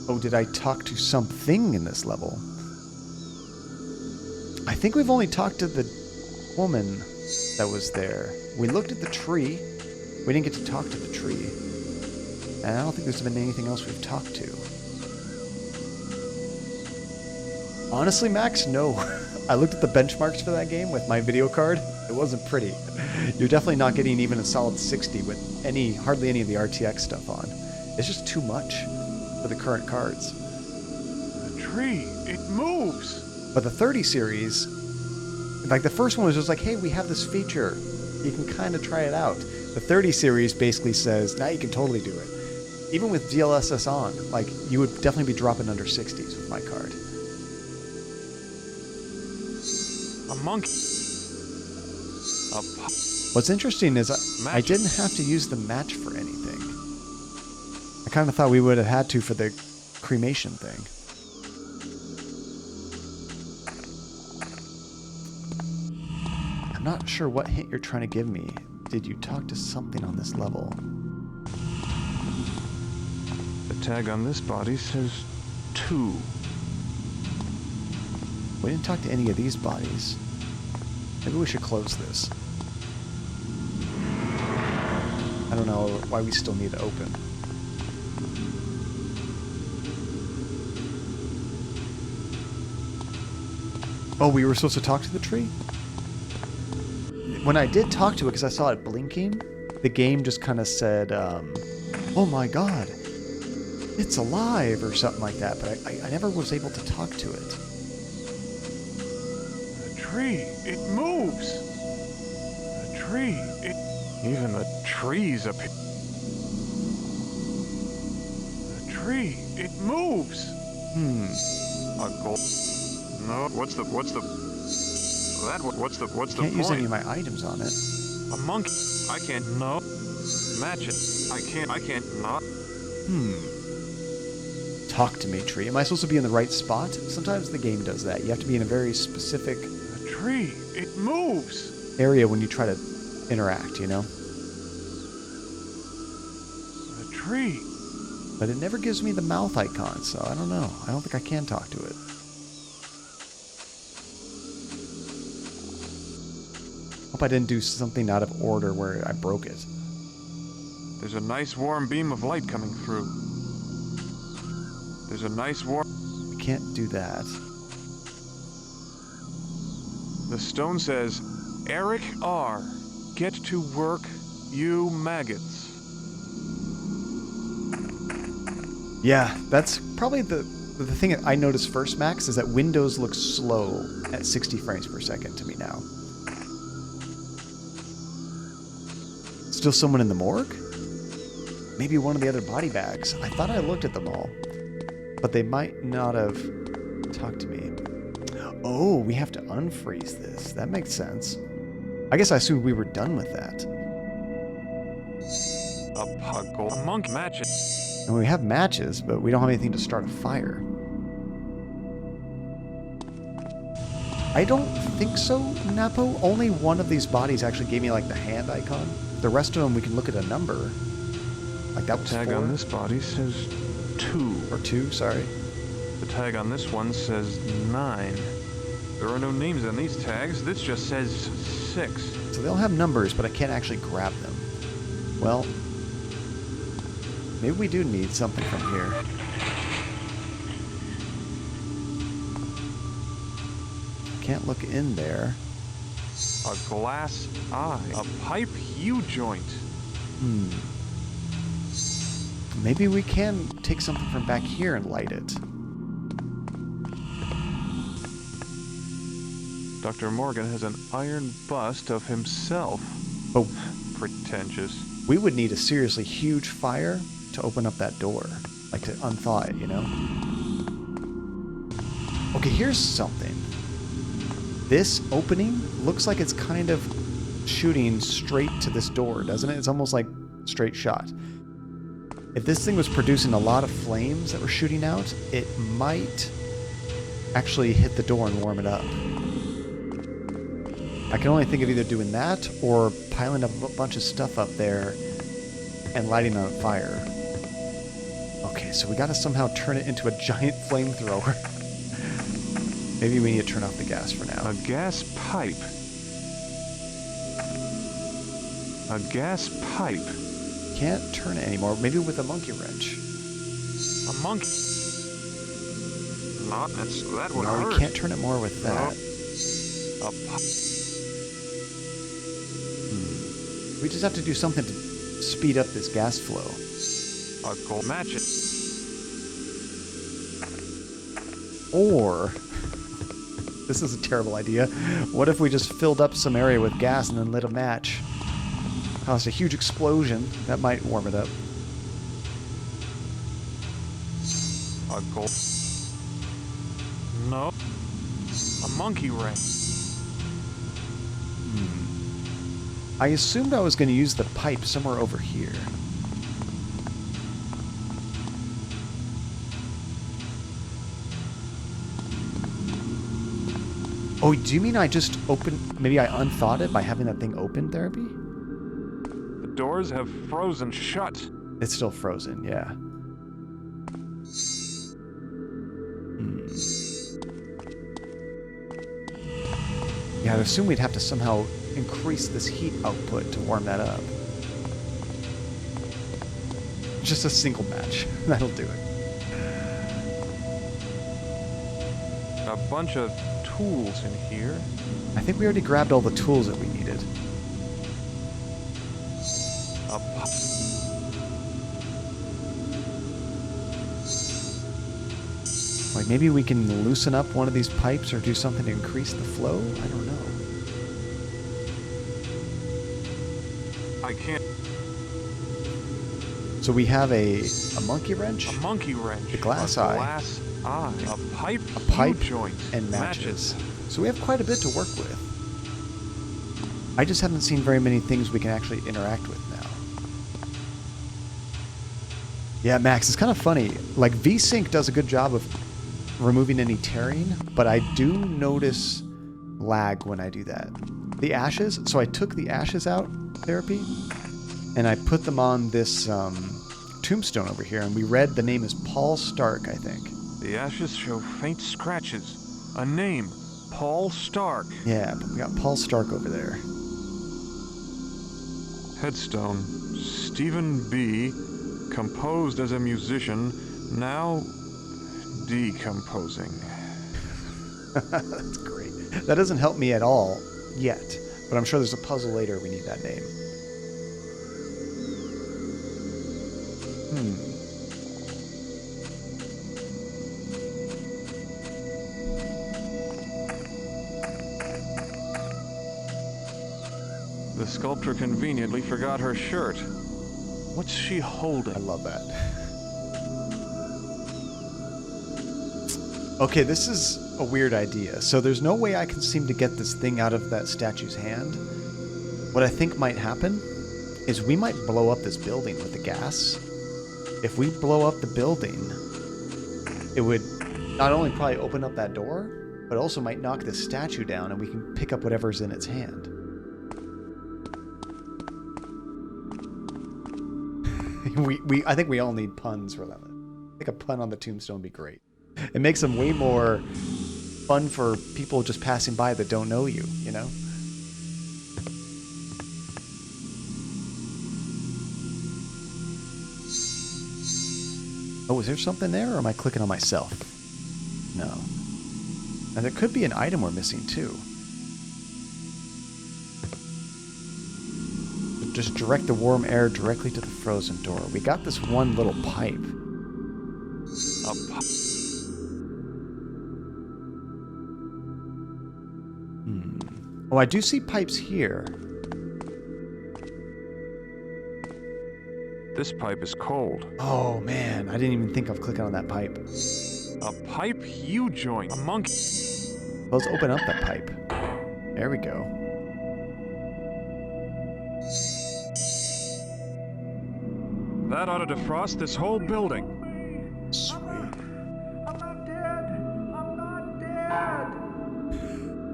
Oh, did I talk to something in this level? I think we've only talked to the woman that was there. We looked at the tree. We didn't get to talk to the tree. And I don't think there's been anything else we've talked to. Honestly, Max, no. I looked at the benchmarks for that game with my video card. It wasn't pretty. You're definitely not getting even a solid 60 with hardly any of the RTX stuff on. It's just too much for the current cards. The tree, it moves! But the 30 series, like the first one was just like, hey, we have this feature. You can kind of try it out. The 30 series basically says, now you can totally do it. Even with DLSS on, like, you would definitely be dropping under 60s with my card. A monkey. What's interesting is I didn't have to use the match for anything. I kind of thought we would have had to for the cremation thing. I'm not sure what hint you're trying to give me. Did you talk to something on this level? The tag on this body says 2. We didn't talk to any of these bodies. Maybe we should close this. I don't know why we still need to open. Oh, we were supposed to talk to the tree? When I did talk to it, because I saw it blinking, the game just kind of said, oh my god, it's alive, or something like that, but I never was able to talk to it. The tree, it moves! The tree, even the trees appear. The tree, it moves! A gold. No, what's the what's the Can't use point? any of my items on it. A monkey. I can't. No. Match it. I can't not. Talk to me, tree. Am I supposed to be in the right spot? Sometimes the game does that. You have to be in a very specific The tree, it moves! area when you try to interact, you know? The tree. But it never gives me the mouth icon, so I don't know. I don't think I can talk to it. Hope I didn't do something out of order where I broke it. There's a nice warm beam of light coming through. There's a nice warm... I can't do that. The stone says, Eric R. Get to work, you maggots. Yeah, that's probably the thing that I noticed first, Max, is that Windows looks slow at 60 frames per second to me now. Still someone in the morgue? Maybe one of the other body bags. I thought I looked at them all. But they might not have talked to me. Oh, we have to unfreeze this. That makes sense. I guess I assumed we were done with that. A puggle. A monkey. Match it. And we have matches, but we don't have anything to start a fire. I don't think so, Napo. Only one of these bodies actually gave me like the hand icon. The rest of them we can look at a number. Like that was The tag 4. on this body says 2. Or 2, sorry. The tag on this one says 9. There are no names on these tags. This just says 6. So they'll have numbers, but I can't actually grab them. Well, maybe we do need something from here. Can't look in there. A glass eye. A pipe U-joint. Maybe we can take something from back here and light it. Dr. Morgan has an iron bust of himself. Oh. Pretentious. We would need a seriously huge fire to open up that door. Like to unthaw it, you know? Okay, here's something. This opening looks like it's kind of shooting straight to this door, doesn't it? It's almost like straight shot. If this thing was producing a lot of flames that were shooting out, it might actually hit the door and warm it up. I can only think of either doing that or piling up a bunch of stuff up there and lighting on fire. Okay, so we gotta somehow turn it into a giant flamethrower. Maybe we need to turn off the gas for now. A gas pipe. A gas pipe. Can't turn it anymore. Maybe with a monkey wrench. A monkey. Not that would No, hurt. we can't turn it more with that. We just have to do something to speed up this gas flow. A gold match it. Or, this is a terrible idea. What if we just filled up some area with gas and then lit a match? Caused a huge explosion. That might warm it up. A gold. No. A monkey ring. I assumed I was going to use the pipe somewhere over here. Oh, do you mean I just opened... Maybe I unthought it by having that thing open, Therapy? The doors have frozen shut. It's still frozen, yeah. Yeah, I'd assume we'd have to somehow increase this heat output to warm that up. Just a single match. That'll do it. A bunch of tools in here. I think we already grabbed all the tools that we needed. Like maybe we can loosen up one of these pipes or do something to increase the flow? I don't know. I can't. So we have a monkey wrench? A monkey wrench. A glass eye. Glass eye. A pipe. A pipe joint. And matches. So we have quite a bit to work with. I just haven't seen very many things we can actually interact with now. Yeah, Max, it's kind of funny. Like, VSync does a good job of removing any tearing, but I do notice lag when I do that. The ashes, so I took the ashes out, Therapy, and I put them on this tombstone over here, and we read the name is Paul Stark, I think. The ashes show faint scratches. A name, Paul Stark. Yeah, but we got Paul Stark over there. Headstone, Stephen B., composed as a musician, now decomposing. That's great. That doesn't help me at all yet, but I'm sure there's a puzzle later we need that name. The sculptor conveniently forgot her shirt. What's she holding? I love that. Okay, this is a weird idea. So there's no way I can seem to get this thing out of that statue's hand. What I think might happen is we might blow up this building with the gas. If we blow up the building, it would not only probably open up that door, but also might knock this statue down and we can pick up whatever's in its hand. I think we all need puns for that. I think a pun on the tombstone would be great. It makes them way more fun for people just passing by that don't know you, you know? Oh, is there something there, or am I clicking on myself? No. And there could be an item we're missing, too. Just direct the warm air directly to the frozen door. We got this one little pipe. Oh, I do see pipes here. This pipe is cold. Oh, man. I didn't even think of clicking on that pipe. A pipe U-joint. A monkey. Let's open up that pipe. There we go. That ought to defrost this whole building. Sweet. I'm not dead. I'm not dead.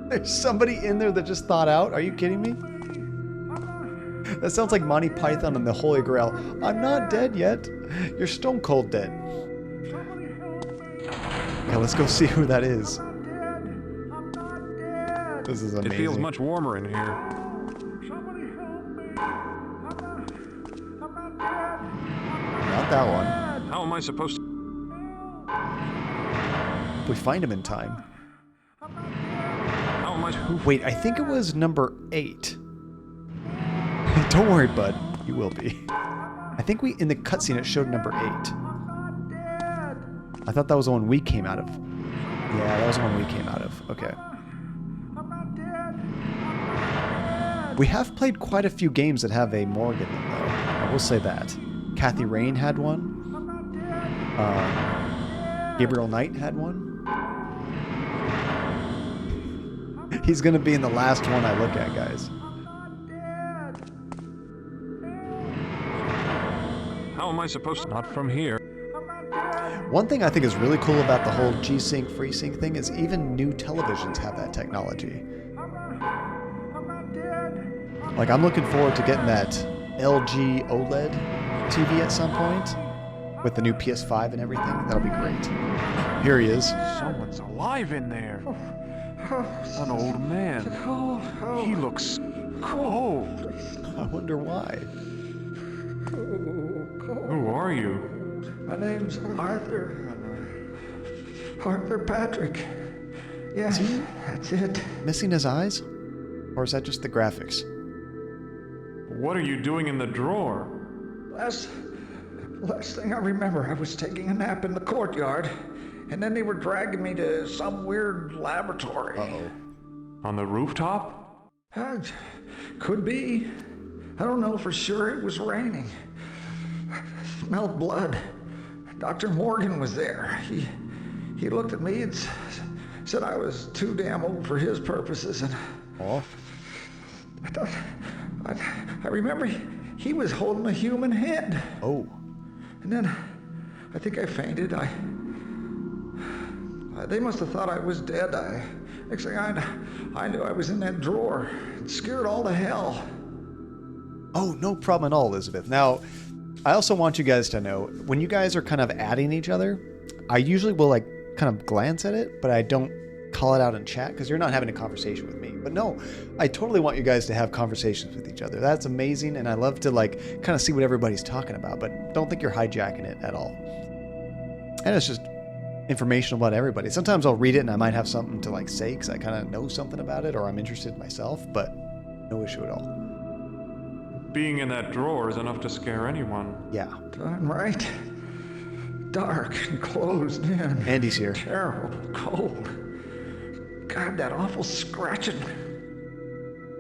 There's somebody in there that just thawed out. Are you kidding me? That sounds like Monty Python and the Holy Grail. I'm not dead yet. You're stone cold dead. Yeah, let's go see who that is. This is amazing. It feels much warmer in here. Not that one. How am I supposed to... If we find him in time. How much? Wait, I think it was number 8. Don't worry, bud. You will be. I think in the cutscene it showed number 8. I thought that was the one we came out of. Yeah, that was the one we came out of. Okay. We have played quite a few games that have a Morgue in them, though. I will say that. Kathy Rain had one. Gabriel Knight had one. He's going to be in the last one I look at, guys. How am I supposed to? Not from here. One thing I think is really cool about the whole G-Sync, FreeSync thing is even new televisions have that technology. Like, I'm looking forward to getting that LG OLED TV at some point with the new PS5 and everything. That'll be great. Here he is. Someone's alive in there. An old man. He looks cold. I wonder why. Who are you? My name's Arthur. Arthur Patrick. Yeah, that's it. Missing his eyes? Or is that just the graphics? What are you doing in the drawer? Last thing I remember, I was taking a nap in the courtyard, and then they were dragging me to some weird laboratory. Uh-oh. On the rooftop? Could be. I don't know for sure. It was raining. I smelled blood. Dr. Morgan was there. He looked at me and said I was too damn old for his purposes, and I remember he was holding a human head. Oh. And then I think I fainted. They must have thought I was dead. Next thing I knew I was in that drawer. It scared all to hell. Oh, no problem at all, Elizabeth. Now, I also want you guys to know, when you guys are kind of adding each other, I usually will like kind of glance at it, but I don't call it out in chat because you're not having a conversation with me. But no, I totally want you guys to have conversations with each other. That's amazing, and I love to like kind of see what everybody's talking about, but don't think you're hijacking it at all. And it's just information about everybody. Sometimes I'll read it and I might have something to like say because I kind of know something about it or I'm interested myself, but no issue at all. Being in that drawer is enough to scare anyone. Yeah. Darn right. Dark and closed in. Andy's here. Terrible, cold. God, that awful scratching.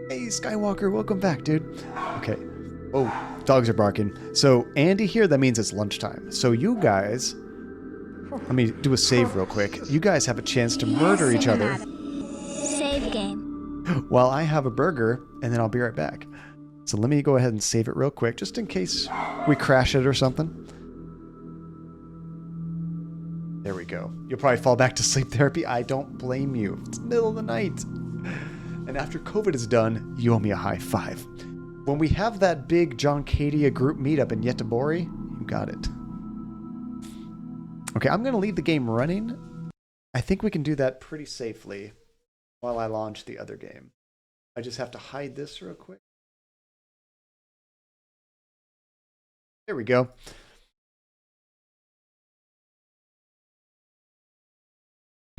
Hey, Skywalker, welcome back, dude. Okay. Oh, dogs are barking. So, Andy here, that means it's lunchtime. So you guys, let me do a save real quick. You guys have a chance to murder each other. Save game. While I have a burger, and then I'll be right back. So let me go ahead and save it real quick, just in case we crash it or something. There we go. You'll probably fall back to sleep therapy. I don't blame you. It's the middle of the night. And after COVID is done, you owe me a high five. When we have that big John Cadia group meetup in Yetabori, you got it. Okay, I'm going to leave the game running. I think we can do that pretty safely while I launch the other game. I just have to hide this real quick. There we go.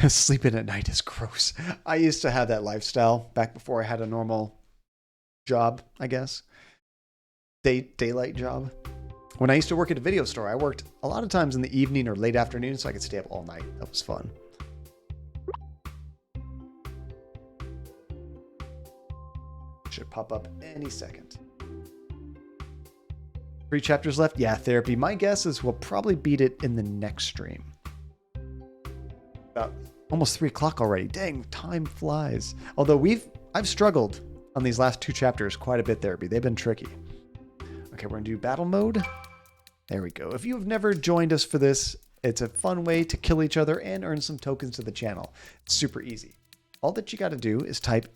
Sleeping at night is gross. I used to have that lifestyle back before I had a normal job, I guess. Daylight job. When I used to work at a video store, I worked a lot of times in the evening or late afternoon so I could stay up all night. That was fun. Should pop up any second. 3 chapters left? Yeah, therapy. My guess is we'll probably beat it in the next stream. About almost 3 o'clock already. Dang, time flies. Although I've struggled on these last 2 chapters quite a bit, therapy. They've been tricky. Okay, we're gonna do battle mode. There we go. If you have never joined us for this, it's a fun way to kill each other and earn some tokens to the channel. It's super easy. All that you got to do is type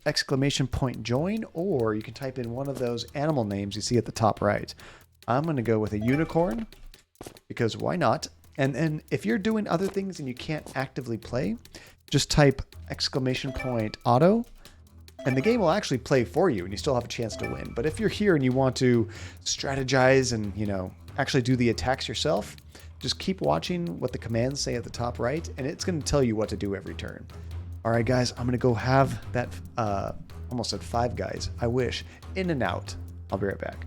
!join, or you can type in one of those animal names you see at the top right. I'm going to go with a unicorn, because why not? And then if you're doing other things and you can't actively play, just type !auto, and the game will actually play for you, and you still have a chance to win. But if you're here and you want to strategize and, actually do the attacks yourself, Just keep watching what the commands say at the top right, and it's going to tell you what to do every turn. All right, guys, I'm going to go have that, almost said Five Guys, I wish, in and out. I'll be right back.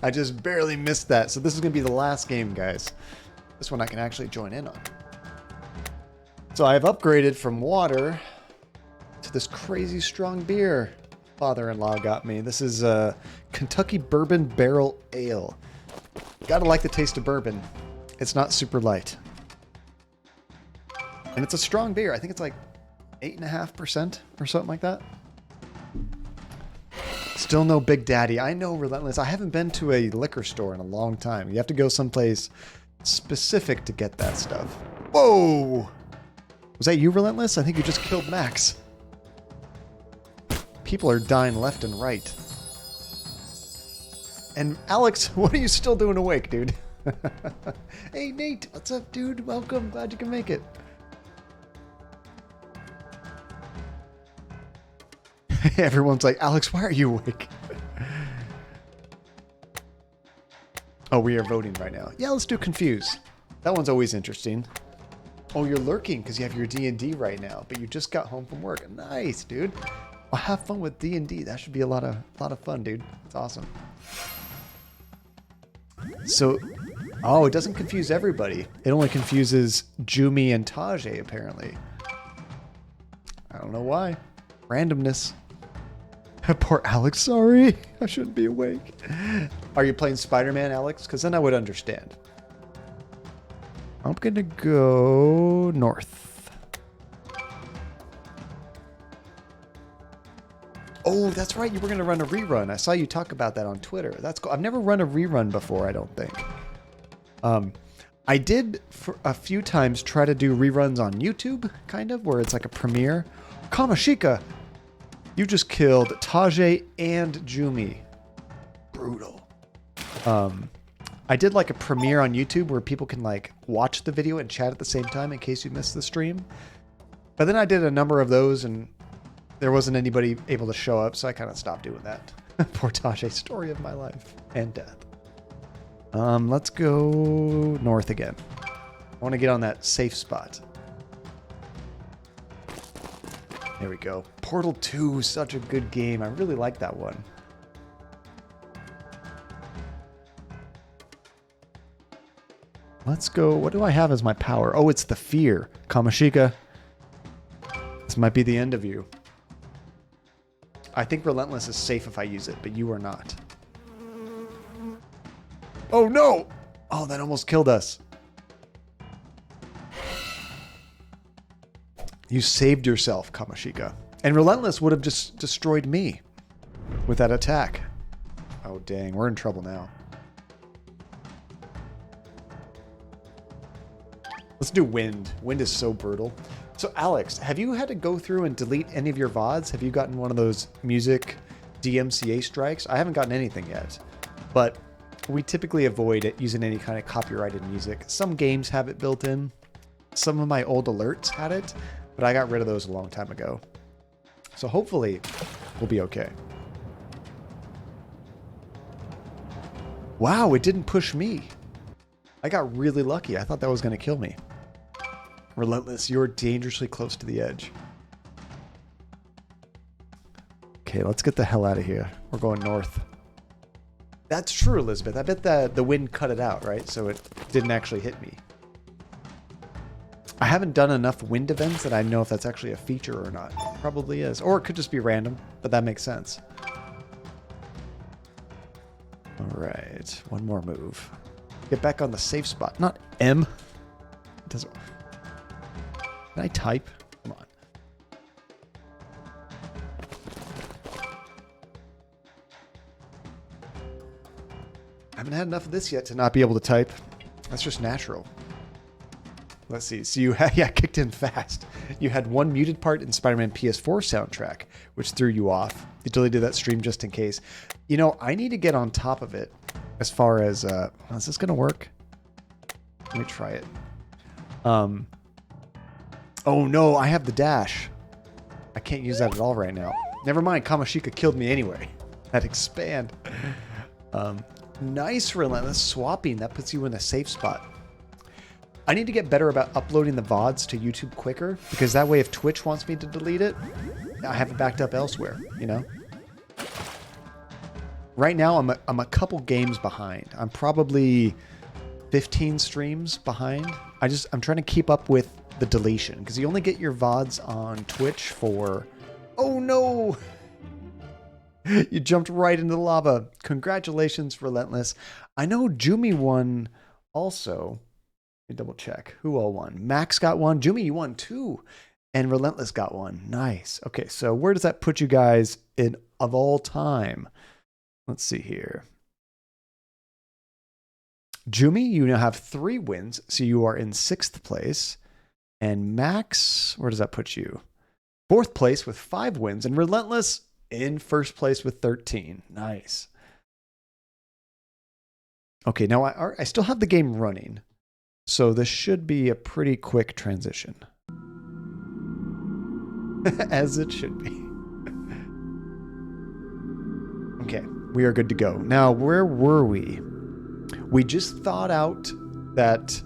I just barely missed that. So this is going to be the last game, guys. This one I can actually join in on. So I've upgraded from water to this crazy strong beer father-in-law got me. This is a Kentucky Bourbon Barrel Ale. Gotta like the taste of bourbon. It's not super light. And it's a strong beer. I think it's like 8.5% or something like that. Still no Big Daddy. I know, Relentless. I haven't been to a liquor store in a long time. You have to go someplace specific to get that stuff. Whoa! Was that you, Relentless? I think you just killed Max. People are dying left and right. And Alex, what are you still doing awake, dude? Hey, Nate. What's up, dude? Welcome. Glad you can make it. Everyone's like, Alex, why are you awake? Oh, we are voting right now. Yeah, let's do Confuse. That one's always interesting. Oh, you're lurking because you have your D&D right now, but you just got home from work. Nice, dude. Well, have fun with D&D. That should be a lot of fun, dude. It's awesome. So, oh, it doesn't confuse everybody. It only confuses Jumi and Tajay, apparently. I don't know why. Randomness. Poor Alex, sorry. I shouldn't be awake. Are you playing Spider-Man, Alex? Because then I would understand. I'm going to go north. Oh, that's right. You were going to run a rerun. I saw you talk about that on Twitter. That's cool. I've never run a rerun before, I don't think. I did for a few times try to do reruns on YouTube, kind of, where it's like a premiere. Kamashika! You just killed Tajay and Jumi. Brutal. I did like a premiere on YouTube where people can like watch the video and chat at the same time in case you missed the stream. But then I did a number of those and there wasn't anybody able to show up, so I kind of stopped doing that. Poor Tajay, story of my life and death. Let's go north again. I want to get on that safe spot. There we go. Portal 2, such a good game. I really like that one. Let's go. What do I have as my power? Oh, it's the fear. Kamashika. This might be the end of you. I think Relentless is safe if I use it, but you are not. Oh, no! Oh, that almost killed us. You saved yourself, Kamashika. And Relentless would have just destroyed me with that attack. Oh, dang. We're in trouble now. Let's do Wind. Wind is so brutal. So, Alex, have you had to go through and delete any of your VODs? Have you gotten one of those music DMCA strikes? I haven't gotten anything yet. But we typically avoid it using any kind of copyrighted music. Some games have it built in. Some of my old alerts had it. But I got rid of those a long time ago. So hopefully we'll be okay. Wow, it didn't push me. I got really lucky. I thought that was going to kill me. Relentless, you're dangerously close to the edge. Okay, let's get the hell out of here. We're going north. That's true, Elizabeth. I bet the wind cut it out, right? So it didn't actually hit me. I haven't done enough wind events that I know if that's actually a feature or not. Probably is. Or it could just be random, but that makes sense. Alright, one more move. Get back on the safe spot. Not M. It doesn't... Can I type? Come on. I haven't had enough of this yet to not be able to type. That's just natural. Let's see. So you had, yeah, kicked in fast. You had one muted part in Spider-Man PS4 soundtrack, which threw you off. You deleted that stream just in case. You know, I need to get on top of it as far as, is this going to work? Let me try it. Oh no, I have the dash. I can't use that at all right now. Never mind, Kamashika killed me anyway. That expand. Nice, Relentless. Swapping, that puts you in a safe spot. I need to get better about uploading the VODs to YouTube quicker, because that way if Twitch wants me to delete it, I have it backed up elsewhere, you know? Right now, I'm a couple games behind. I'm probably 15 streams behind. I'm trying to keep up with the deletion because you only get your VODs on Twitch for... Oh no! You jumped right into the lava. Congratulations, Relentless. I know Jumi won also. Let me double check. Who all won? Max got one. Jumi, you won too. And Relentless got one. Nice. Okay, so where does that put you guys in of all time? Let's see here. Jumi, you now have 3 wins, so you are in 6th place. And Max, where does that put you? 4th place with 5 wins. And Relentless in 1st place with 13. Nice. Okay, now I still have the game running, so this should be a pretty quick transition. As it should be. Okay, we are good to go. Now, where were we? We just thawed out that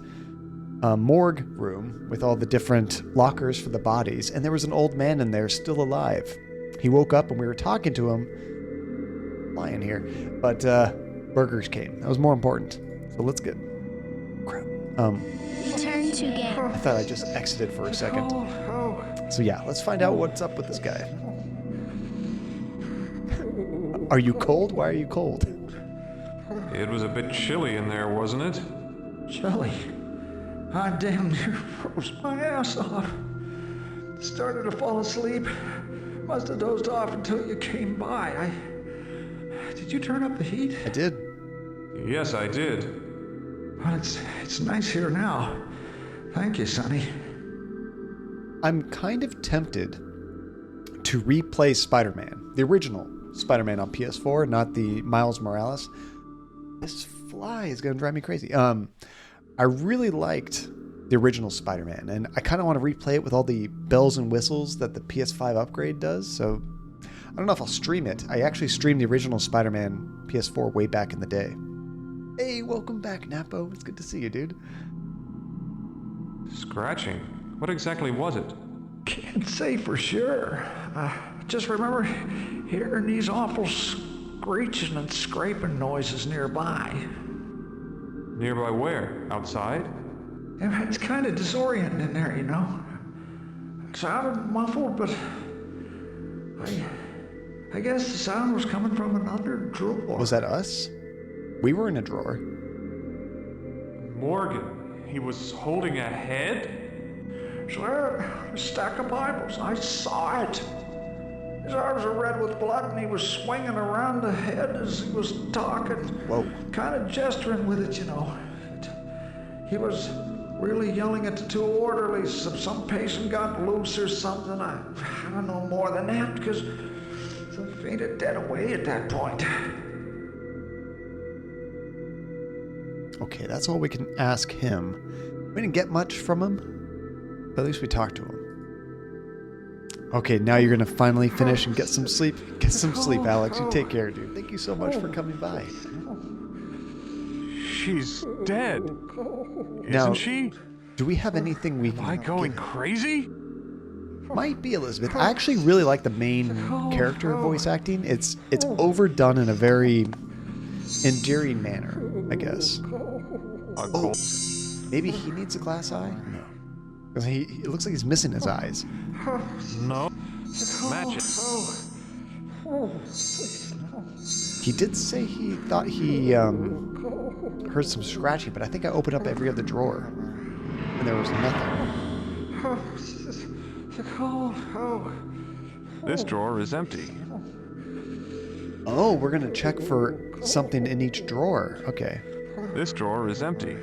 morgue room with all the different lockers for the bodies, and there was an old man in there still alive. He woke up and we were talking to him. Lying here. But burgers came. That was more important. So let's get... Crap. Return to game. I thought I just exited for a second. So yeah, let's find out what's up with this guy. Are you cold? Why are you cold? It was a bit chilly in there, wasn't it? Chilly? I damn near froze my ass off. Started to fall asleep. Must have dozed off until you came by. Did you turn up the heat? I did. Yes, I did. Well, it's nice here now. Thank you, Sonny. I'm kind of tempted to replay Spider-Man, the original Spider-Man on PS4, not the Miles Morales. This fly is going to drive me crazy. I really liked the original Spider-Man, and I kind of want to replay it with all the bells and whistles that the PS5 upgrade does, so I don't know if I'll stream it. I actually streamed the original Spider-Man PS4 way back in the day. Hey, welcome back, Napo. It's good to see you, dude. Scratching? What exactly was it? Can't say for sure. Just remember hearing these awful screeching and scraping noises nearby. Nearby where? Outside? Yeah, it's kind of disorienting in there, you know. It sounded muffled, but I guess the sound was coming from another drawer. Was that us? We were in a drawer. Morgan, he was holding a head? Swear, a stack of Bibles. I saw it. His arms were red with blood, and he was swinging around the head as he was talking. Whoa. Kind of gesturing with it, you know. He was really yelling at the 2 orderlies if some patient got loose or something. I don't know more than that, because they fainted dead away at that point. Okay, that's all we can ask him. We didn't get much from him, but at least we talked to him. Okay, now you're going to finally finish and get some sleep. Get some sleep, Alex. You take care, dude. Thank you so much for coming by. She's dead. Now, Isn't she? Do we have anything we can... Am I going crazy? Might be, Elizabeth. I actually really like the main character voice acting. It's overdone in a very endearing manner, I guess. Oh, maybe he needs a glass eye? No. Because it looks like he's missing his eyes. No. Match it. He did say he thought he heard some scratching, but I think I opened up every other drawer, and there was nothing. This drawer is empty. Oh, we're going to check for something in each drawer. Okay. This drawer is empty.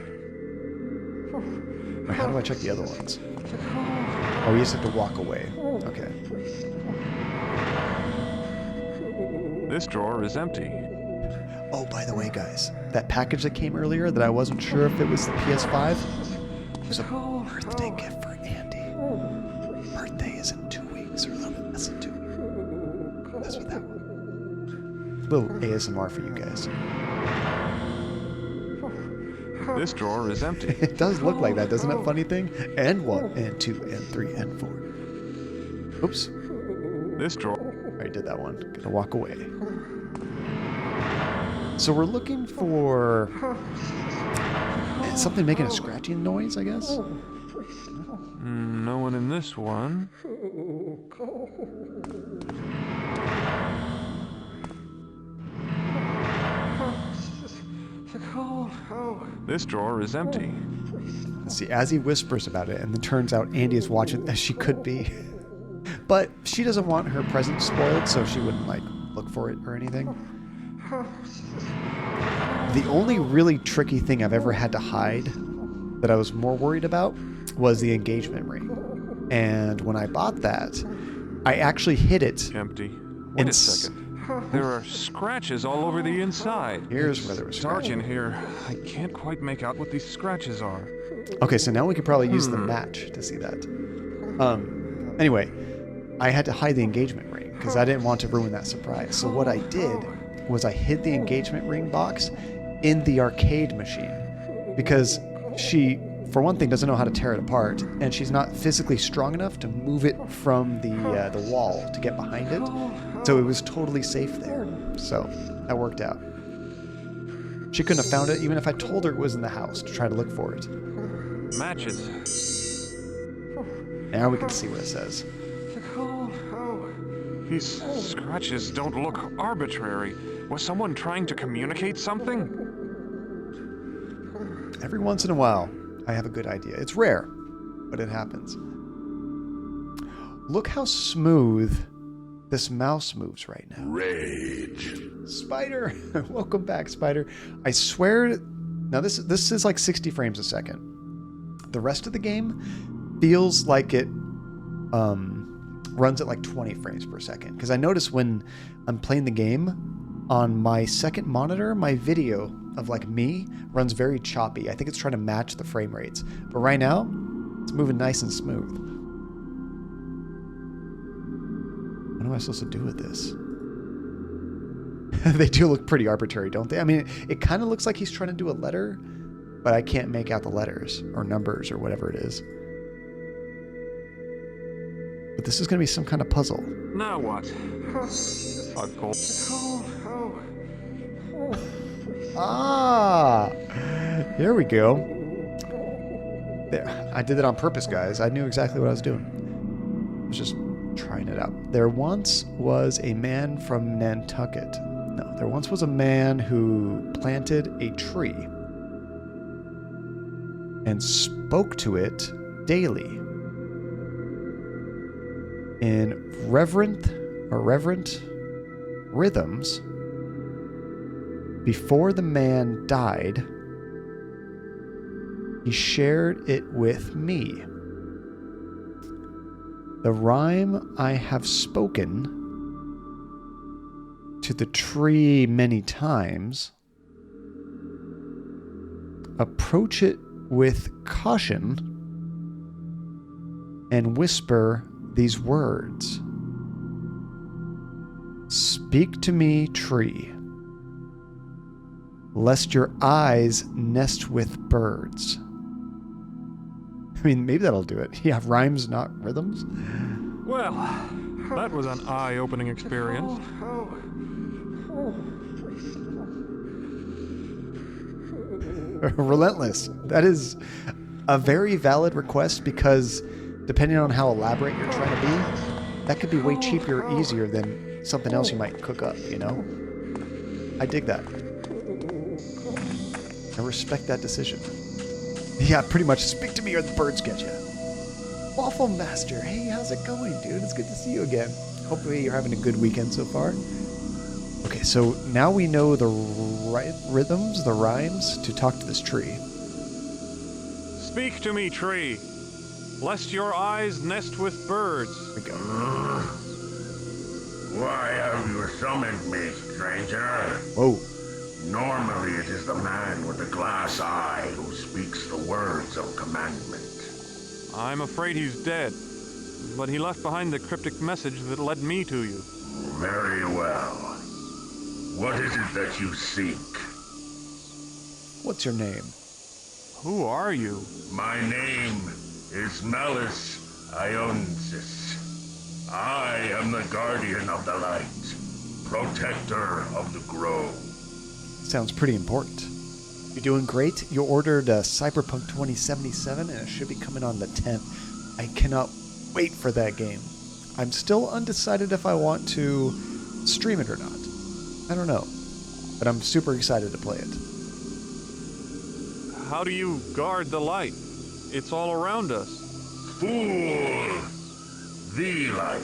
Wait, how do I check the other ones? Oh, you just have to walk away. Okay. This drawer is empty. Oh, by the way, guys, that package that came earlier that I wasn't sure if it was the PS5 was a birthday gift for Andy. Birthday is in 2 weeks, or a little bit less than 2 weeks. That's what that was. Little ASMR for you guys. This drawer is empty. It does look like that, doesn't it? Funny thing? And 1, and 2, and 3, and 4. Oops. This drawer. I already did that one. Gonna walk away. So we're looking for something making a scratching noise, I guess. No one in this one. This drawer is empty. Let's see, as he whispers about it, and then turns out Andy is watching as she could be. But she doesn't want her present spoiled, so she wouldn't, like, look for it or anything. The only really tricky thing I've ever had to hide that I was more worried about was the engagement ring. And when I bought that, I actually hid it. Empty. Wait a second. There are scratches all over the inside. Here's where there was dark scratches. in here. I can't quite make out what these scratches are. Okay, so now we could probably use the match to see that. Anyway, I had to hide the engagement ring because I didn't want to ruin that surprise. So what I did was I hid the engagement ring box in the arcade machine because she, for one thing, doesn't know how to tear it apart, and she's not physically strong enough to move it from the wall to get behind it. So it was totally safe there. So that worked out. She couldn't have found it even if I told her it was in the house to try to look for it. Matches. Now we can see what it says. These scratches don't look arbitrary. Was someone trying to communicate something? Every once in a while, I have a good idea. It's rare, but it happens. Look how smooth this mouse moves right now. Rage. Spider! Welcome back, Spider. I swear... Now, this is like 60 frames a second. The rest of the game feels like it runs at like 20 frames per second. Because I notice when I'm playing the game, on my second monitor, my video of like me runs very choppy. I think it's trying to match the frame rates. But right now, it's moving nice and smooth. What am I supposed to do with this? They do look pretty arbitrary, don't they? I mean, it kind of looks like he's trying to do a letter, but I can't make out the letters or numbers or whatever it is. But this is going to be some kind of puzzle. Now what? I've called. Ah! Here we go. There. I did it on purpose, guys. I knew exactly what I was doing. I was just trying it out. There once was a man from Nantucket. No, there once was a man who planted a tree and spoke to it daily in reverent rhythms. Before the man died, he shared it with me. The rhyme I have spoken to the tree many times. Approach it with caution and whisper these words. Speak to me, tree, lest your eyes nest with birds. I mean, maybe that'll do it. Yeah, rhymes, not rhythms. Well, that was an eye-opening experience. Relentless. That is a very valid request because depending on how elaborate you're trying to be, that could be way cheaper or easier than something else you might cook up, you know? I dig that. I respect that decision. Yeah, pretty much. Speak to me or the birds get you. Waffle Master, hey, how's it going, dude? It's good to see you again. Hopefully you're having a good weekend so far. Okay, so now we know the right rhythms, the rhymes, to talk to this tree. Speak to me, tree, lest your eyes nest with birds. There we go. Why have you summoned me, stranger? Whoa. Normally it is the man with the glass eye who speaks the words of commandment. I'm afraid he's dead, but he left behind the cryptic message that led me to you. Very well. What is it that you seek? What's your name? Who are you? My name is Malus Ionsis. I am the guardian of the light, protector of the grove. Sounds pretty important. You're doing great. You ordered Cyberpunk 2077, and it should be coming on the 10th. I cannot wait for that game. I'm still undecided if I want to stream it or not. I don't know. But I'm super excited to play it. How do you guard the light? It's all around us. Fool! The light.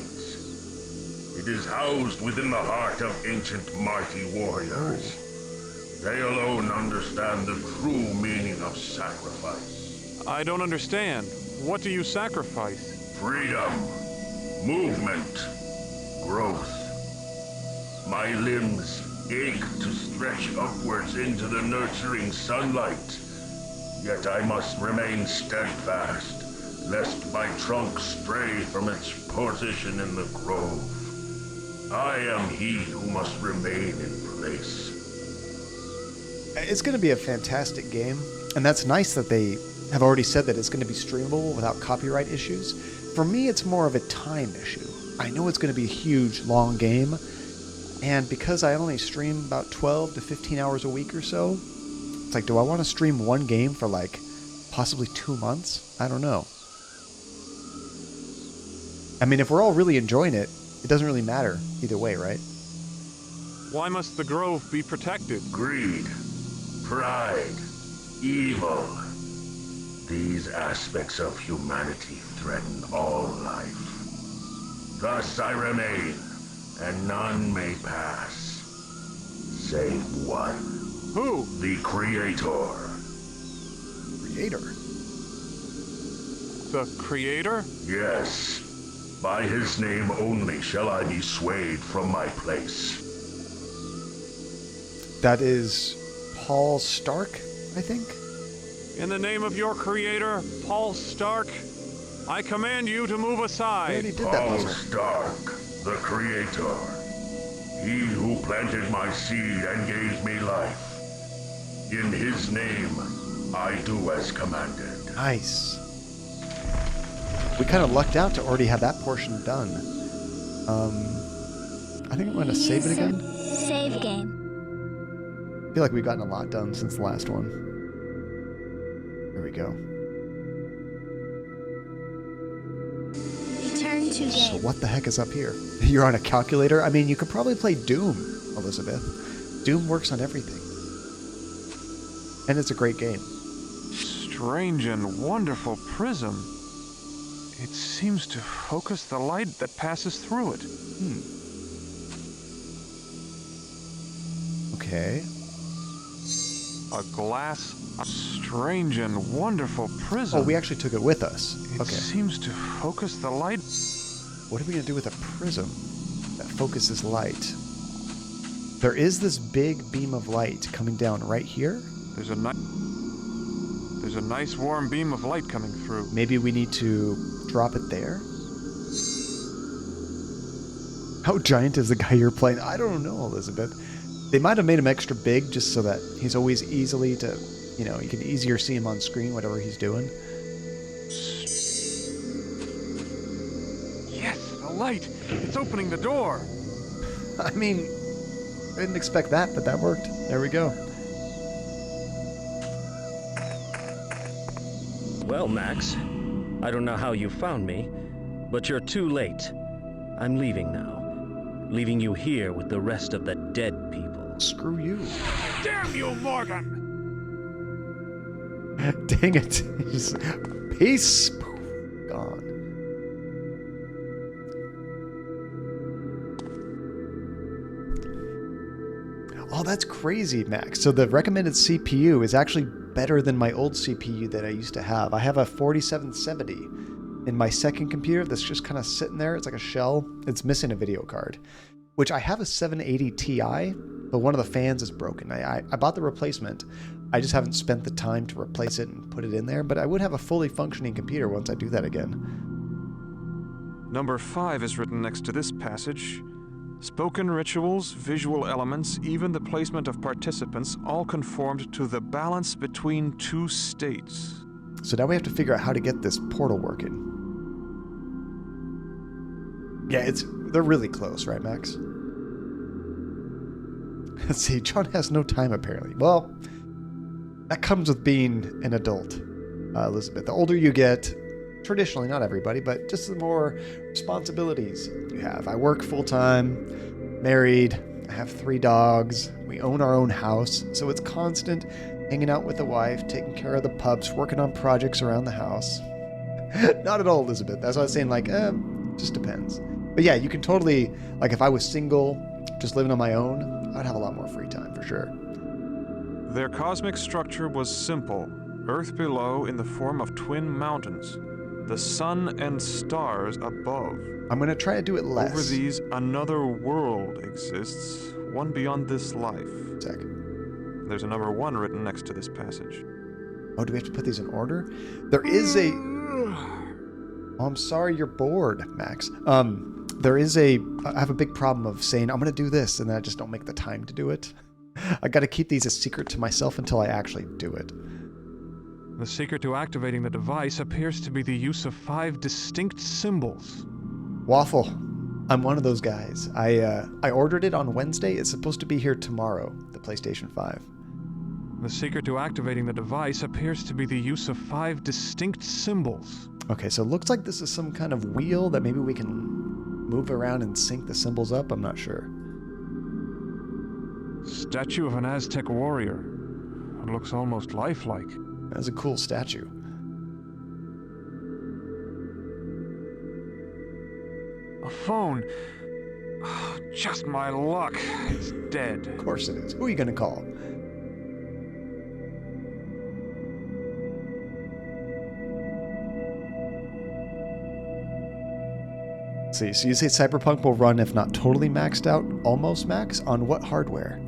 It is housed within the heart of ancient mighty warriors. They alone understand the true meaning of sacrifice. I don't understand. What do you sacrifice? Freedom, movement, growth. My limbs ache to stretch upwards into the nurturing sunlight. Yet I must remain steadfast, lest my trunk stray from its position in the grove. I am he who must remain in place. It's going to be a fantastic game, and that's nice that they have already said that it's going to be streamable without copyright issues. For me, it's more of a time issue. I know it's going to be a huge, long game, and because I only stream about 12 to 15 hours a week or so, it's like, do I want to stream one game for like possibly 2 months? I don't know. I mean, if we're all really enjoying it, it doesn't really matter either way, right? Why must the grove be protected? Greed, pride, evil. These aspects of humanity threaten all life. Thus I remain, and none may pass, save one. Who? The Creator. Creator? The Creator? Yes. By his name only shall I be swayed from my place. That is Paul Stark, I think? In the name of your Creator, Paul Stark, I command you to move aside. Paul Stark, the Creator. He who planted my seed and gave me life. In his name, I do as commanded. Nice. We kind of lucked out to already have that portion done. I think I'm going to save it again. Save game. I feel like we've gotten a lot done since the last one. There we go. Return to So game. what the heck is up here? You're on a calculator? I mean, you could probably play Doom, Elizabeth. Doom works on everything. And it's a great game. Strange and wonderful prism. It seems to focus the light that passes through it. Okay. A glass, a strange and wonderful prism. Oh, we actually took it with us. It Okay. seems to focus the light. What are we going to do with a prism that focuses light? There is this big beam of light coming down right here. There's a nice warm beam of light coming through. Maybe we need to drop it there? How giant is the guy you're playing? I don't know, Elizabeth. They might have made him extra big just so that he's always easily to, you know, you can easier see him on screen, whatever he's doing. Yes, the light. It's opening the door. I mean, I didn't expect that, but that worked. There we go. Well, Max, I don't know how you found me, but you're too late. I'm leaving now. Leaving you here with the rest of the dead people. Screw you. Damn you, Morgan! Dang it. Just, peace. Gone. Oh, that's crazy, Max. So the recommended CPU is actually better than my old CPU that I used to have. I have a 4770 in my second computer that's just kind of sitting there. It's like a shell. It's missing a video card, which I have a 780 Ti, but one of the fans is broken. I bought the replacement. I just haven't spent the time to replace it and put it in there, but I would have a fully functioning computer once I do that again. Number 5 is written next to this passage. Spoken rituals, visual elements, even the placement of participants all conformed to the balance between two states. So now we have to figure out how to get this portal working. Yeah, they're really close, right, Max? Let's see, John has no time apparently. Well, that comes with being an adult, Elizabeth. The older you get, traditionally, not everybody, but just the more responsibilities you have. I work full-time, married, I have 3 dogs, we own our own house, so it's constant hanging out with the wife, taking care of the pups, working on projects around the house. Not at all, Elizabeth. That's what I was saying, like, just depends. But yeah, you can totally, like, if I was single, just living on my own, I'd have a lot more free time, for sure. Their cosmic structure was simple. Earth below in the form of twin mountains. The sun and stars above. I'm going to try to do it less. Over these, another world exists, one beyond this life. Sec. There's a number 1 written next to this passage. Oh, do we have to put these in order? There is a... Oh, I'm sorry you're bored, Max. There is a... I have a big problem of saying, I'm going to do this, and then I just don't make the time to do it. I got to keep these a secret to myself until I actually do it. The secret to activating the device appears to be the use of 5 distinct symbols. Waffle. I'm one of those guys. I ordered it on Wednesday. It's supposed to be here tomorrow, the PlayStation 5. The secret to activating the device appears to be the use of 5 distinct symbols. Okay, so it looks like this is some kind of wheel that maybe we can move around and sync the symbols up. I'm not sure. Statue of an Aztec warrior. It looks almost lifelike. That's a cool statue. A phone. Oh, just my luck. It's dead. Of course it is. Who are you going to call? See, so you say Cyberpunk will run, if not totally maxed out, almost max, on what hardware?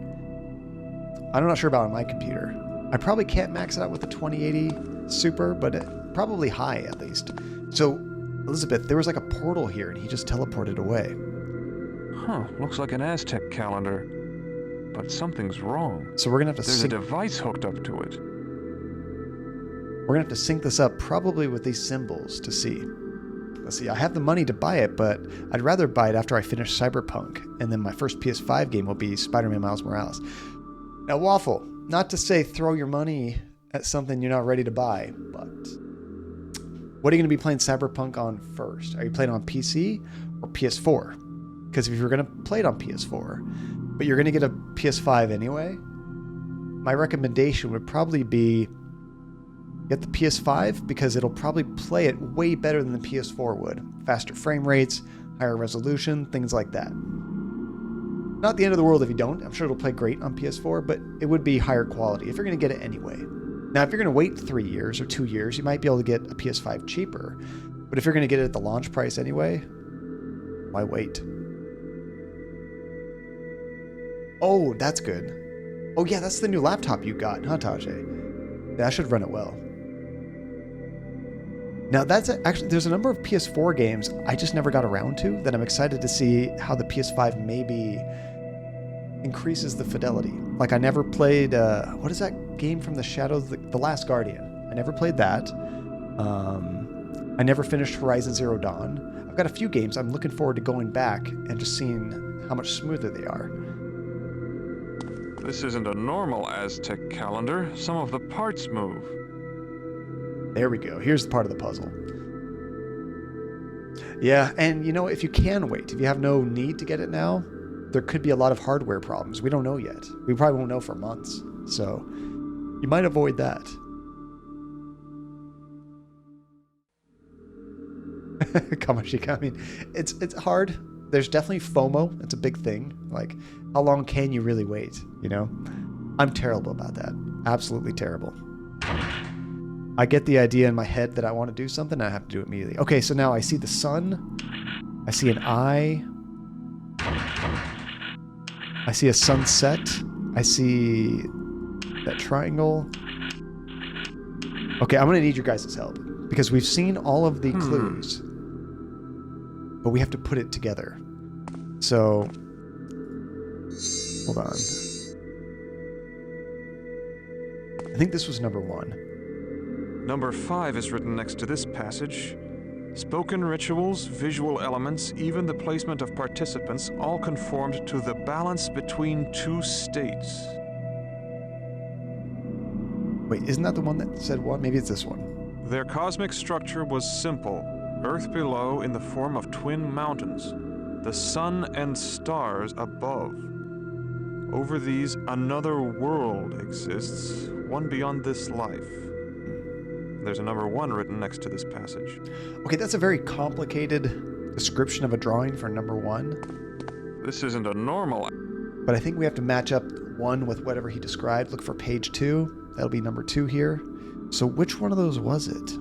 I'm not sure about on my computer. I probably can't max it out with the 2080 Super, but probably high at least. So, Elizabeth, there was like a portal here and he just teleported away. Huh, looks like an Aztec calendar. But something's wrong. So we're gonna have to There's a device hooked up to it. We're gonna have to sync this up probably with these symbols to see. Let's see, I have the money to buy it, but I'd rather buy it after I finish Cyberpunk, and then my first PS5 game will be Spider-Man Miles Morales. Now, Waffle, not to say throw your money at something you're not ready to buy, but what are you going to be playing Cyberpunk on first? Are you playing on PC or PS4? Because if you're going to play it on PS4, but you're going to get a PS5 anyway, my recommendation would probably be get the PS5 because it'll probably play it way better than the PS4 would. Faster frame rates, higher resolution, things like that. Not the end of the world if you don't. I'm sure it'll play great on PS4, but it would be higher quality if you're going to get it anyway. Now, if you're going to wait 3 years or 2 years, you might be able to get a PS5 cheaper. But if you're going to get it at the launch price anyway, why wait? Oh, that's good. Oh yeah, that's the new laptop you got, huh, Tajay? That should run it well. Now, that's actually, there's a number of PS4 games I just never got around to that I'm excited to see how the PS5 maybe increases the fidelity. Like, I never played, what is that game from the Shadows, The Last Guardian? I never played that. I never finished Horizon Zero Dawn. I've got a few games I'm looking forward to going back and just seeing how much smoother they are. This isn't a normal Aztec calendar. Some of the parts move. There we go. Here's the part of the puzzle. Yeah, and you know, if you can wait, if you have no need to get it now, there could be a lot of hardware problems. We don't know yet. We probably won't know for months. So you might avoid that. Kamashika, I mean, it's hard. There's definitely FOMO. It's a big thing. Like, how long can you really wait, you know? I'm terrible about that. Absolutely terrible. I get the idea in my head that I want to do something, and I have to do it immediately. Okay, so now I see the sun. I see an eye. I see a sunset. I see that triangle. Okay, I'm going to need your guys' help, because we've seen all of the clues, but we have to put it together. So, hold on. I think this was number 1. Number 5 is written next to this passage. Spoken rituals, visual elements, even the placement of participants all conformed to the balance between two states. Wait, isn't that the one that said one? Maybe it's this one. Their cosmic structure was simple, Earth below in the form of twin mountains, the sun and stars above. Over these, another world exists, one beyond this life. There's a number 1 written next to this passage. Okay, that's a very complicated description of a drawing for number 1. This isn't a normal... But I think we have to match up 1 with whatever he described. Look for page 2. That'll be number 2 here. So which one of those was it?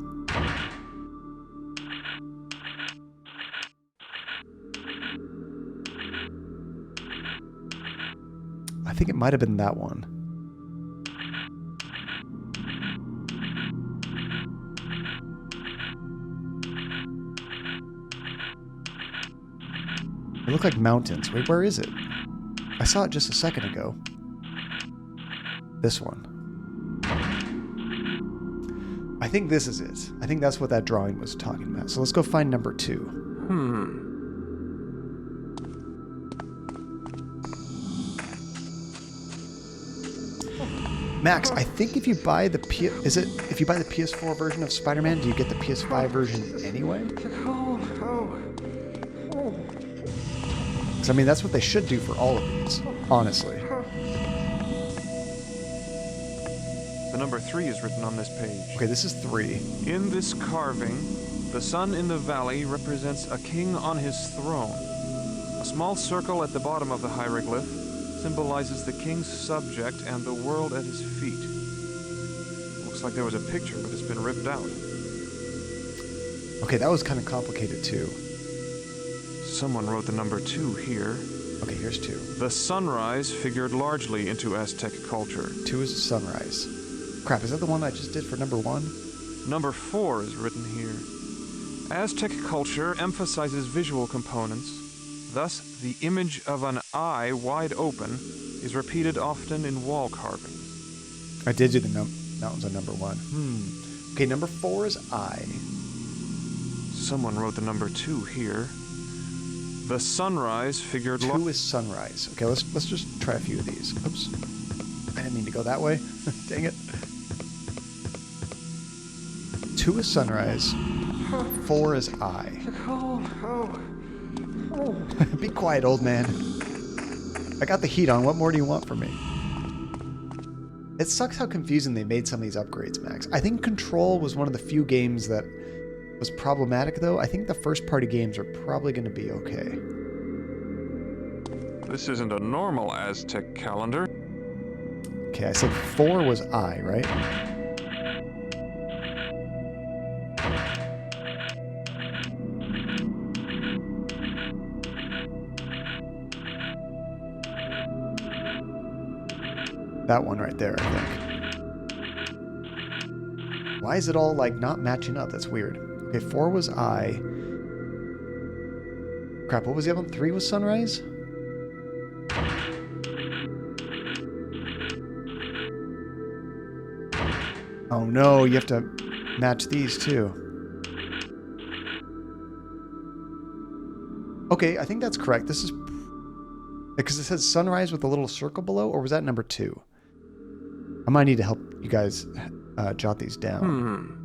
I think it might have been that one. They look like mountains. Wait, where is it? I saw it just a second ago. This one. I think this is it. I think that's what that drawing was talking about. So let's go find number 2. Max, I think if you buy the if you buy the PS4 version of Spider-Man, do you get the PS5 version anyway? Because I mean, that's what they should do for all of these, honestly. The number 3 is written on this page. Okay, this is 3. In this carving, the sun in the valley represents a king on his throne. A small circle at the bottom of the hieroglyph symbolizes the king's subject and the world at his feet. Looks like there was a picture, but it's been ripped out. Okay, that was kind of complicated too. Someone wrote the number 2 here. Okay, here's 2. The sunrise figured largely into Aztec culture. 2 is sunrise. Crap, is that the one I just did for number 1? Number 4 is written here. Aztec culture emphasizes visual components. Thus, the image of an eye wide open is repeated often in wall carvings. I did do the mountains on number 1. Okay, number 4 is eye. Someone wrote the number 2 here. The sunrise figured... 2 is sunrise. Okay, let's just try a few of these. Oops. I didn't mean to go that way. Dang it. 2 is sunrise. 4 is eye. Be quiet, old man. I got the heat on. What more do you want from me? It sucks how confusing they made some of these upgrades, Max. I think Control was one of the few games that was problematic, though. I think the first-party games are probably going to be okay. This isn't a normal Aztec calendar. Okay, I said 4 was I, right? That one right there, I think. Why is it all, like, not matching up? That's weird. Okay, 4 was I. Crap, what was the other one? 3 was sunrise? Oh no, you have to match these too. Okay, I think that's correct. This is... because it says sunrise with a little circle below, or was that number 2? I might need to help you guys jot these down.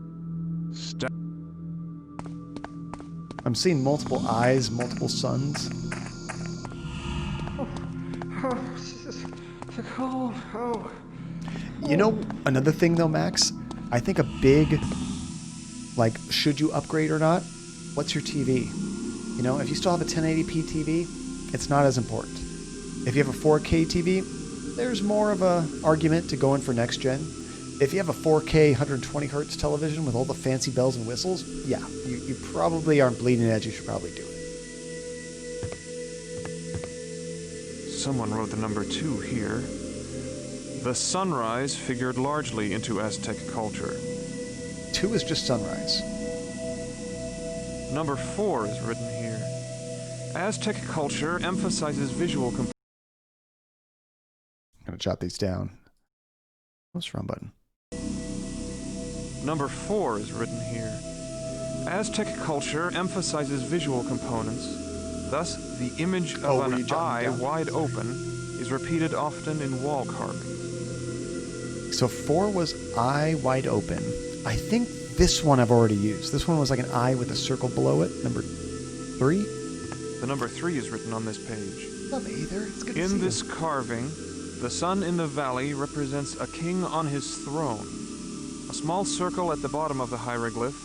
I'm seeing multiple eyes, multiple suns. You know, another thing though, Max, I think a big, like, should you upgrade or not? What's your TV? You know, if you still have a 1080p TV, it's not as important. If you have a 4K TV, there's more of a argument to go in for next gen. If you have a 4K 120 hertz television with all the fancy bells and whistles, yeah, you probably aren't bleeding edge. You should probably do it. Someone wrote the number 2 here. The sunrise figured largely into Aztec culture. 2 is just sunrise. Number 4 is written here. Aztec culture emphasizes visual components. I'm going to jot these down. What's the wrong button? Number 4 is written here. Aztec culture emphasizes visual components. Thus, the image of an eye wide open is repeated often in wall carvings. So 4 was eye wide open. I think this one I've already used. This one was like an eye with a circle below it. Number 3? The number 3 is written on this page. What's up, Aether? It's good to see In you. this carving, the sun in the valley represents a king on his throne. A small circle at the bottom of the hieroglyph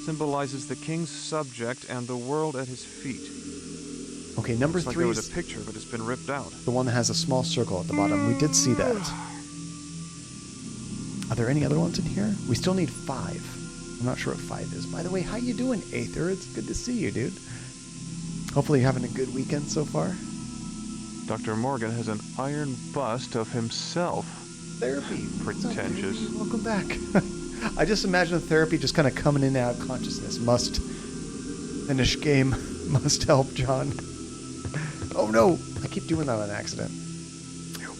symbolizes the king's subject and the world at his feet. Okay, number Looks like 3 there is was a picture, but it's been ripped out. the one that has a small circle at the bottom. We did see that. Are there any other ones in here? We still need 5. I'm not sure what 5 is. By the way, how you doing, Aether? It's good to see you, dude. Hopefully you're having a good weekend so far. Dr. Morgan has an iron bust of himself. Therapy. Pretentious. Welcome back. I just imagine therapy just kind of coming in and out of consciousness. Must finish game. Must help John. Oh no! I keep doing that on accident.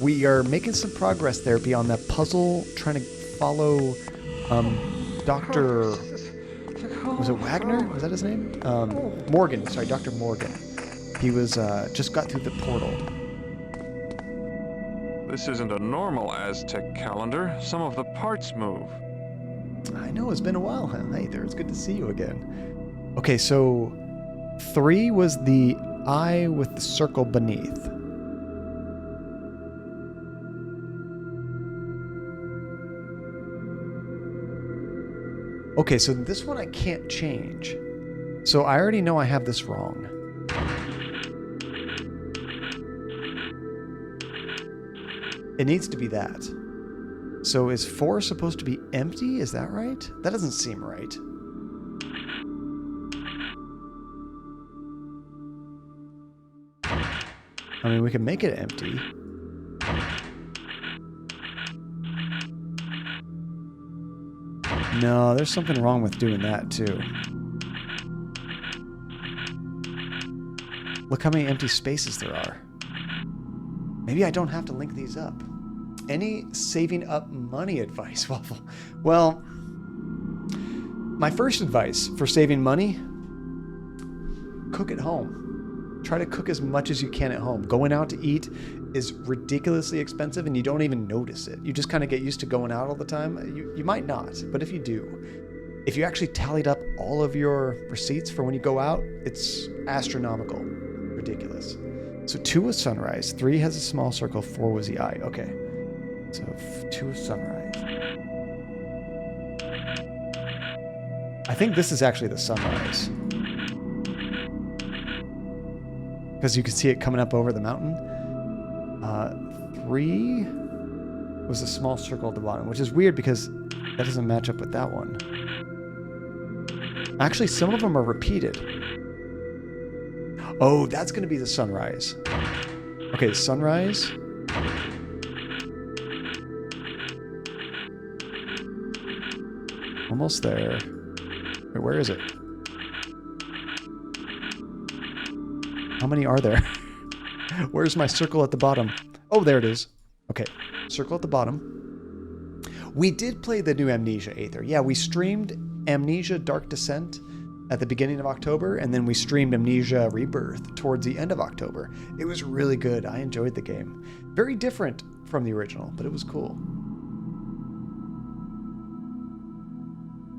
We are making some progress, therapy, on that puzzle, trying to follow Dr. Was it Wagner? Was that his name? Morgan. Sorry, Dr. Morgan. He was just got through the portal. This isn't a normal Aztec calendar. Some of the parts move. I know, it's been a while. Hey there, it's good to see you again. Okay, so 3 was the eye with the circle beneath. Okay, so this one I can't change. So I already know I have this wrong. It needs to be that. So is 4 supposed to be empty? Is that right? That doesn't seem right. I mean, we can make it empty. No, there's something wrong with doing that too. Look how many empty spaces there are. Maybe I don't have to link these up. Any saving up money advice, Waffle? Well, my first advice for saving money, cook at home. Try to cook as much as you can at home. Going out to eat is ridiculously expensive and you don't even notice it. You just kind of get used to going out all the time. You might not, but if you do, if you actually tallied up all of your receipts for when you go out, it's astronomical. Ridiculous. So 2 was sunrise, 3 has a small circle, 4 was the eye. Okay. So 2 is sunrise. I think this is actually the sunrise. Because you can see it coming up over the mountain. 3 was a small circle at the bottom, which is weird because that doesn't match up with that one. Actually, some of them are repeated. Oh, that's going to be the sunrise. Okay, sunrise. Almost there. Wait, where is it? How many are there? Where's my circle at the bottom? Oh, there it is. Okay, circle at the bottom. We did play the new Amnesia, Aether. Yeah, we streamed Amnesia Dark Descent at the beginning of October, and then we streamed Amnesia Rebirth towards the end of October. It was really good. I enjoyed the game. Very different from the original, but it was cool.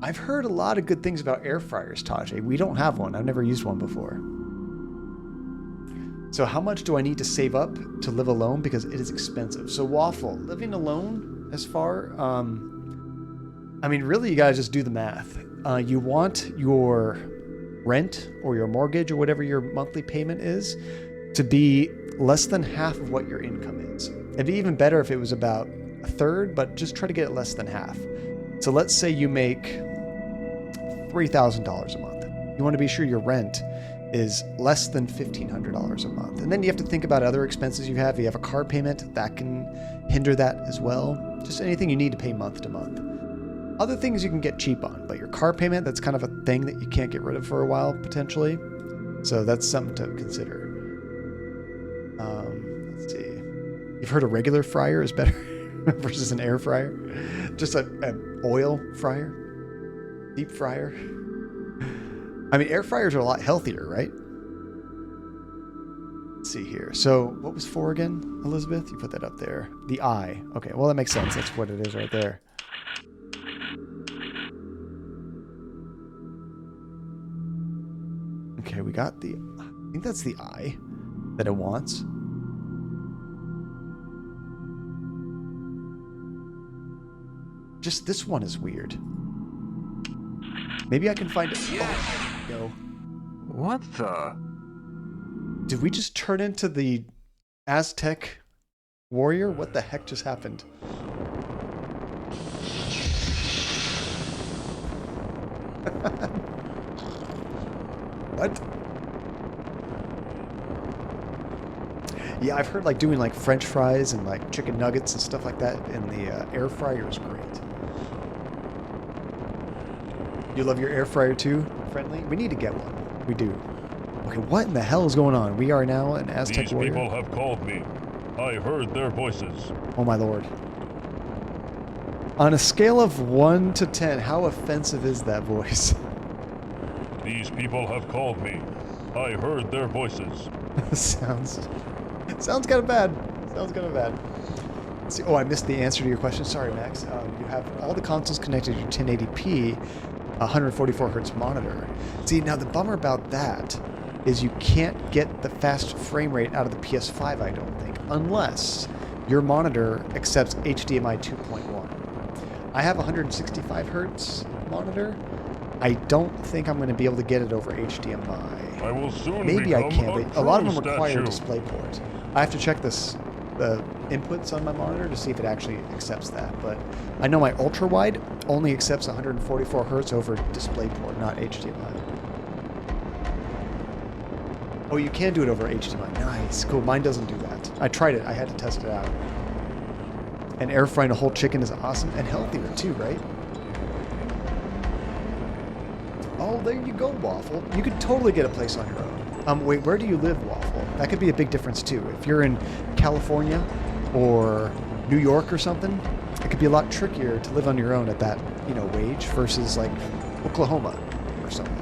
I've heard a lot of good things about air fryers, Tajay. We don't have one. I've never used one before. So how much do I need to save up to live alone? Because it is expensive. So Waffle, living alone as far, I mean, really you gotta just do the math. You want your rent or your mortgage or whatever your monthly payment is to be less than half of what your income is. It'd be even better if it was about a third, but just try to get it less than half. So let's say you make $3,000 a month. You want to be sure your rent is less than $1,500 a month. And then you have to think about other expenses you have. If you have a car payment, that can hinder that as well. Just anything you need to pay month to month. Other things you can get cheap on, but your car payment, that's kind of a thing that you can't get rid of for a while, potentially. So that's something to consider. Let's see. You've heard a regular fryer is better versus an air fryer? Just an oil fryer? Deep fryer? I mean, air fryers are a lot healthier, right? Let's see here. So, what was 4 again, Elizabeth? You put that up there. The eye. Okay, well, that makes sense. That's what it is right there. Okay, we got the... I think that's the eye that it wants. Just this one is weird. Maybe I can find it. Yeah. Oh, there we go. What the? Did we just turn into the Aztec warrior? What the heck just happened? What? Yeah, I've heard like doing like French fries and like chicken nuggets and stuff like that in the air fryer is great. You love your air fryer too, Friendly? We need to get one. We do. Okay, what in the hell is going on? We are now an Aztec warrior. These people have called me. I heard their voices. Oh my lord. On a scale of 1 to 10, how offensive is that voice? These people have called me. I heard their voices. Sounds kind of bad. Sounds kind of bad. Let's see. Oh, I missed the answer to your question. Sorry, Max. You have all the consoles connected to your 1080p, 144 hertz monitor. See, now the bummer about that is you can't get the fast frame rate out of the PS5, I don't think, unless your monitor accepts HDMI 2.1. I have a 165 hertz monitor. I don't think I'm going to be able to get it over HDMI. I will soon Maybe I can, but a lot of them true require statue. DisplayPort. I have to check the inputs on my monitor to see if it actually accepts that. But I know my ultra wide only accepts 144 hertz over DisplayPort, not HDMI. Oh, you can do it over HDMI. Nice, cool. Mine doesn't do that. I tried it. I had to test it out. And air frying a whole chicken is awesome and healthier too, right? Oh, there you go, Waffle. You could totally get a place on your own. Wait, where do you live, Waffle? That could be a big difference too. If you're in California or New York or something, it could be a lot trickier to live on your own at that, wage versus like Oklahoma or something.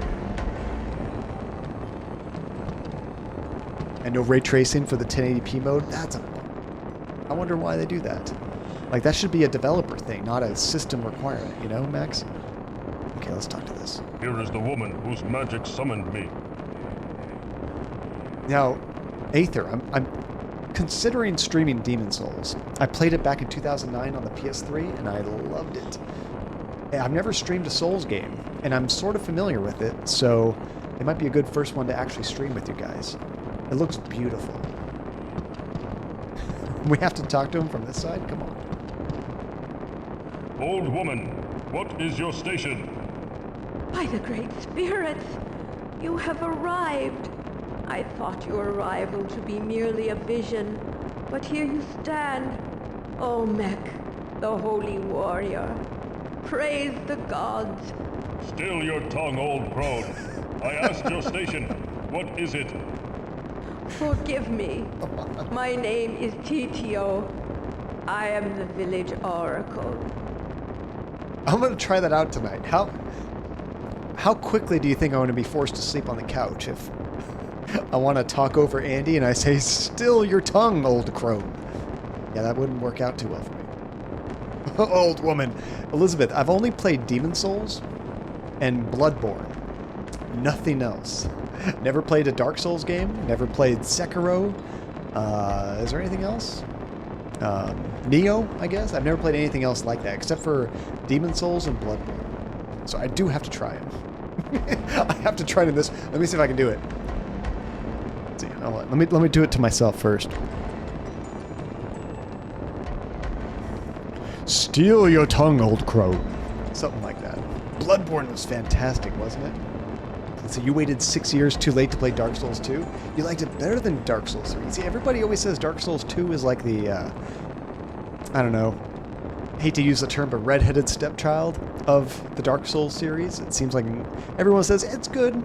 And no ray tracing for the 1080p mode. That's a bummer. I wonder why they do that. Like, that should be a developer thing, not a system requirement, Max? Okay, let's talk to this. Here is the woman whose magic summoned me. Now, Aether, I'm considering streaming Demon Souls. I played it back in 2009 on the PS3, and I loved it. I've never streamed a Souls game, and I'm sort of familiar with it, so it might be a good first one to actually stream with you guys. It looks beautiful. We have to talk to him from this side? Come on. Old woman, what is your station? By the Great Spirits, you have arrived. I thought your arrival to be merely a vision, but here you stand, O Mech, the Holy Warrior. Praise the gods. Still your tongue, old crone. I asked your station. What is it? Forgive me. My name is Titio. I am the village oracle. I'm going to try that out tonight. How quickly do you think I'm going to be forced to sleep on the couch if I want to talk over Andy and I say, still your tongue, old crone? Yeah, that wouldn't work out too well for me. Old woman. Elizabeth, I've only played Demon Souls and Bloodborne. Nothing else. Never played a Dark Souls game. Never played Sekiro. Is there anything else? Neo, I guess. I've never played anything else like that except for Demon Souls and Bloodborne. So I do have to try it. I have to try it in this. Let me see if I can do it. Let's see. Let me do it to myself first. Steal your tongue, old crow. Something like that. Bloodborne was fantastic, wasn't it? So you waited 6 years too late to play Dark Souls 2? You liked it better than Dark Souls 3. See, everybody always says Dark Souls 2 is like the, I don't know, hate to use the term, but redheaded stepchild of the Dark Souls series. It seems like everyone says it's good.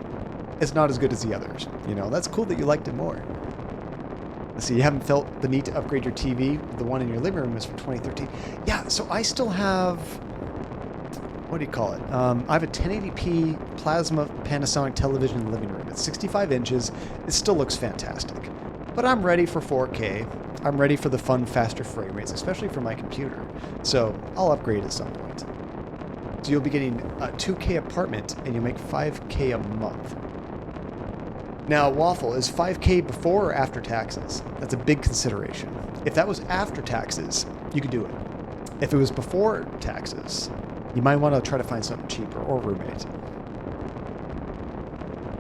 It's not as good as the others. That's cool that you liked it more. Let's see, you haven't felt the need to upgrade your TV. The one in your living room is from 2013. Yeah, so I still have what do you call it? I have a 1080p plasma Panasonic television in the living room. It's 65 inches. It still looks fantastic. But I'm ready for 4K. I'm ready for the fun, faster frame rates, especially for my computer. So I'll upgrade at some point. So you'll be getting a 2K apartment, and you'll make 5K a month. Now, Waffle, is 5K before or after taxes? That's a big consideration. If that was after taxes, you could do it. If it was before taxes, you might want to try to find something cheaper or roommate.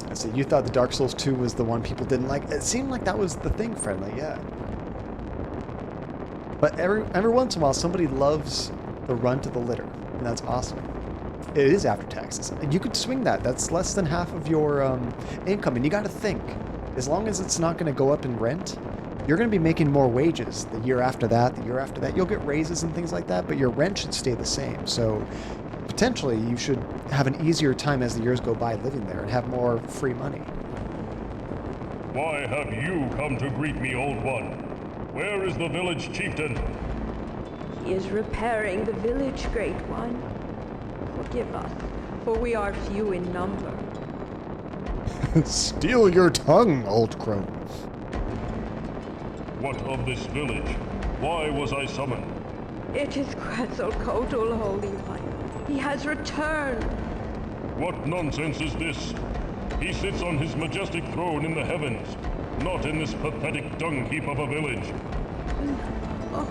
I see, you thought the Dark Souls 2 was the one people didn't like. It seemed like that was the thing, Friendly, yeah. But every once in a while, somebody loves the run to the litter, and that's awesome. It is after taxes, and you could swing that. That's less than half of your income, and you got to think, as long as it's not going to go up in rent, you're going to be making more wages the year after that, the year after that. You'll get raises and things like that, but your rent should stay the same. So potentially, you should have an easier time as the years go by living there and have more free money. Why have you come to greet me, Old One? Where is the village chieftain? He is repairing the village, Great One. Forgive us, for we are few in number. Steal your tongue, old crone. What of this village? Why was I summoned? It is Quetzalcoatl, Holy One. He has returned. What nonsense is this? He sits on his majestic throne in the heavens, not in this pathetic dung heap of a village. Oh,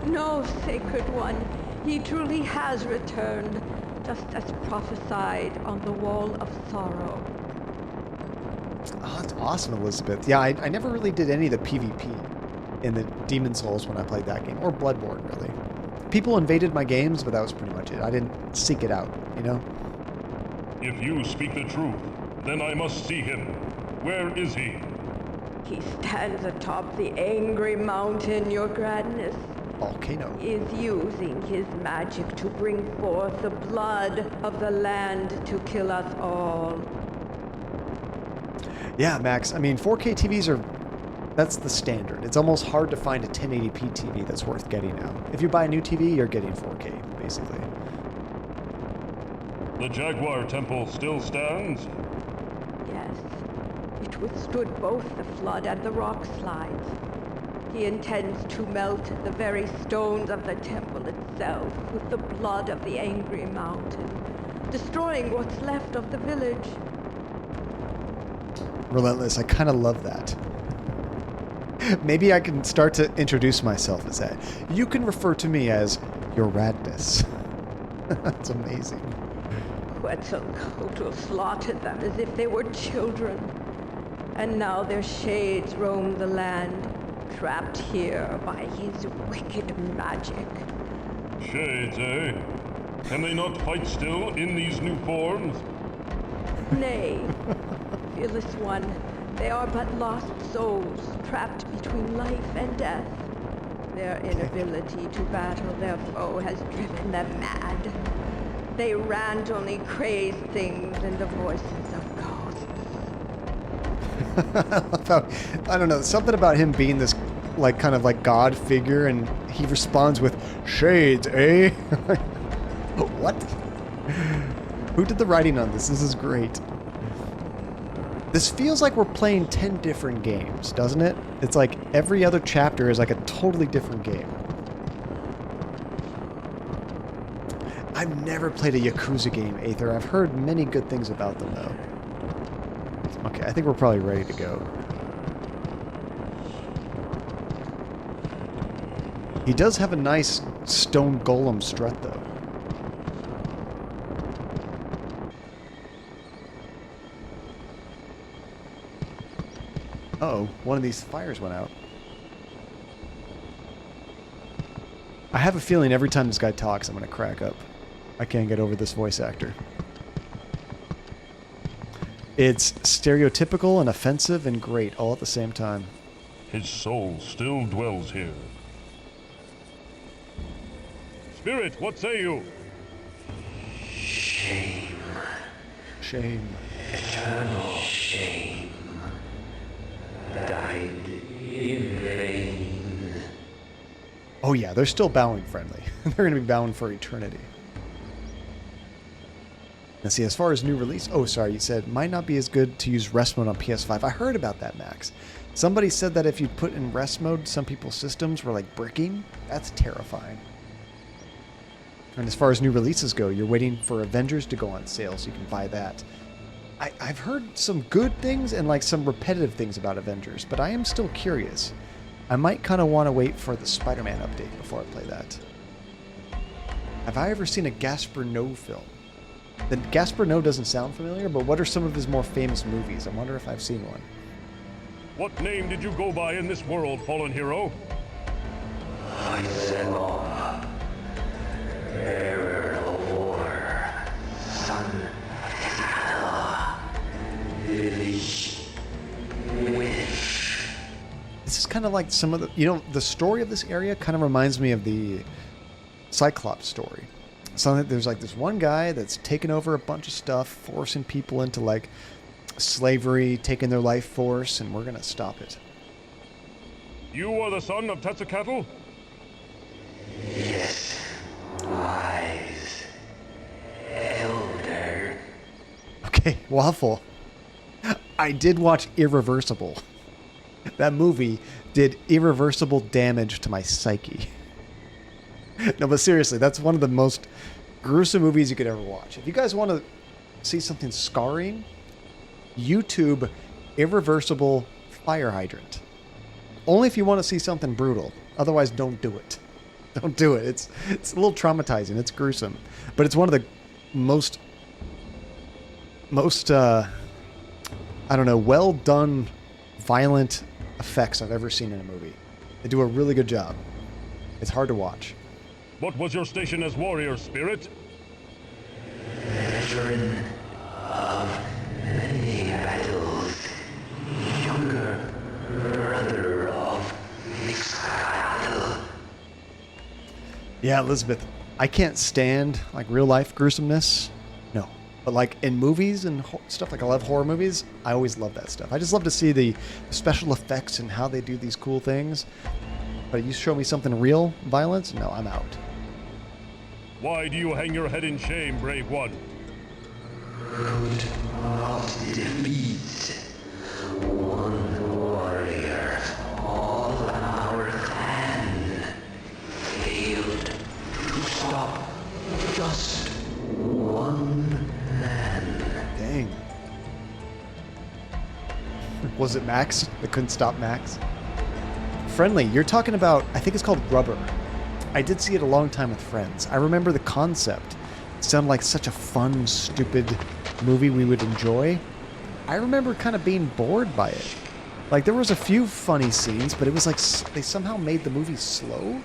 no, Sacred One. He truly has returned, just as prophesied on the Wall of Sorrow. Oh, that's awesome, Elizabeth. Yeah, I never really did any of the PvP in the Demon Souls when I played that game, or Bloodborne, really. People invaded my games, but that was pretty much it. I didn't seek it out, you know? If you speak the truth, then I must see him. Where is he? He stands atop the angry mountain, Your Grandness. Volcano. He is using his magic to bring forth the blood of the land to kill us all. Yeah, Max. I mean, 4K TVs are... That's the standard. It's almost hard to find a 1080p TV that's worth getting now. If you buy a new TV, you're getting 4K, basically. The Jaguar Temple still stands? Yes. It withstood both the flood and the rock slides. He intends to melt the very stones of the temple itself with the blood of the angry mountain, destroying what's left of the village. Relentless, I kind of love that. Maybe I can start to introduce myself as that. You can refer to me as Your Radness. That's amazing. Quetzalcoatl slaughtered them as if they were children. And now their shades roam the land, trapped here by his wicked magic. Shades, eh? Can they not fight still in these new forms? Nay, fearless one, they are but lost souls, trapped between life and death. Their inability to battle their foe has driven them mad. They rant only crazed things in the voices of ghosts. I don't know, something about him being this like kind of like god figure, and he responds with shades, eh? What? Who did the writing on this? This is great. This feels like we're playing 10 different games, doesn't it? It's like every other chapter is like a totally different game. I've never played a Yakuza game, Aether. I've heard many good things about them, though. Okay, I think we're probably ready to go. He does have a nice stone golem strut, though. Uh-oh, one of these fires went out. I have a feeling every time this guy talks, I'm going to crack up. I can't get over this voice actor. It's stereotypical and offensive and great all at the same time. His soul still dwells here. Spirit, what say you? Shame. Shame. Eternal shame. Died in vain. Oh yeah, they're still bowing friendly. They're going to be bowing for eternity. Now see, as far as new release, oh sorry, you said might not be as good to use rest mode on PS5. I heard about that, Max. Somebody said that if you put in rest mode, some people's systems were like bricking. That's terrifying. And as far as new releases go, you're waiting for Avengers to go on sale so you can buy that. I've heard some good things and like some repetitive things about Avengers, but I am still curious. I might kind of want to wait for the Spider-Man update before I play that. Have I ever seen a Gaspar Noé film? The Gaspar Noé doesn't sound familiar, but what are some of his more famous movies? I wonder if I've seen one. What name did you go by in this world, fallen hero? Bearer of war, son, wish. This is kind of like some of the, you know, the story of this area kind of reminds me of the Cyclops story. So there's like this one guy that's taken over a bunch of stuff, forcing people into like slavery, taking their life force, and we're gonna stop it. You are the son of Tetzalcoatl? Yes. Wise. Elder. Okay, Waffle. I did watch Irreversible. That movie did irreversible damage to my psyche. No, but seriously, that's one of the most gruesome movies you could ever watch. If you guys want to see something scarring, YouTube Irreversible Fire Hydrant. Only if you want to see something brutal. Otherwise, don't do it. Don't do it. It's a little traumatizing. It's gruesome. But it's one of the most I don't know, well done violent effects I've ever seen in a movie. They do a really good job. It's hard to watch. What was your station as warrior, Spirit? Veteran of many battles. Younger brother of Mixcatl. Yeah, Elizabeth, I can't stand like real life gruesomeness. No. But like in movies and stuff, like I love horror movies. I always love that stuff. I just love to see the special effects and how they do these cool things. But you show me something real violence, no, I'm out. Why do you hang your head in shame, brave one? Could not defeat one warrior. All our clan failed to stop just one man. Dang. Was it Max? They couldn't stop Max? Friendly, you're talking about, I think it's called Rubber. I did see it a long time with friends. I remember the concept. It sounded like such a fun, stupid movie we would enjoy. I remember kind of being bored by it. Like, there was a few funny scenes, but it was like they somehow made the movie slow.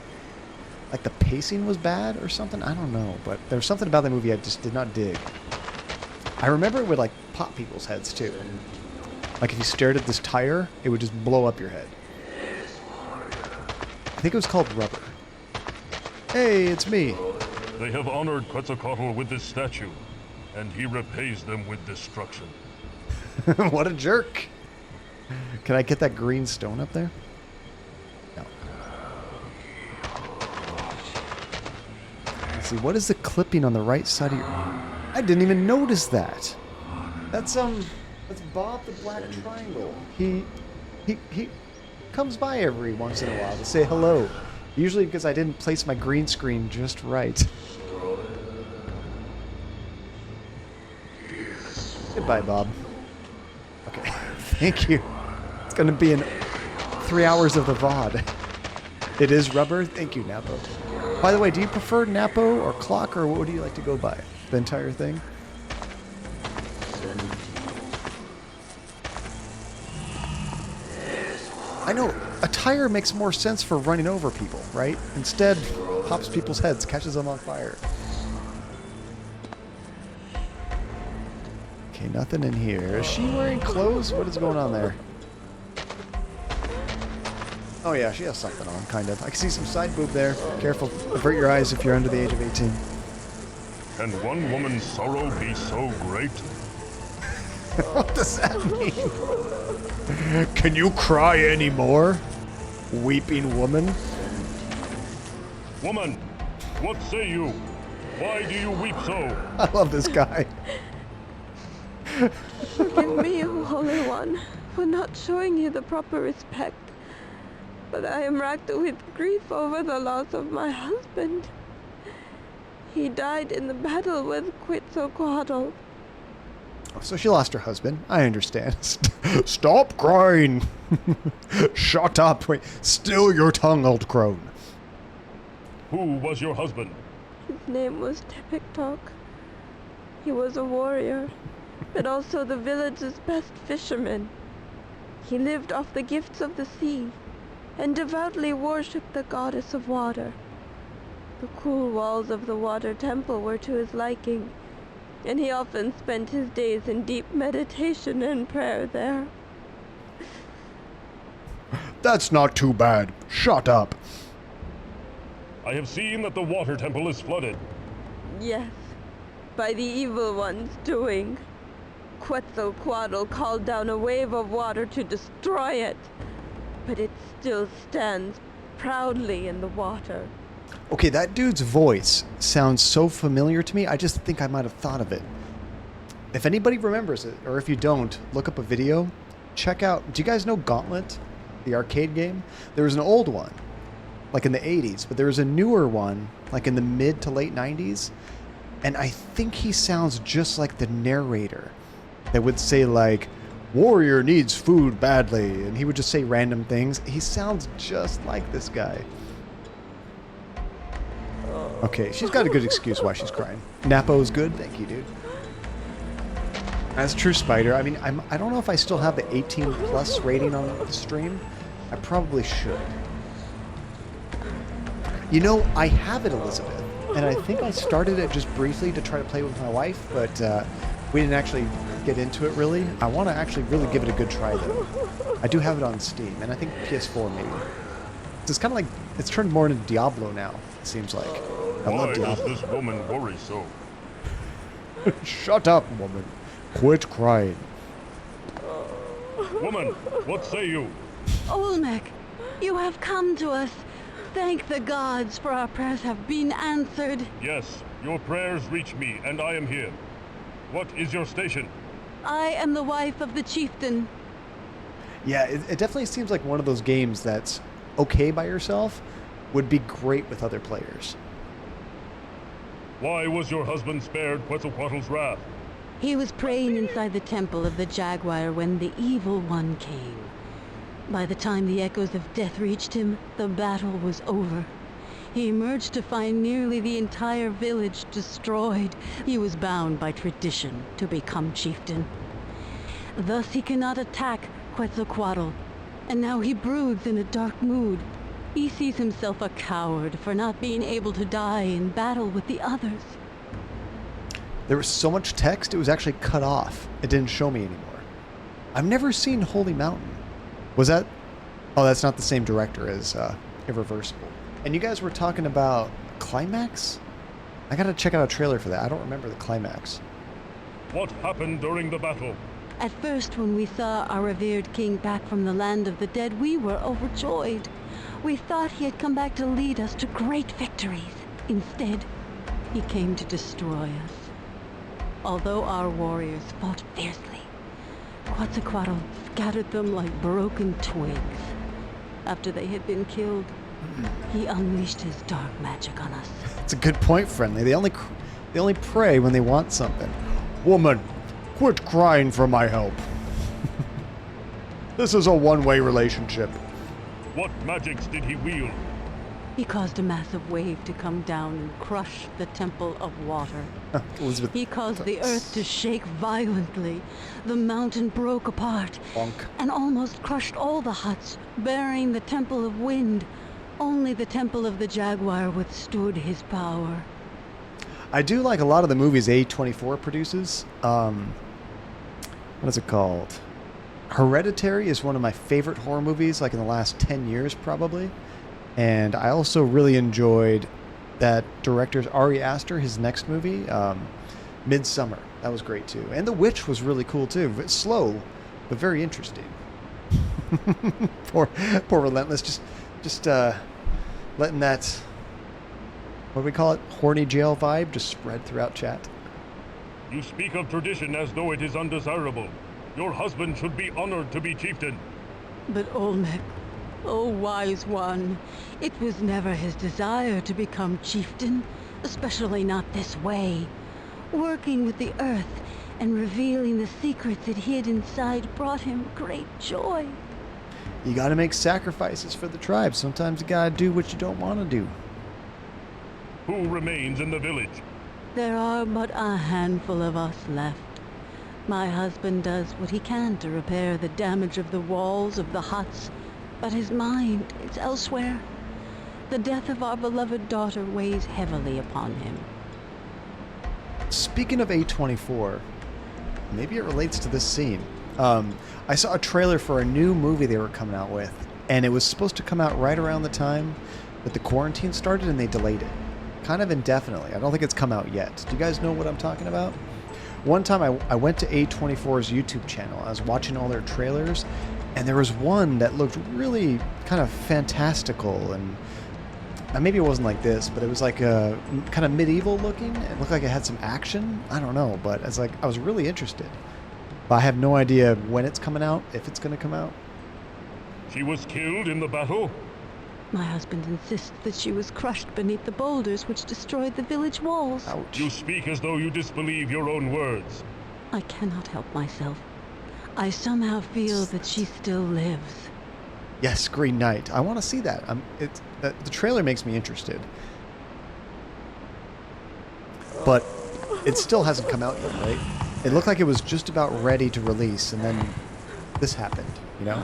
Like the pacing was bad or something. I don't know, but there was something about the movie I just did not dig. I remember it would like pop people's heads too. Like if you stared at this tire, it would just blow up your head. I think it was called Rubber. Hey, it's me. They have honored Quetzalcoatl with this statue, and he repays them with destruction. What a jerk. Can I get that green stone up there? No. Let's see, what is the clipping on the right side of your... I didn't even notice that. That's Bob the Black Triangle. He comes by every once in a while to say hello. Usually because I didn't place my green screen just right. Goodbye, Bob. Okay, thank you. It's going to be in 3 hours of the VOD. It is Rubber. Thank you, Napo. By the way, do you prefer Napo or Clock, or what do you like to go by? The entire thing? I know, a tire makes more sense for running over people, right? Instead, pops people's heads, catches them on fire. Okay, nothing in here. Is she wearing clothes? What is going on there? Oh yeah, she has something on, kind of. I can see some side boob there. Careful, avert your eyes if you're under the age of 18. Can one woman's sorrow be so great? What does that mean? Can you cry anymore, weeping woman? Woman, what say you? Why do you weep so? I love this guy. Forgive me, Holy One, for not showing you the proper respect. But I am racked with grief over the loss of my husband. He died in the battle with Quetzalcoatl. So she lost her husband. I understand. Stop crying. Shut up. Wait, still your tongue, old crone. Who was your husband? His name was Tepiktok. He was a warrior, but also the village's best fisherman. He lived off the gifts of the sea, and devoutly worshipped the goddess of water. The cool walls of the water temple were to his liking, and he often spent his days in deep meditation and prayer there. That's not too bad. Shut up. I have seen that the water temple is flooded. Yes, by the evil one's doing. Quetzalcoatl called down a wave of water to destroy it, but it still stands proudly in the water. Okay, that dude's voice sounds so familiar to me, I just think I might have thought of it. If anybody remembers it, or if you don't, look up a video. Check out, do you guys know Gauntlet? The arcade game? There was an old one, like in the 80s, but there was a newer one, like in the mid to late 90s, and I think he sounds just like the narrator that would say like, warrior needs food badly, and he would just say random things. He sounds just like this guy. Okay, she's got a good excuse why she's crying. Napo's good, thank you, dude. As True Spider, I mean, I don't know if I still have the 18 plus rating on the stream. I probably should. You know, I have it, Elizabeth, and I think I started it just briefly to try to play with my wife, but we didn't actually get into it really. I want to actually really give it a good try though. I do have it on Steam, and I think PS4 maybe. It's kind of like, it's turned more into Diablo now, it seems like. I love Why does Diablo. this woman worry so? Shut up, woman. Quit crying. Woman, what say you? Olmec, you have come to us. Thank the gods, for our prayers have been answered. Yes, your prayers reach me, and I am here. What is your station? I am the wife of the chieftain. Yeah, it definitely seems like one of those games that's okay by yourself, would be great with other players. Why was your husband spared Quetzalcoatl's wrath? He was praying inside the temple of the Jaguar when the evil one came. By the time the echoes of death reached him, the battle was over. He emerged to find nearly the entire village destroyed. He was bound by tradition to become chieftain. Thus he cannot attack Quetzalcoatl, and now he broods in a dark mood. He sees himself a coward for not being able to die in battle with the others. There was so much text, it was actually cut off. It didn't show me anymore. I've never seen Holy Mountain. Was that? Oh, that's not the same director as Irreversible. And you guys were talking about climax? I gotta check out a trailer for that. I don't remember the climax. What happened during the battle? At first, when we saw our revered king back from the land of the dead, we were overjoyed. We thought he had come back to lead us to great victories. Instead, he came to destroy us. Although our warriors fought fiercely, Quetzalcoatl scattered them like broken twigs. After they had been killed, he unleashed his dark magic on us. It's a good point, Friendly. They only pray when they want something. Woman, quit crying for my help. This is a one-way relationship. What magics did he wield? He caused a massive wave to come down and crush the Temple of Water. Elizabeth, He caused the earth to shake violently. The mountain broke apart bonk. and almost crushed all the huts, burying the Temple of Wind. Only the Temple of the Jaguar withstood his power. I do like a lot of the movies A24 produces. What is it called? Hereditary is one of my favorite horror movies, like in the last 10 years probably. And I also really enjoyed that director's Ari Aster, his next movie, Midsummer. That was great too. And The Witch was really cool too. It's slow, but very interesting. poor Relentless, just letting that, what do we call it, horny jail vibe just spread throughout chat. You speak of tradition as though it is undesirable. Your husband should be honored to be chieftain. But Olmec, oh wise one, it was never his desire to become chieftain, especially not this way. Working with the earth and revealing the secrets it hid inside brought him great joy. You gotta make sacrifices for the tribe. Sometimes you gotta do what you don't want to do. Who remains in the village? There are but a handful of us left. My husband does what he can to repair the damage of the walls of the huts, but his mind is elsewhere. The death of our beloved daughter weighs heavily upon him. Speaking of A24, maybe it relates to this scene. I saw a trailer for a new movie they were coming out with, and it was supposed to come out right around the time that the quarantine started, and they delayed it. Kind of indefinitely. I don't think it's come out yet. Do you guys know what I'm talking about? One time I went to A24's YouTube channel. I was watching all their trailers, and there was one that looked really kind of fantastical, and maybe it wasn't like this, but it was like a kind of medieval looking. It looked like it had some action. I don't know, but it's like I was really interested. But I have no idea when it's coming out, if it's going to come out. She was killed in the battle? My husband insists that she was crushed beneath the boulders which destroyed the village walls. Ouch. You speak as though you disbelieve your own words. I cannot help myself. I somehow feel that she still lives. Yes, Green Knight. I want to see that. The trailer makes me interested. But it still hasn't come out yet, right? It looked like it was just about ready to release, and then this happened, you know?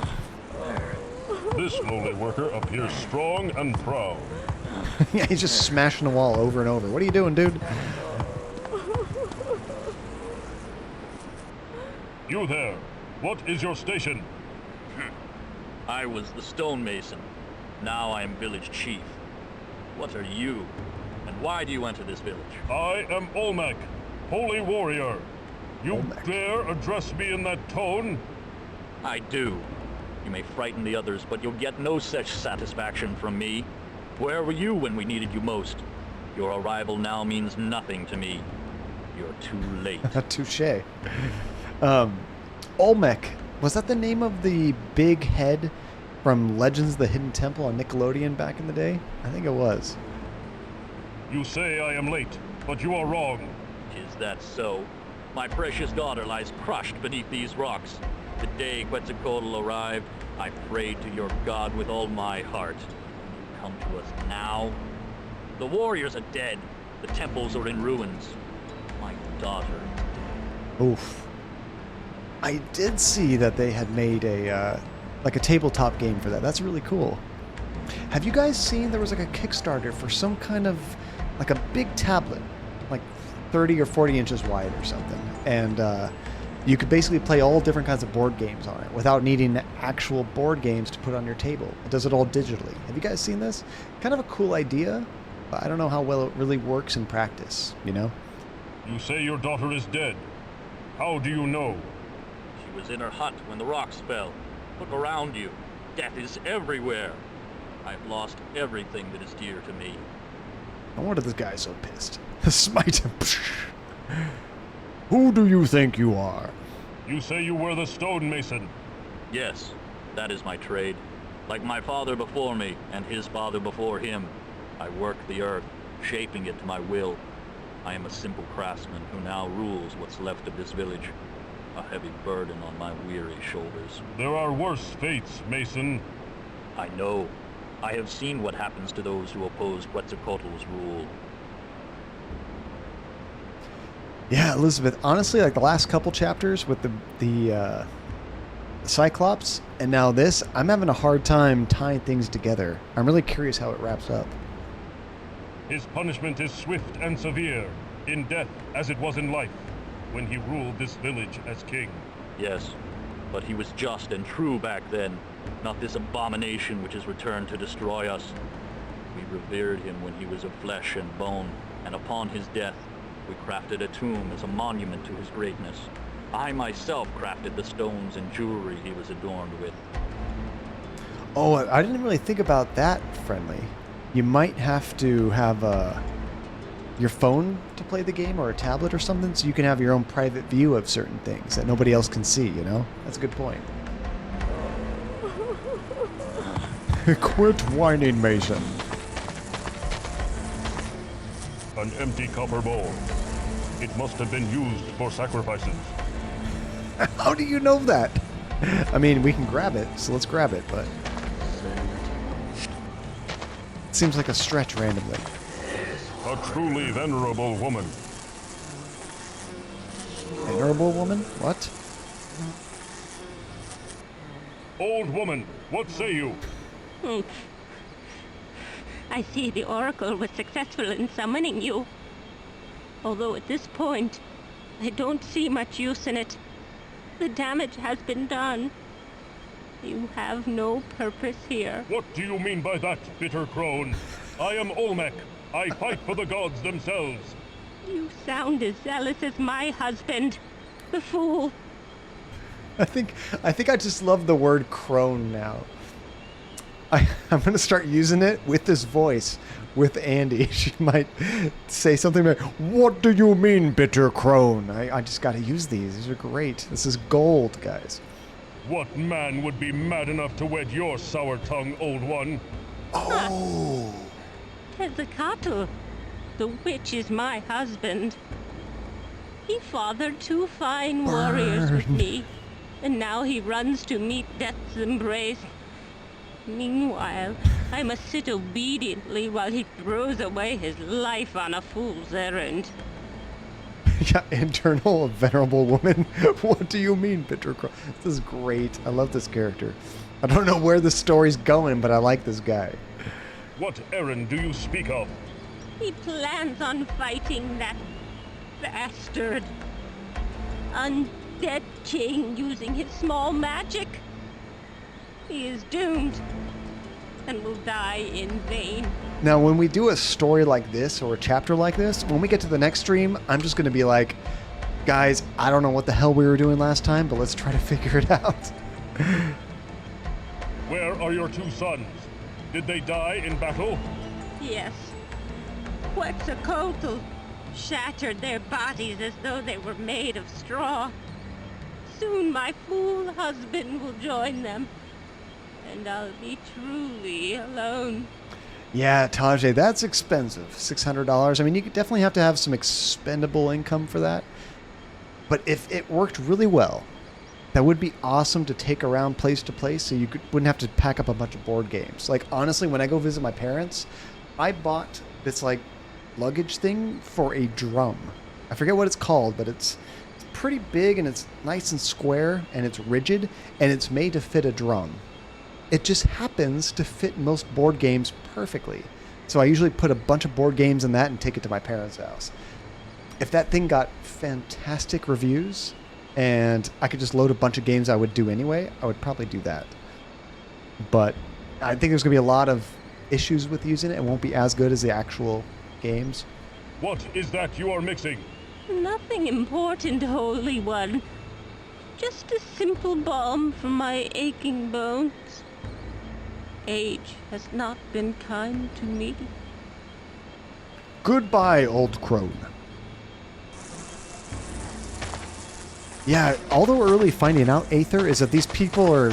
This lowly worker appears strong and proud. Yeah, he's just smashing the wall over and over. What are you doing, dude? You there. What is your station? I was the stonemason. Now I am village chief. What are you? And why do you enter this village? I am Olmec, holy warrior. You Olmec. dare address me in that tone? I do. You may frighten the others, but you'll get no such satisfaction from me. Where were you when we needed you most? Your arrival now means nothing to me. You're too late. Touché. Olmec. Was that the name of the big head from Legends of the Hidden Temple on Nickelodeon back in the day? I think it was. You say I am late, but you are wrong. Is that so? My precious daughter lies crushed beneath these rocks. The day Quetzalcoatl arrived, I prayed to your god with all my heart. You come to us now? The warriors are dead. The temples are in ruins. My daughter is dead. Oof. I did see that they had made a like a tabletop game for that. That's really cool. Have you guys seen there was like a Kickstarter for some kind of like a big tablet, like 30 or 40 inches wide or something, and you could basically play all different kinds of board games on it without needing actual board games to put on your table. It does it all digitally. Have you guys seen this? Kind of a cool idea, but I don't know how well it really works in practice, you know? You say your daughter is dead. How do you know? She was in her hut when the rocks fell. Look around you. Death is everywhere. I've lost everything that is dear to me. No wonder this guy's so pissed. Smite him. Who do you think you are? You say you were the stonemason. Yes, that is my trade. Like my father before me, and his father before him, I work the earth, shaping it to my will. I am a simple craftsman who now rules what's left of this village. A heavy burden on my weary shoulders. There are worse fates, Mason. I know. I have seen what happens to those who oppose Quetzalcoatl's rule. Yeah, Elizabeth, honestly, like the last couple chapters with the Cyclops, and now this, I'm having a hard time tying things together. I'm really curious how it wraps up. His punishment is swift and severe, in death as it was in life, when he ruled this village as king. Yes, but he was just and true back then, not this abomination which has returned to destroy us. We revered him when he was of flesh and bone, and upon his death, we crafted a tomb as a monument to his greatness. I myself crafted the stones and jewelry he was adorned with. Oh, I didn't really think about that, Friendly. You might have to have your phone to play the game or a tablet or something, so you can have your own private view of certain things that nobody else can see, you know? That's a good point. Quit whining, Mason. An empty copper bowl. It must have been used for sacrifices. How do you know that? I mean, we can grab it, so let's grab it, but... It seems like a stretch randomly. A truly venerable woman. Venerable woman? What? Old woman, what say you? I see the Oracle was successful in summoning you. Although at this point, I don't see much use in it. The damage has been done. You have no purpose here. What do you mean by that, bitter crone? I am Olmec. I fight for the gods themselves. You sound as zealous as my husband. The fool. I think I just love the word crone now. I'm going to start using it with this voice with Andy. She might say something like, "What do you mean, bitter crone?" I just got to use these. These are great. This is gold, guys. What man would be mad enough to wed your sour tongue, old one? Oh. Tezcatl, the witch is my husband. He fathered 2 fine warriors with me, and now he runs to meet death's embrace. Meanwhile, I must sit obediently while he throws away his life on a fool's errand. Yeah, internal venerable woman. What do you mean, bitter crone? This is great. I love this character. I don't know where the story's going, but I like this guy. What errand do you speak of? He plans on fighting that bastard. Undead king using his small magic. He is doomed and will die in vain. Now, when we do a story like this or a chapter like this, when we get to the next stream, I'm just going to be like, guys, I don't know what the hell we were doing last time, but let's try to figure it out. Where are your 2 sons? Did they die in battle? Yes. Quetzalcoatl shattered their bodies as though they were made of straw. Soon my fool husband will join them, and I'll be truly alone. Yeah, Tajay, that's expensive. $600. I mean, you could definitely have to have some expendable income for that. But if it worked really well, that would be awesome to take around place to place, so you wouldn't have to pack up a bunch of board games. Like, honestly, when I go visit my parents, I bought this, like, luggage thing for a drum. I forget what it's called, but it's pretty big, and it's nice and square, and it's rigid, and it's made to fit a drum. It just happens to fit most board games perfectly. So I usually put a bunch of board games in that and take it to my parents' house. If that thing got fantastic reviews and I could just load a bunch of games I would do anyway, I would probably do that. But I think there's going to be a lot of issues with using it. It won't be as good as the actual games. What is that you are mixing? Nothing important, Holy One. Just a simple balm for my aching bones. Age has not been kind to me. Goodbye, old crone. Yeah, although we're really finding out, Aether, is that these people are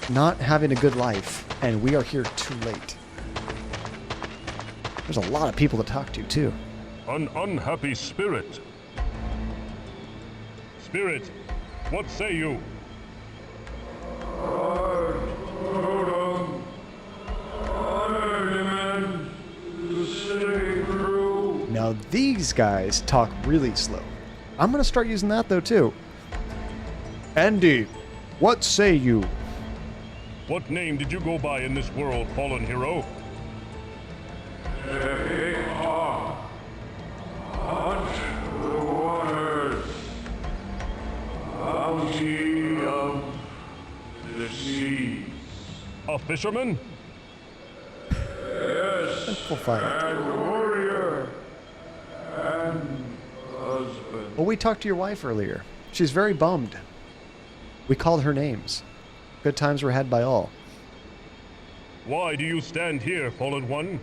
not having a good life, and we are here too late. There's a lot of people to talk to, too. An unhappy spirit. Spirit, what say you? Now these guys talk really slow. I'm gonna start using that though too. Andy, what say you? What name did you go by in this world, fallen hero? Hunt the waters, bounty of the seas. A fisherman? Yes, and warrior, and husband. Well, we talked to your wife earlier. She's very bummed. We called her names. Good times were had by all. Why do you stand here, fallen one?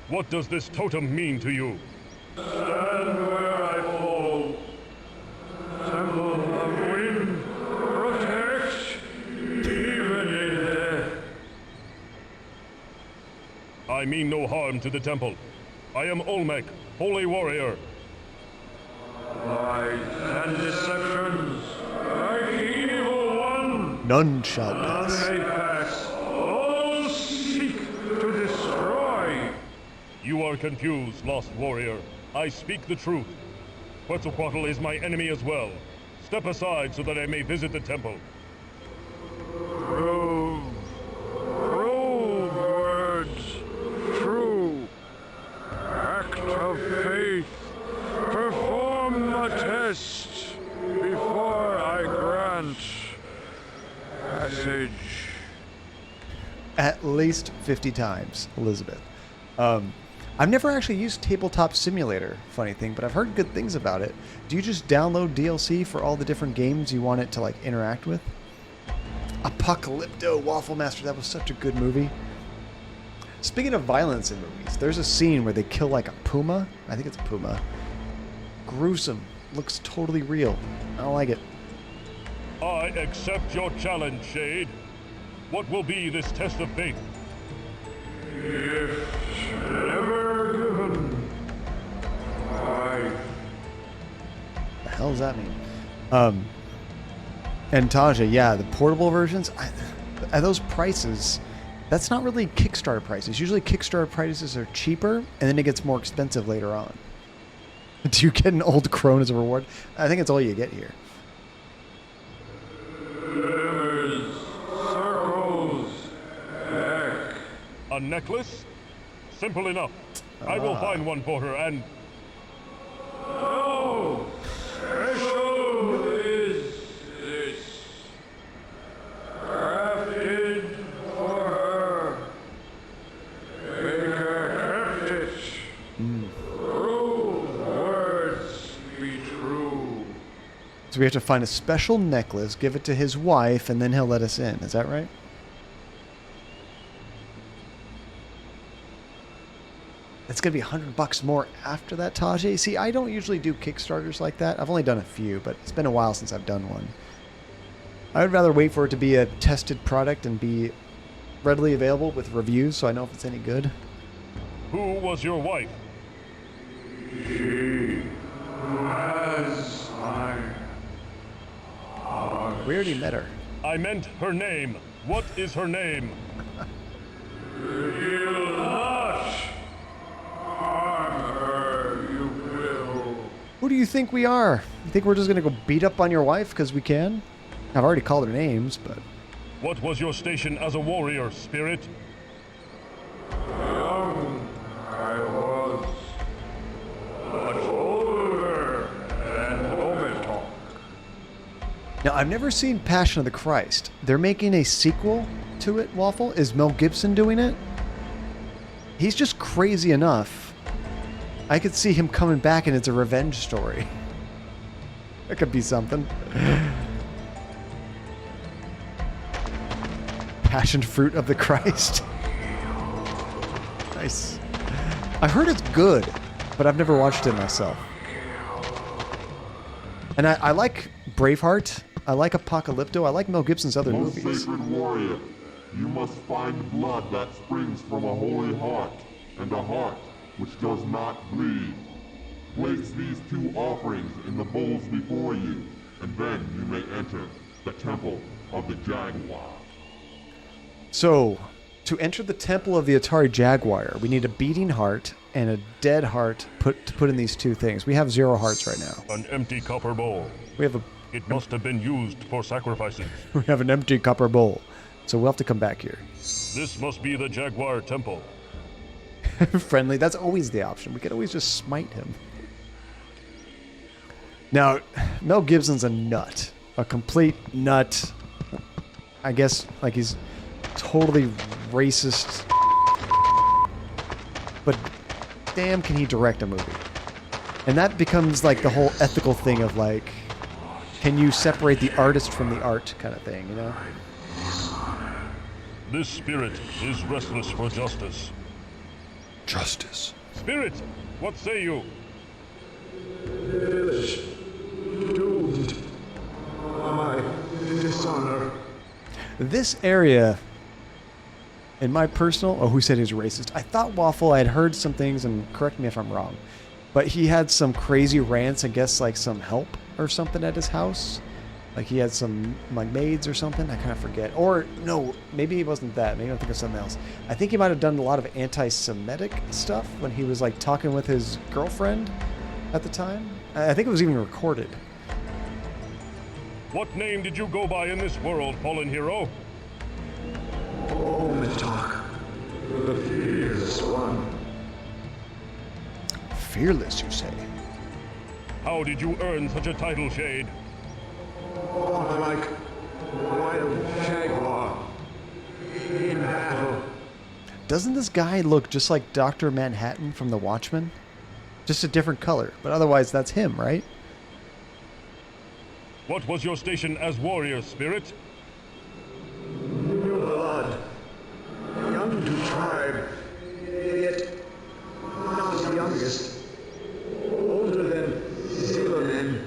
What does this totem mean to you? Stand where I fall. Temple of Wind, protect, even in death. I mean no harm to the temple. I am Olmec, holy warrior. Lies and deceptions, like the evil one. None shall None pass. may pass. All seek to destroy. You are confused, lost warrior. I speak the truth. Quetzalcoatl is my enemy as well. Step aside so that I may visit the temple. Prove words true. Act of faith. Perform the test before I grant passage. At least 50 times, Elizabeth. I've never actually used Tabletop Simulator, funny thing, but I've heard good things about it. Do you just download DLC for all the different games you want it to like interact with? Apocalypto Waffle Master, that was such a good movie. Speaking of violence in movies, there's a scene where they kill like a puma. I think it's a puma. Gruesome. Looks totally real. I don't like it. I accept your challenge, Shade. What will be this test of faith? If never given, The hell does that mean? And Taja, yeah, the portable versions, at those prices, that's not really Kickstarter prices. Usually Kickstarter prices are cheaper, and then it gets more expensive later on. Do you get an old crone as a reward? I think it's all you get here. Glimmers, circles, heck. A necklace? Simple enough. I will find one for her and... Oh! Special is this. Crafted for her. Baker kept it. Prove words be true. So we have to find a special necklace, give it to his wife, and then he'll let us in. Is that right? It's going to be $100 more after that, Tajay. See, I don't usually do Kickstarters like that. I've only done a few, but it's been a while since I've done one. I would rather wait for it to be a tested product and be readily available with reviews so I know if it's any good. Who was your wife? She has my heart. We already met her. I meant her name. What is her name? Reveal not. Harm her, you will. Who do you think we are? You think we're just going to go beat up on your wife because we can? I've already called her names, but... What was your station as a warrior, Spirit? Young I was, much older than Ometok. Now, I've never seen Passion of the Christ. They're making a sequel to it, Waffle? Is Mel Gibson doing it? He's just crazy enough. I could see him coming back and it's a revenge story. That could be something. Passion fruit of the Christ. Nice. I heard it's good, but I've never watched it myself. And I like Braveheart. I like Apocalypto. I like Mel Gibson's other Most movies. sacred warrior, you must find blood that springs from a holy heart, and a heart which does not bleed. Place these two offerings in the bowls before you, and then you may enter the Temple of the Jaguar. So, to enter the Temple of the Atari Jaguar, we need a beating heart and a dead heart to put in these two things. We have 0 hearts right now. An empty copper bowl. We have It must have been used for sacrifices. We have an empty copper bowl. So we'll have to come back here. This must be the Jaguar Temple. Friendly, that's always the option. We could always just smite him. Now, Mel Gibson's a nut. A complete nut. I guess, like, he's totally racist. But damn, can he direct a movie. And that becomes, like, the whole ethical thing of, like, can you separate the artist from the art kind of thing, you know? This spirit is restless for justice. Justice. Spirit, what say you? village doomed. My dishonor. This area, in my personal... Oh, who said he was racist? I thought Waffle, I had heard some things, and correct me if I'm wrong, but he had some crazy rants, I guess, like some help or something at his house. Like he had some like maids or something. I kind of forget. Or no, maybe it wasn't that. Maybe I'm thinking of something else. I think he might have done a lot of anti-Semitic stuff when he was like talking with his girlfriend at the time. I think it was even recorded. What name did you go by in this world, fallen hero? Oh, Mitok, the fearless one. Fearless, you say? How did you earn such a title, Shade? Oh, like wild jaguar in battle. Doesn't this guy look just like Dr. Manhattan from The Watchmen? Just a different color, but otherwise that's him, right? What was your station as warrior, Spirit? New blood, young to tribe, yet not the youngest, older than Zilliman.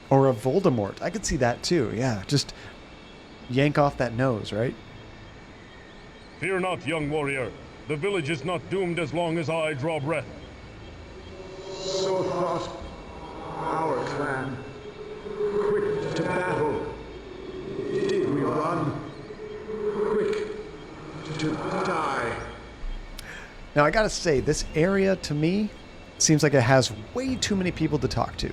Or a Voldemort. I could see that too, yeah. Just yank off that nose, right? Fear not, young warrior. The village is not doomed as long as I draw breath. So thought our clan. Quick to battle. Did we run? Quick to die. Now I gotta say, this area to me seems like it has way too many people to talk to.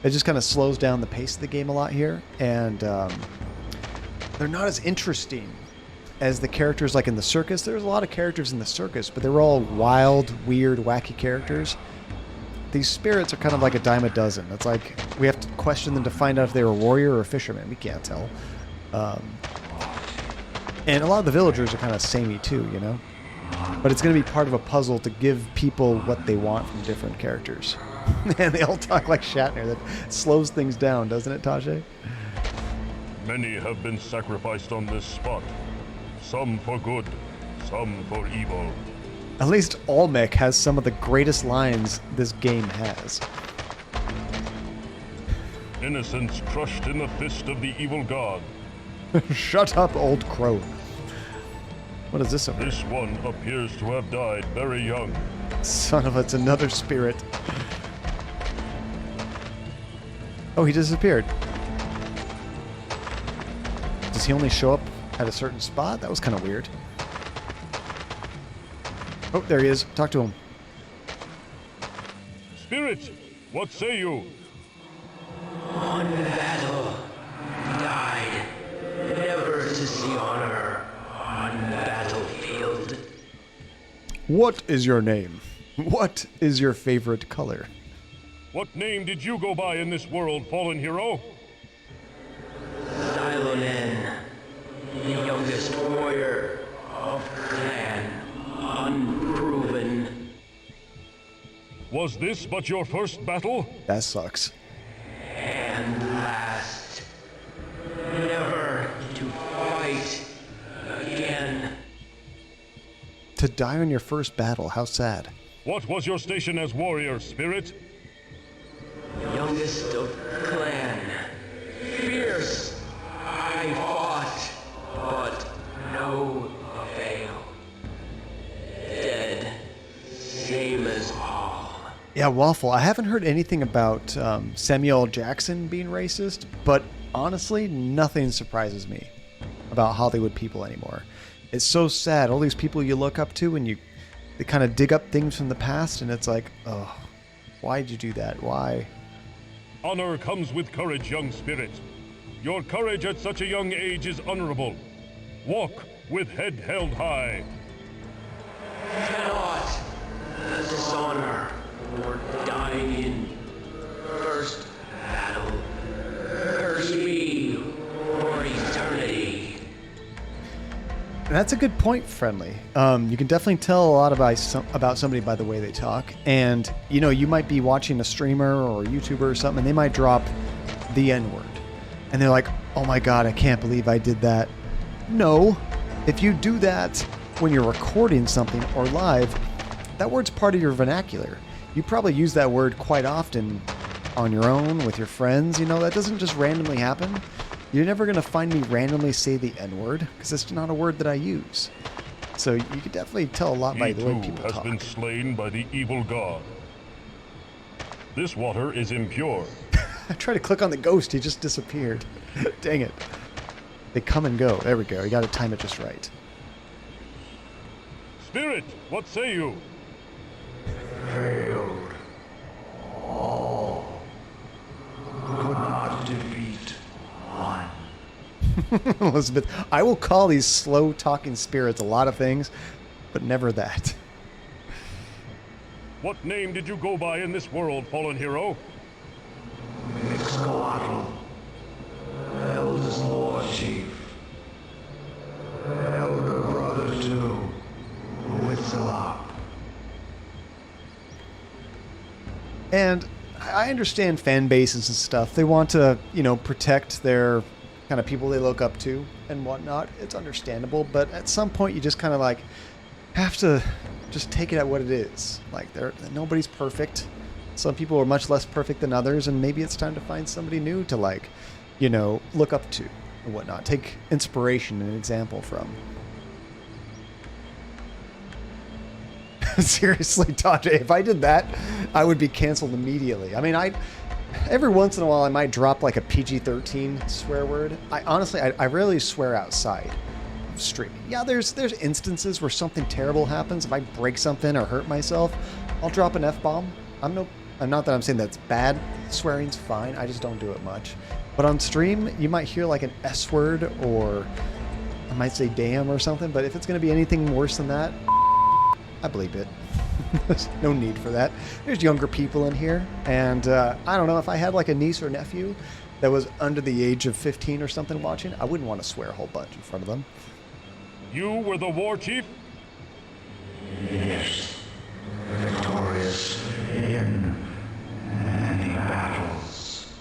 It just kind of slows down the pace of the game a lot here, and they're not as interesting as the characters like in the circus. There's a lot of characters in the circus, but they were all wild, weird, wacky characters. These spirits are kind of like a dime a dozen. It's like we have to question them to find out if they were a warrior or a fisherman. We can't tell. And a lot of the villagers are kind of samey too, you know? But it's going to be part of a puzzle to give people what they want from different characters. And they all talk like Shatner. That slows things down, doesn't it, Tajay? Many have been sacrificed on this spot. Some for good, some for evil. At least Olmec has some of the greatest lines this game has. Innocence crushed in the fist of the evil god. Shut up, old crow. What is this over This one appears to have died very young. Son of it's another spirit. Oh, he disappeared. Does he only show up at a certain spot? That was kind of weird. Oh, there he is. Talk to him. Spirit, what say you? On battle, died, never to see honor on battlefield. What is your name? What is your favorite color? What name did you go by in this world, fallen hero? Silonen, the youngest warrior of clan, unproven. Was this but your first battle? That sucks. And last, never to fight again. To die on your first battle, how sad. What was your station as warrior, Spirit? Youngest of clan. Fierce, I fought, but no avail. Dead, same as all. Yeah, Waffle, I haven't heard anything about Samuel L. Jackson being racist, but honestly, nothing surprises me about Hollywood people anymore. It's so sad. All these people you look up to and they kind of dig up things from the past, and it's like, oh, why'd you do that? Why? Honor comes with courage, young spirit. Your courage at such a young age is honorable. Walk with head held high. Cannot dishonor or dying in first battle. Curse me for eternity. That's a good point, Friendly. You can definitely tell a lot about somebody by the way they talk. And, you know, you might be watching a streamer or a YouTuber or something, and they might drop the N-word. And they're like, oh my god, I can't believe I did that. No. If you do that when you're recording something or live, that word's part of your vernacular. You probably use that word quite often on your own, with your friends. You know, that doesn't just randomly happen. You're never going to find me randomly say the N-word, because it's not a word that I use. So you could definitely tell a lot by the way people has talk. been slain by the evil god. This water is impure. I tried to click on the ghost, he just disappeared. Dang it. They come and go. There we go. You got to time it just right. Spirit, what say you? Failed. All. Could not defeat one. Elizabeth, I will call these slow-talking spirits a lot of things, but never that. What name did you go by in this world, fallen hero? Mixcoatl. Eldest Lord Chief. Elder Brother to Witzelop. And I understand fan bases and stuff. They want to, you know, protect their kind of people they look up to and whatnot. It's understandable, but at some point you just kind of like have to just take it at what it is. Like, nobody's perfect. Some people are much less perfect than others, and maybe it's time to find somebody new to, like, you know, look up to and whatnot. Take inspiration and an example from. Seriously, Tajay, if I did that, I would be canceled immediately. I mean, every once in a while I might drop like a PG-13 swear word. I rarely swear outside of streaming. Yeah, there's instances where something terrible happens. If I break something or hurt myself, I'll drop an F-bomb. Not that I'm saying that's bad. Swearing's fine. I just don't do it much. But on stream, you might hear like an S word, or I might say damn or something. But if it's going to be anything worse than that, I bleep it. There's no need for that. There's younger people in here, and I don't know, if I had like a niece or nephew that was under the age of 15 or something watching, I wouldn't want to swear a whole bunch in front of them. You were the war chief? Yes. Victorious in many battles.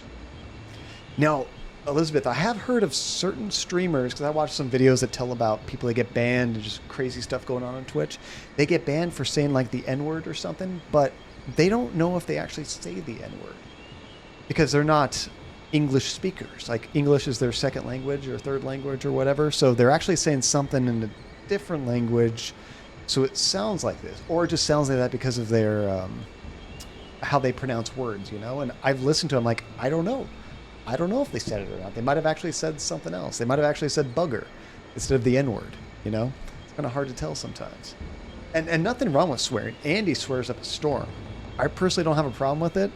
Now, Elizabeth, I have heard of certain streamers, because I watched some videos that tell about people that get banned and just crazy stuff going on Twitch. They get banned for saying like the N-word or something, but they don't know if they actually say the N-word because they're not English speakers. Like, English is their second language or third language or whatever, so they're actually saying something in a different language, so it sounds like this, or it just sounds like that because of their how they pronounce words, you know. And I've listened to them, like, I don't know if they said it or not. They might have actually said something else. They might have actually said bugger instead of the N-word, you know? It's kind of hard to tell sometimes. And nothing wrong with swearing. Andy swears up a storm. I personally don't have a problem with it.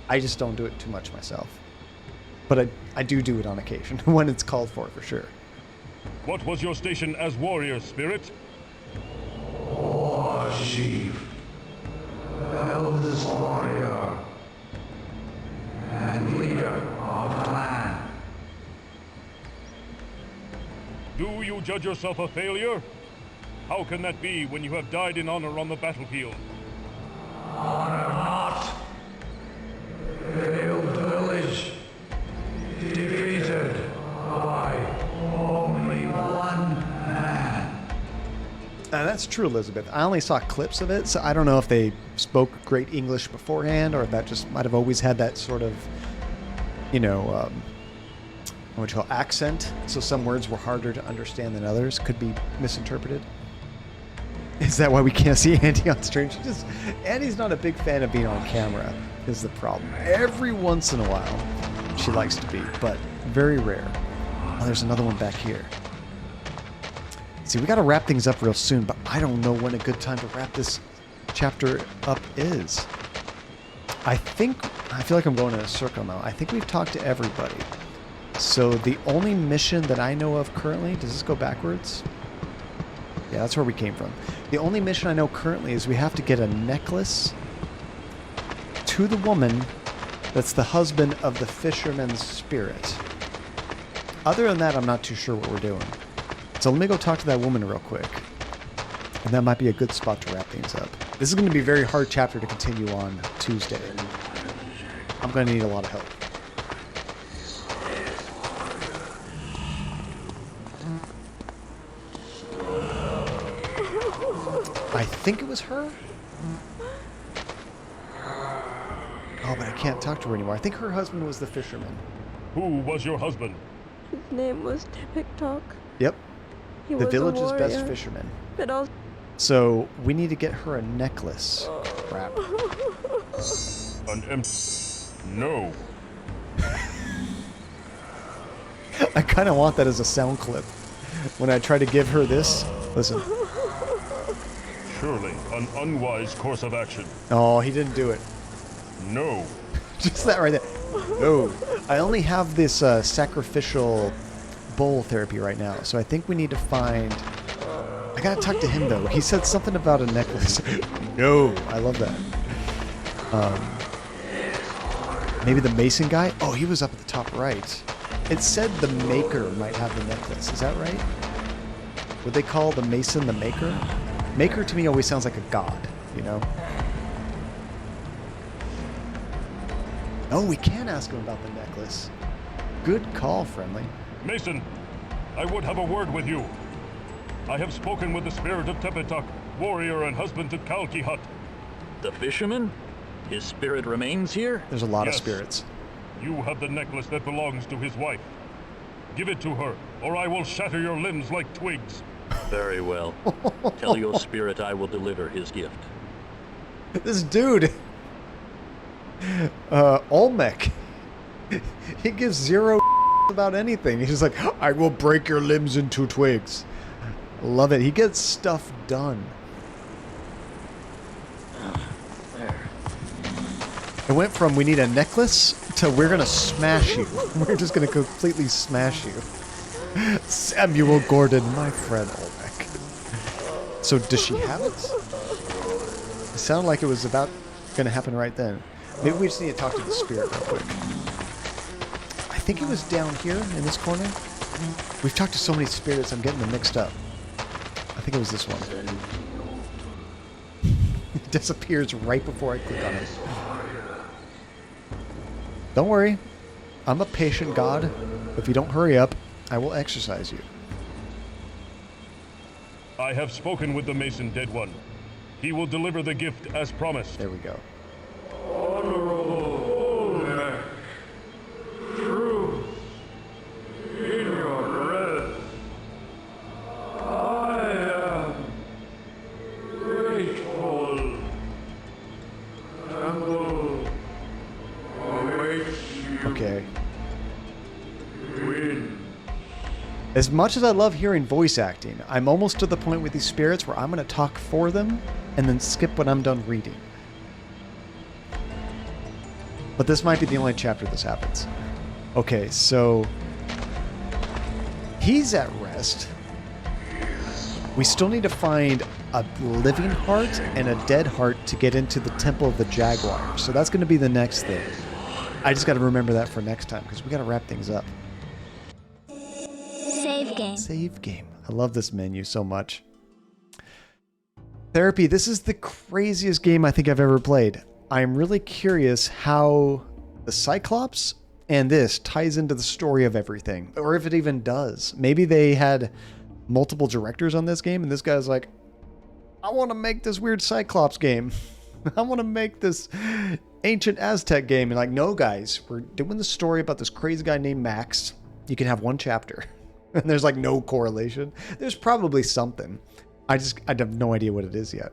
I just don't do it too much myself. But I do it on occasion when it's called for sure. What was your station as warrior, Spirit? War Chief. Eldest warrior. And leader of clan. Do you judge yourself a failure? How can that be when you have died in honor on the battlefield? Honor not. Failed village. Defeated by only one man. That's true, Elizabeth. I only saw clips of it, so I don't know if they spoke great English beforehand, or if that just might have always had that sort of, you know, what you call accent. So some words were harder to understand than others. Could be misinterpreted. Is that why we can't see Andy on stream? Andy's not a big fan of being on camera, is the problem. Every once in a while, she likes to be, but very rare. Oh, there's another one back here. See, we got to wrap things up real soon, but I don't know when a good time to wrap this chapter up is. I feel like I'm going in a circle now. I think we've talked to everybody. So the only mission that I know of currently, does this go backwards? Yeah, that's where we came from. The only mission I know currently is we have to get a necklace to the woman that's the husband of the fisherman's spirit. Other than that, I'm not too sure what we're doing. So let me go talk to that woman real quick. And that might be a good spot to wrap things up. This is going to be a very hard chapter to continue on Tuesday. I'm going to need a lot of help. I think it was her. Oh, but I can't talk to her anymore. I think her husband was the fisherman. Who was your husband? His name was Tepiktok. Yep. He The was a village's best warrior, fisherman. But also... So we need to get her a necklace. Crap. An empty... No. I kind of want that as a sound clip. When I try to give her this, listen. Surely an unwise course of action. Oh, he didn't do it. No. Just that right there. No. I only have this sacrificial bowl therapy right now, so I think we need to find... I gotta talk to him, though. He said something about a necklace. No. I love that. Maybe the mason guy? Oh, he was up at the top right. It said the maker might have the necklace. Is that right? Would they call the mason the maker? Maker to me always sounds like a god, you know? Oh, we can ask him about the necklace. Good call, friendly. Mason, I would have a word with you. I have spoken with the spirit of Tepetuk, warrior and husband to Kalki-Hut. The fisherman? His spirit remains here? There's a lot of Yes. spirits. You have the necklace that belongs to his wife. Give it to her, or I will shatter your limbs like twigs. Very well. Tell your spirit I will deliver his gift. This dude, Olmec, he gives zero about anything. He's just like, I will break your limbs into twigs. Love it. He gets stuff done. There. It went from we need a necklace to we're gonna smash you. We're just gonna completely smash you. Samuel Gordon, my friend Olmec. So does she have it? It sounded like it was about gonna happen right then. Maybe we just need to talk to the spirit real quick. I think it was down here in this corner. We've talked to so many spirits, I'm getting them mixed up. I think it was this one. It disappears right before I click on it. Don't worry. I'm a patient god. If you don't hurry up, I will exercise you. I have spoken with the Mason Dead One. He will deliver the gift as promised. There we go. Honorable Olmec, truth in your breath. I am grateful. Temple awaits you. Okay. Win. As much as I love hearing voice acting, I'm almost to the point with these spirits where I'm going to talk for them and then skip when I'm done reading. But this might be the only chapter this happens. Okay, so he's at rest. We still need to find a living heart and a dead heart to get into the Temple of the Jaguar. So that's going to be the next thing. I just got to remember that for next time because we got to wrap things up. Save game. Save game. I love this menu so much. Therapy. This is the craziest game I think I've ever played. I'm really curious how the Cyclops and this ties into the story of everything, or if it even does. Maybe they had multiple directors on this game, and this guy's like, I want to make this weird Cyclops game. I want to make this ancient Aztec game. And like, no, guys, we're doing the story about this crazy guy named Max. You can have one chapter. And there's like no correlation. There's probably something. I have no idea what it is yet.